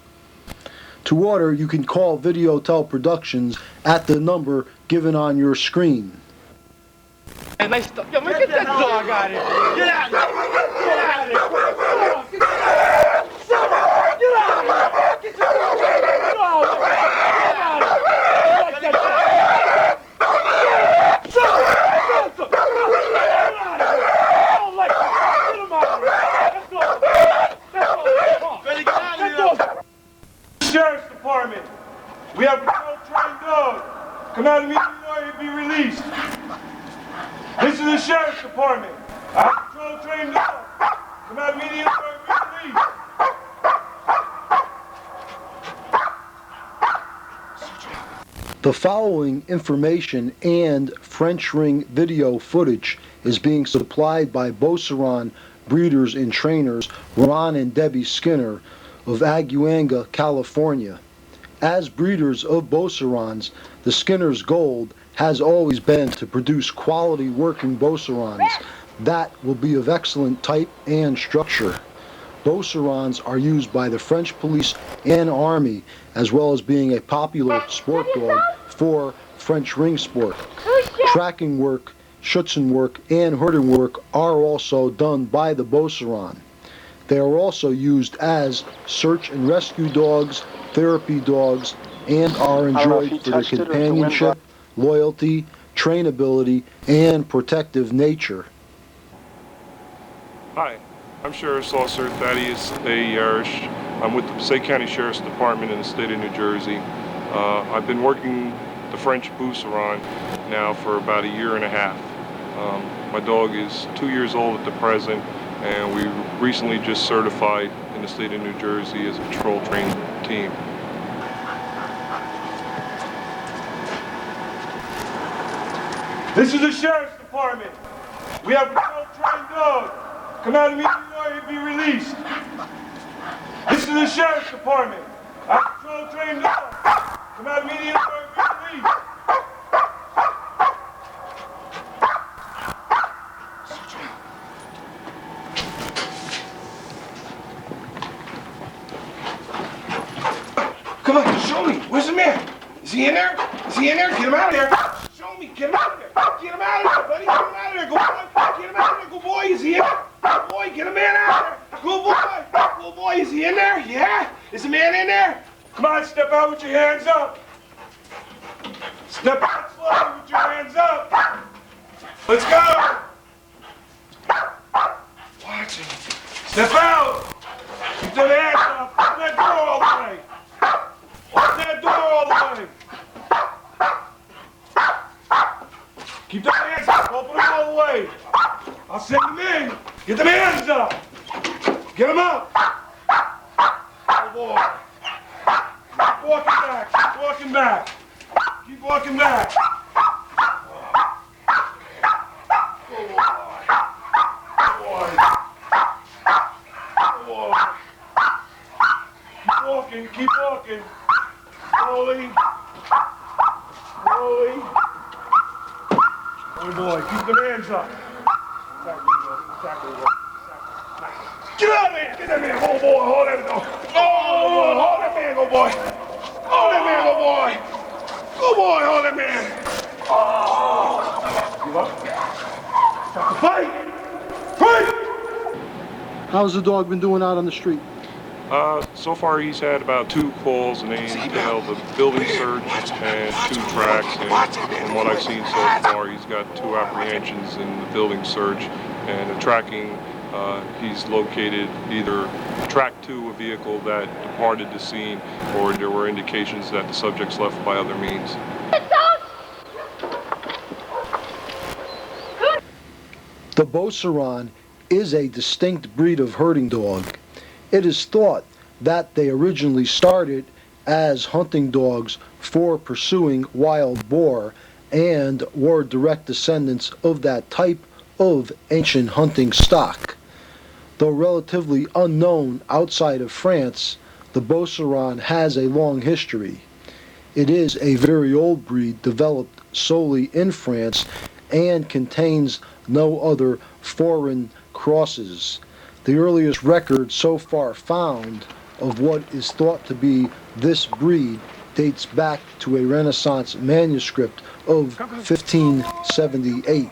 To order, you can call Videotel Productions at the number given on your screen. Hey, nice stuff. Yo, man, get that dog out of here. Get out of here. Get out of here. Get out of here. Get out of here. Get your dog. No, get out of here. I like that dog. I don't like that. Get him out of here. Let's go. Let's go. Ready, get out of here. Sheriff's Department. We have a well-trained dog. Come out immediately or you'll be released. This is the Sheriff's Department. I have a patrol-trained dog. Come out immediately or you'll be released. The following information and French ring video footage is being supplied by Beauceron breeders and trainers Ron and Debbie Skinner of Aguanga, California. As breeders of Beaucerons, the Skinner's goal has always been to produce quality working Beaucerons that will be of excellent type and structure. Beaucerons are used by the French police and army, as well as being a popular sport dog for French ring sport. Tracking work, Schutzen work, and herding work are also done by the Beauceron. They are also used as search and rescue dogs, therapy dogs, and are enjoyed for their companionship, loyalty, trainability, and protective nature. Hi, I'm Sheriff's Officer Thaddeus A. Yarish. I'm with the Passaic County Sheriff's Department in the state of New Jersey. I've been working the French Beauceron now for about a year and a half. My dog is 2 years old at the present, and we recently just certified in the state of New Jersey as a patrol trained team. This is the Sheriff's Department. We have a patrol-trained dog. Come out immediately or you'll be released. This is the Sheriff's Department. I have a patrol-trained dog. Come out immediately or you'll be released. Come on, show me. Where's the man? Is he in there? Is he in there? Get him out of there. Show me. Get him out of there. Get him out of there, buddy. Get him out of there. Go boy. Get him out of there. Go boy. Is he in there? Go boy. Get a man out of there. Go boy. Go boy. Is he in there? Yeah. Is the man in there? Come on, step out with your hands up. Step out slowly with your hands up. Let's go. Watch him. Step out. Keep them hands up. Open that door all the way. Open that door all the way. Keep them hands up. Open them all the way. I'll send them in. Get them hands up. Get them up. Oh boy. Keep walking back. Keep walking back. Keep walking back. Keep walking. walking. Slowly. Slowly. Good boy, keep the hands up. Get out of there! Get that man, hold boy, hold that dog. Oh, hold that man, go boy. Hold that man, go boy. Go boy, hold that man. Oh. Give up. Stop the fight. Fight! How's the dog been doing out on the street? So far he's had about 2 calls, and they entail the building search and 2 tracks, and from what I've seen so far he's got 2 apprehensions in the building search, and the tracking he's located either tracked to a vehicle that departed the scene, or there were indications that the subject's left by other means. The Beauceron is a distinct breed of herding dog. It is thought that they originally started as hunting dogs for pursuing wild boar and were direct descendants of that type of ancient hunting stock. Though relatively unknown outside of France, the Beauceron has a long history. It is a very old breed developed solely in France and contains no other foreign crosses. The earliest record so far found of what is thought to be this breed dates back to a Renaissance manuscript of 1578.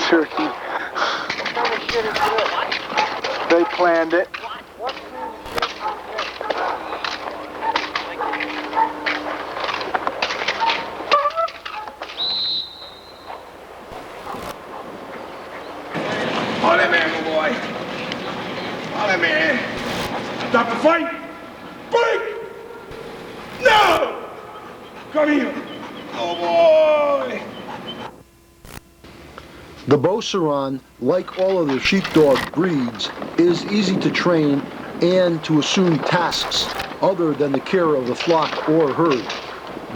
Turkey. They planned it. Hold that man, my boy. Hold that man. Stop the fight. Break. No. Come here. Oh boy. The Beauceron, like all other sheepdog breeds, is easy to train and to assume tasks other than the care of the flock or herd.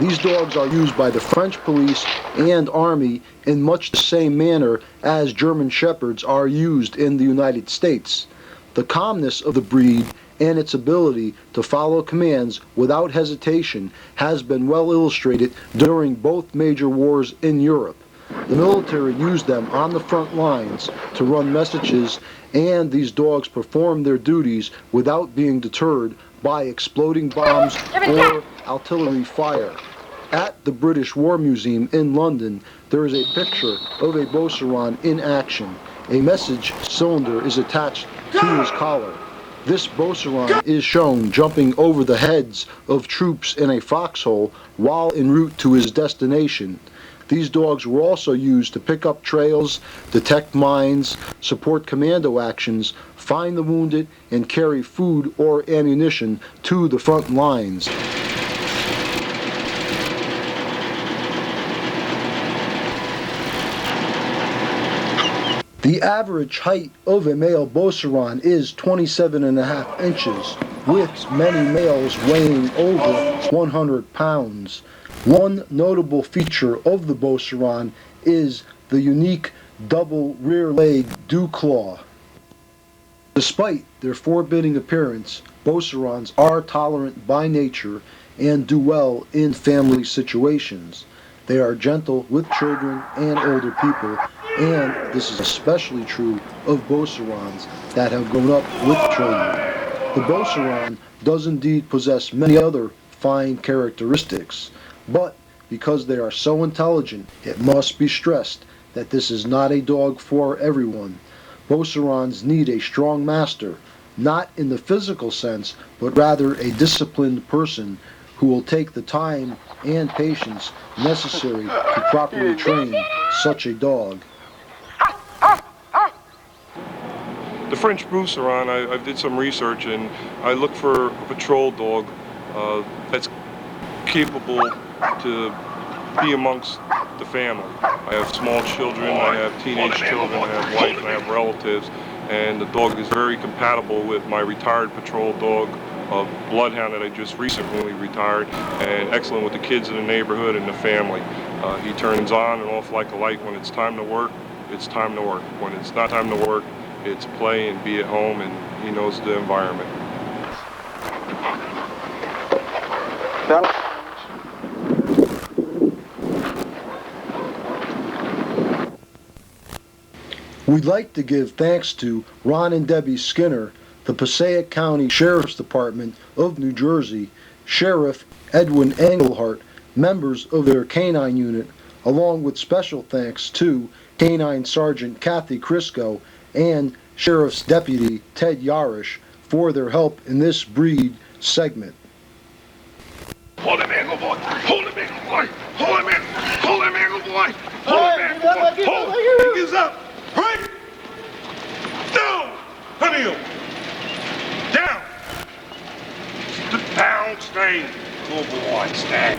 These dogs are used by the French police and army in much the same manner as German Shepherds are used in the United States. The calmness of the breed and its ability to follow commands without hesitation has been well illustrated during both major wars in Europe. The military used them on the front lines to run messages, and these dogs performed their duties without being deterred by exploding bombs or artillery fire. At the British War Museum in London, there is a picture of a Beauceron in action. A message cylinder is attached to his collar. This Beauceron is shown jumping over the heads of troops in a foxhole while en route to his destination. These dogs were also used to pick up trails, detect mines, support commando actions, find the wounded, and carry food or ammunition to the front lines. The average height of a male Beauceron is 27.5 inches, with many males weighing over 100 pounds. One notable feature of the Beauceron is the unique double rear leg dew claw. Despite their forbidding appearance, Beaucerons are tolerant by nature and do well in family situations. They are gentle with children and older people, and this is especially true of Beaucerons that have grown up with children. The Beauceron does indeed possess many other fine characteristics, but because they are so intelligent, it must be stressed that this is not a dog for everyone. Beaucerons need a strong master, not in the physical sense, but rather a disciplined person who will take the time and patience necessary to properly train such a dog. The French Beauceron, I did some research, and I looked for a patrol dog that's capable to be amongst the family. I have small children, I have teenage children, I have wife, and I have relatives, and the dog is very compatible with my retired patrol dog, a bloodhound that I just recently retired, and excellent with the kids in the neighborhood and the family. He turns on and off like a light. When it's time to work, it's time to work. When it's not time to work, it's play and be at home, and he knows the environment. We'd like to give thanks to Ron and Debbie Skinner, the Passaic County Sheriff's Department of New Jersey, Sheriff Edwin Engelhart, members of their canine unit, along with special thanks to Canine Sergeant Kathy Crisco and Sheriff's Deputy Ted Yarish for their help in this breed segment. Hold him in, good boy. Hold him in, good boy. Hold him in. Hold him in, good boy. Hold him in, good boy. Hold him. He gives up. Right. Down. Honey him. Down. Sit down, stay. Good boy, stay.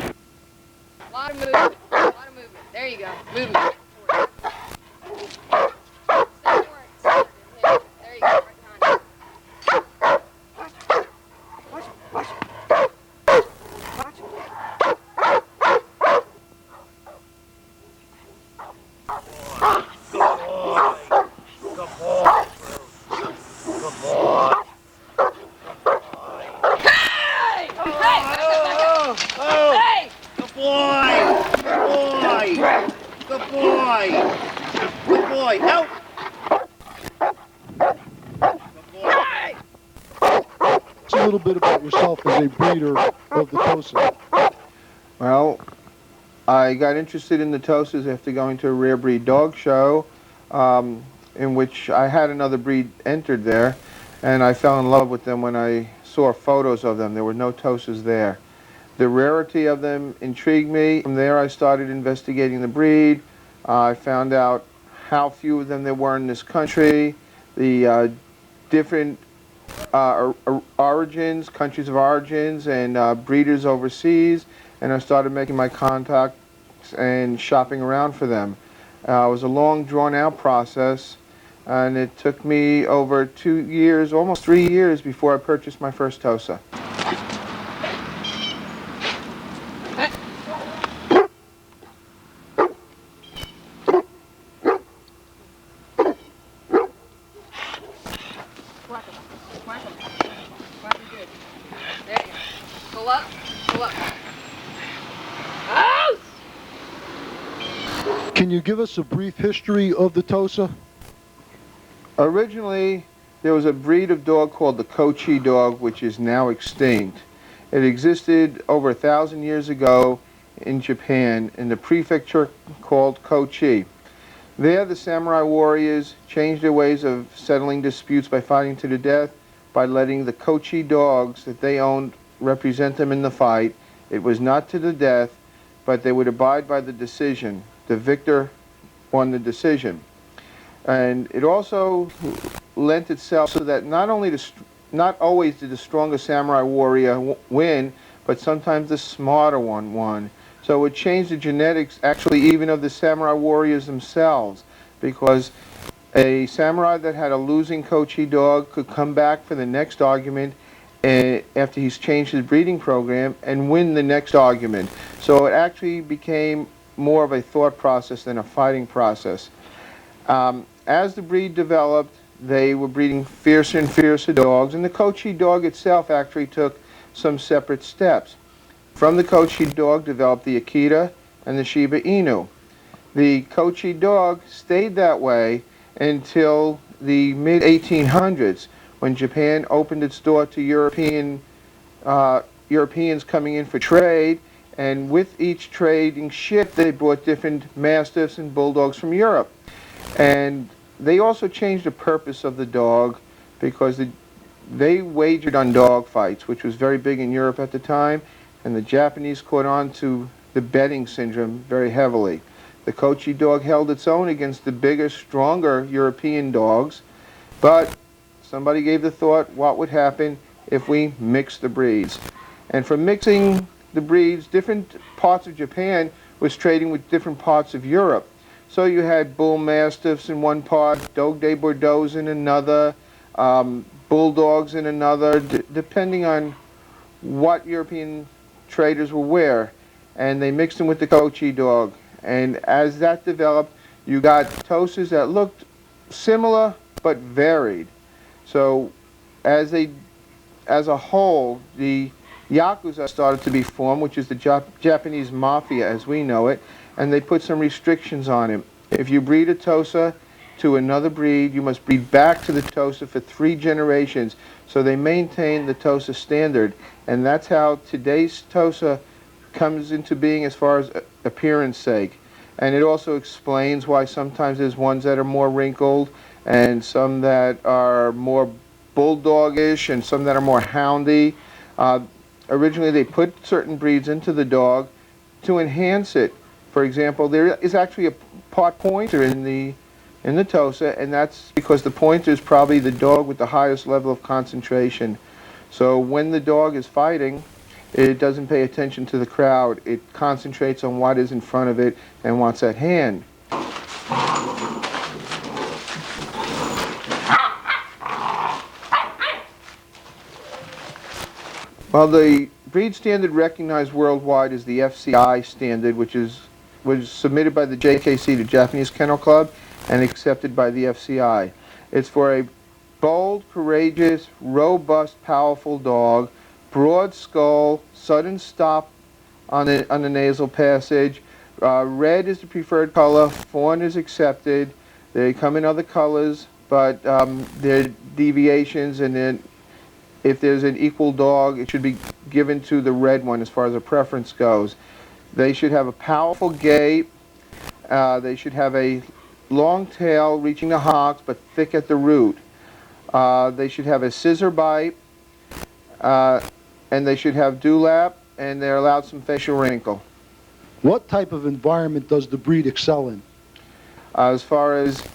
A lot of movement. A lot of movement. There you go. Movement. There you go. A little bit about yourself as a breeder of the Tosa. Well, I got interested in the Tosas after going to a rare breed dog show in which I had another breed entered there, and I fell in love with them when I saw photos of them. There were no Tosas there. The rarity of them intrigued me. From there I started investigating the breed. I found out how few of them there were in this country, the different origins, countries of origins, and breeders overseas, and I started making my contacts and shopping around for them. It was a long, drawn-out process, and it took me over 2 years, almost 3 years, before I purchased my first Tosa. Can you give us a brief history of the Tosa? Originally, there was a breed of dog called the Kochi dog, which is now extinct. It existed over 1,000 years ago in Japan in the prefecture called Kochi. There, the samurai warriors changed their ways of settling disputes by fighting to the death, by letting the Kochi dogs that they owned represent them in the fight. It was not to the death, but they would abide by the decision. The victor won the decision. And it also lent itself so that not always did the strongest samurai warrior win, but sometimes the smarter one won. So it changed the genetics, actually, even of the samurai warriors themselves, because a samurai that had a losing Kochi dog could come back for the next argument after he's changed his breeding program and win the next argument. So it actually became more of a thought process than a fighting process. As the breed developed, they were breeding fiercer and fiercer dogs, and the Kochi dog itself actually took some separate steps. From the Kochi dog developed the Akita and the Shiba Inu. The Kochi dog stayed that way until the mid-1800s, when Japan opened its door to Europeans coming in for trade, and with each trading ship they brought different Mastiffs and Bulldogs from Europe. And they also changed the purpose of the dog because they wagered on dog fights, which was very big in Europe at the time, and the Japanese caught on to the betting syndrome very heavily. The Kochi dog held its own against the bigger, stronger European dogs, but somebody gave the thought, what would happen if we mixed the breeds? And from mixing the breeds, different parts of Japan was trading with different parts of Europe. So you had bull mastiffs in one part, Dogue de Bordeaux in another, bulldogs in another, depending on what European traders were where. And they mixed them with the Coachie dog. And as that developed, you got Tosas that looked similar but varied. So as a whole, the Yakuza started to be formed, which is the Japanese mafia as we know it, and they put some restrictions on him. If you breed a Tosa to another breed, you must breed back to the Tosa for 3 generations. So they maintain the Tosa standard, and that's how today's Tosa comes into being as far as appearance sake. And it also explains why sometimes there's ones that are more wrinkled and some that are more bulldogish and some that are more houndy. Originally they put certain breeds into the dog to enhance it. For example, there is actually a part pointer in the Tosa, and that's because the pointer is probably the dog with the highest level of concentration. So when the dog is fighting, it doesn't pay attention to the crowd. It concentrates on what is in front of it and what's at hand. Well, the breed standard recognized worldwide is the FCI standard, which was submitted by the JKC, the Japanese Kennel Club, and accepted by the FCI. It's for a bold, courageous, robust, powerful dog, broad skull, sudden stop on the nasal passage. Red is the preferred color. Fawn is accepted. They come in other colors, but there are deviations, and then if there's an equal dog, it should be given to the red one as far as a preference goes. They should have a powerful gait. They should have a long tail reaching the hocks but thick at the root. They should have a scissor bite, and they should have dewlap, and they're allowed some facial wrinkle. What type of environment does the breed excel in? As far as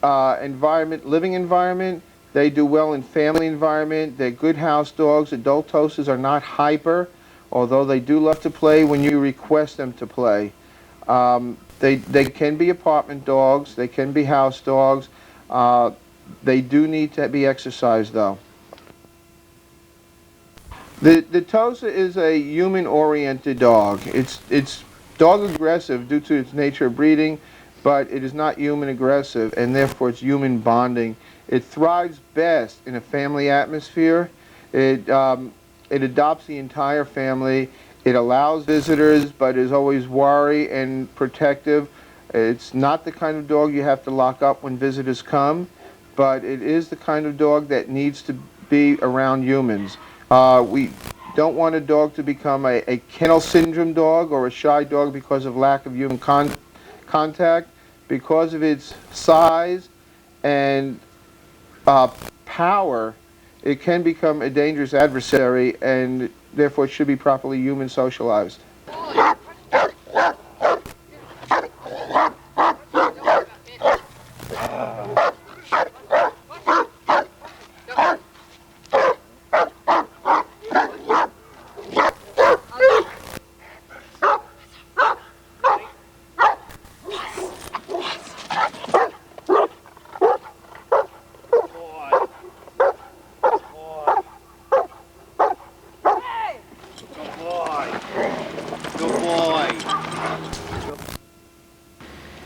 living environment, they do well in family environment. They're good house dogs. Adult Tosas are not hyper, although they do love to play when you request them to play. They can be apartment dogs. They can be house dogs. They do need to be exercised, though. The Tosa is a human-oriented dog. It's dog aggressive due to its nature of breeding, but it is not human aggressive, and therefore it's human bonding. It thrives best in a family atmosphere. It adopts the entire family. It allows visitors, but is always wary and protective. It's not the kind of dog you have to lock up when visitors come, but it is the kind of dog that needs to be around humans. We don't want a dog to become a kennel syndrome dog or a shy dog because of lack of human contact. Because of its size and power, it can become a dangerous adversary, and therefore it should be properly human socialized.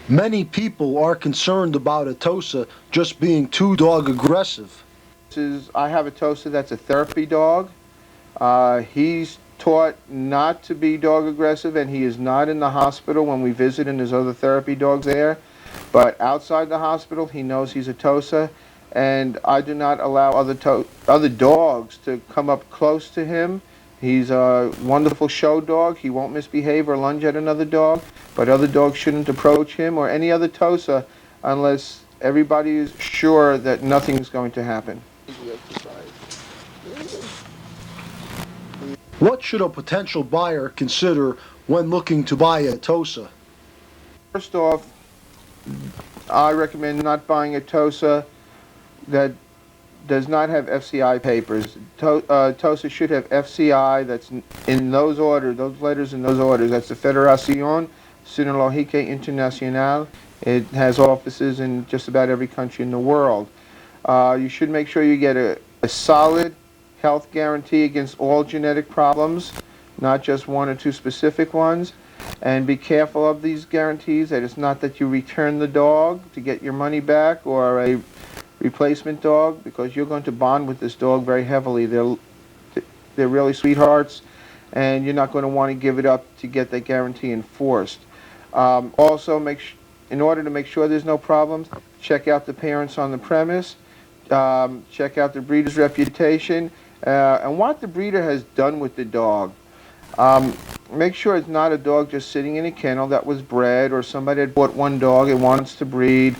Many people are concerned about a Tosa just being too dog aggressive. I have a Tosa that's a therapy dog. He's taught not to be dog aggressive, and he is not in the hospital when we visit, and there's other therapy dogs there. But outside the hospital, he knows he's a Tosa, and I do not allow other dogs to come up close to him. He's a wonderful show dog. He won't misbehave or lunge at another dog, but other dogs shouldn't approach him or any other Tosa unless everybody is sure that nothing is going to happen. What should a potential buyer consider when looking to buy a Tosa? First off, I recommend not buying a Tosa that does not have FCI papers. Tosa should have FCI, that's in those letters in those orders. That's the Federación Sinologica Internacional It has offices in just about every country in the world. You should make sure you get a solid health guarantee against all genetic problems, not just one or two specific ones. And be careful of these guarantees, that it's not that you return the dog to get your money back or a replacement dog, because you're going to bond with this dog very heavily. They're really sweethearts, and you're not going to want to give it up to get that guarantee enforced. Also, in order to make sure there's no problems, check out the parents on the premise, check out the breeder's reputation, and what the breeder has done with the dog. Make sure it's not a dog just sitting in a kennel that was bred, or somebody had bought one dog and wants to breed.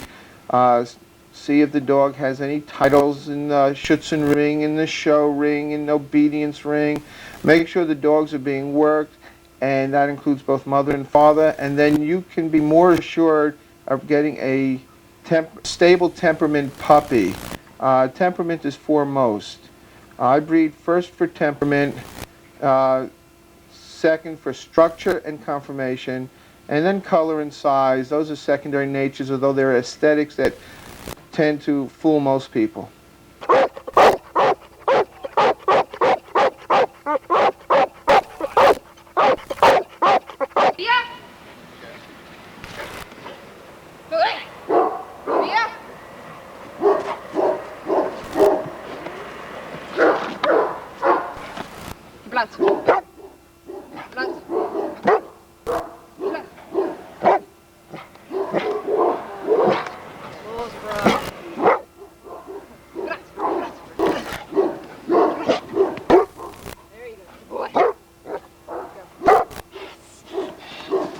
See if the dog has any titles in the Schutzen ring, in the show ring, in the obedience ring. Make sure the dogs are being worked, and that includes both mother and father, and then you can be more assured of getting a stable temperament puppy. Temperament is foremost. I breed first for temperament, second for structure and conformation, and then color and size. Those are secondary natures, although there are aesthetics that tend to fool most people.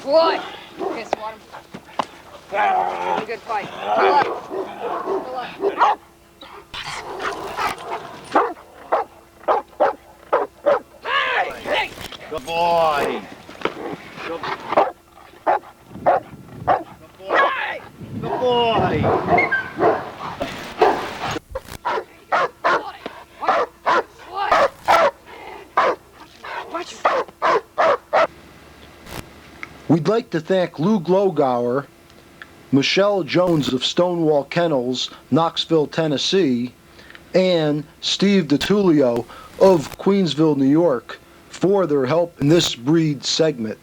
Boy! Okay, swat him. Really good fight. Pull up. Pull up. Hey! Good boy. Good boy. Good boy. We'd like to thank Lou Glogauer, Michelle Jones of Stonewall Kennels, Knoxville, Tennessee, and Steve DiTullio of Queensville, New York, for their help in this breed segment.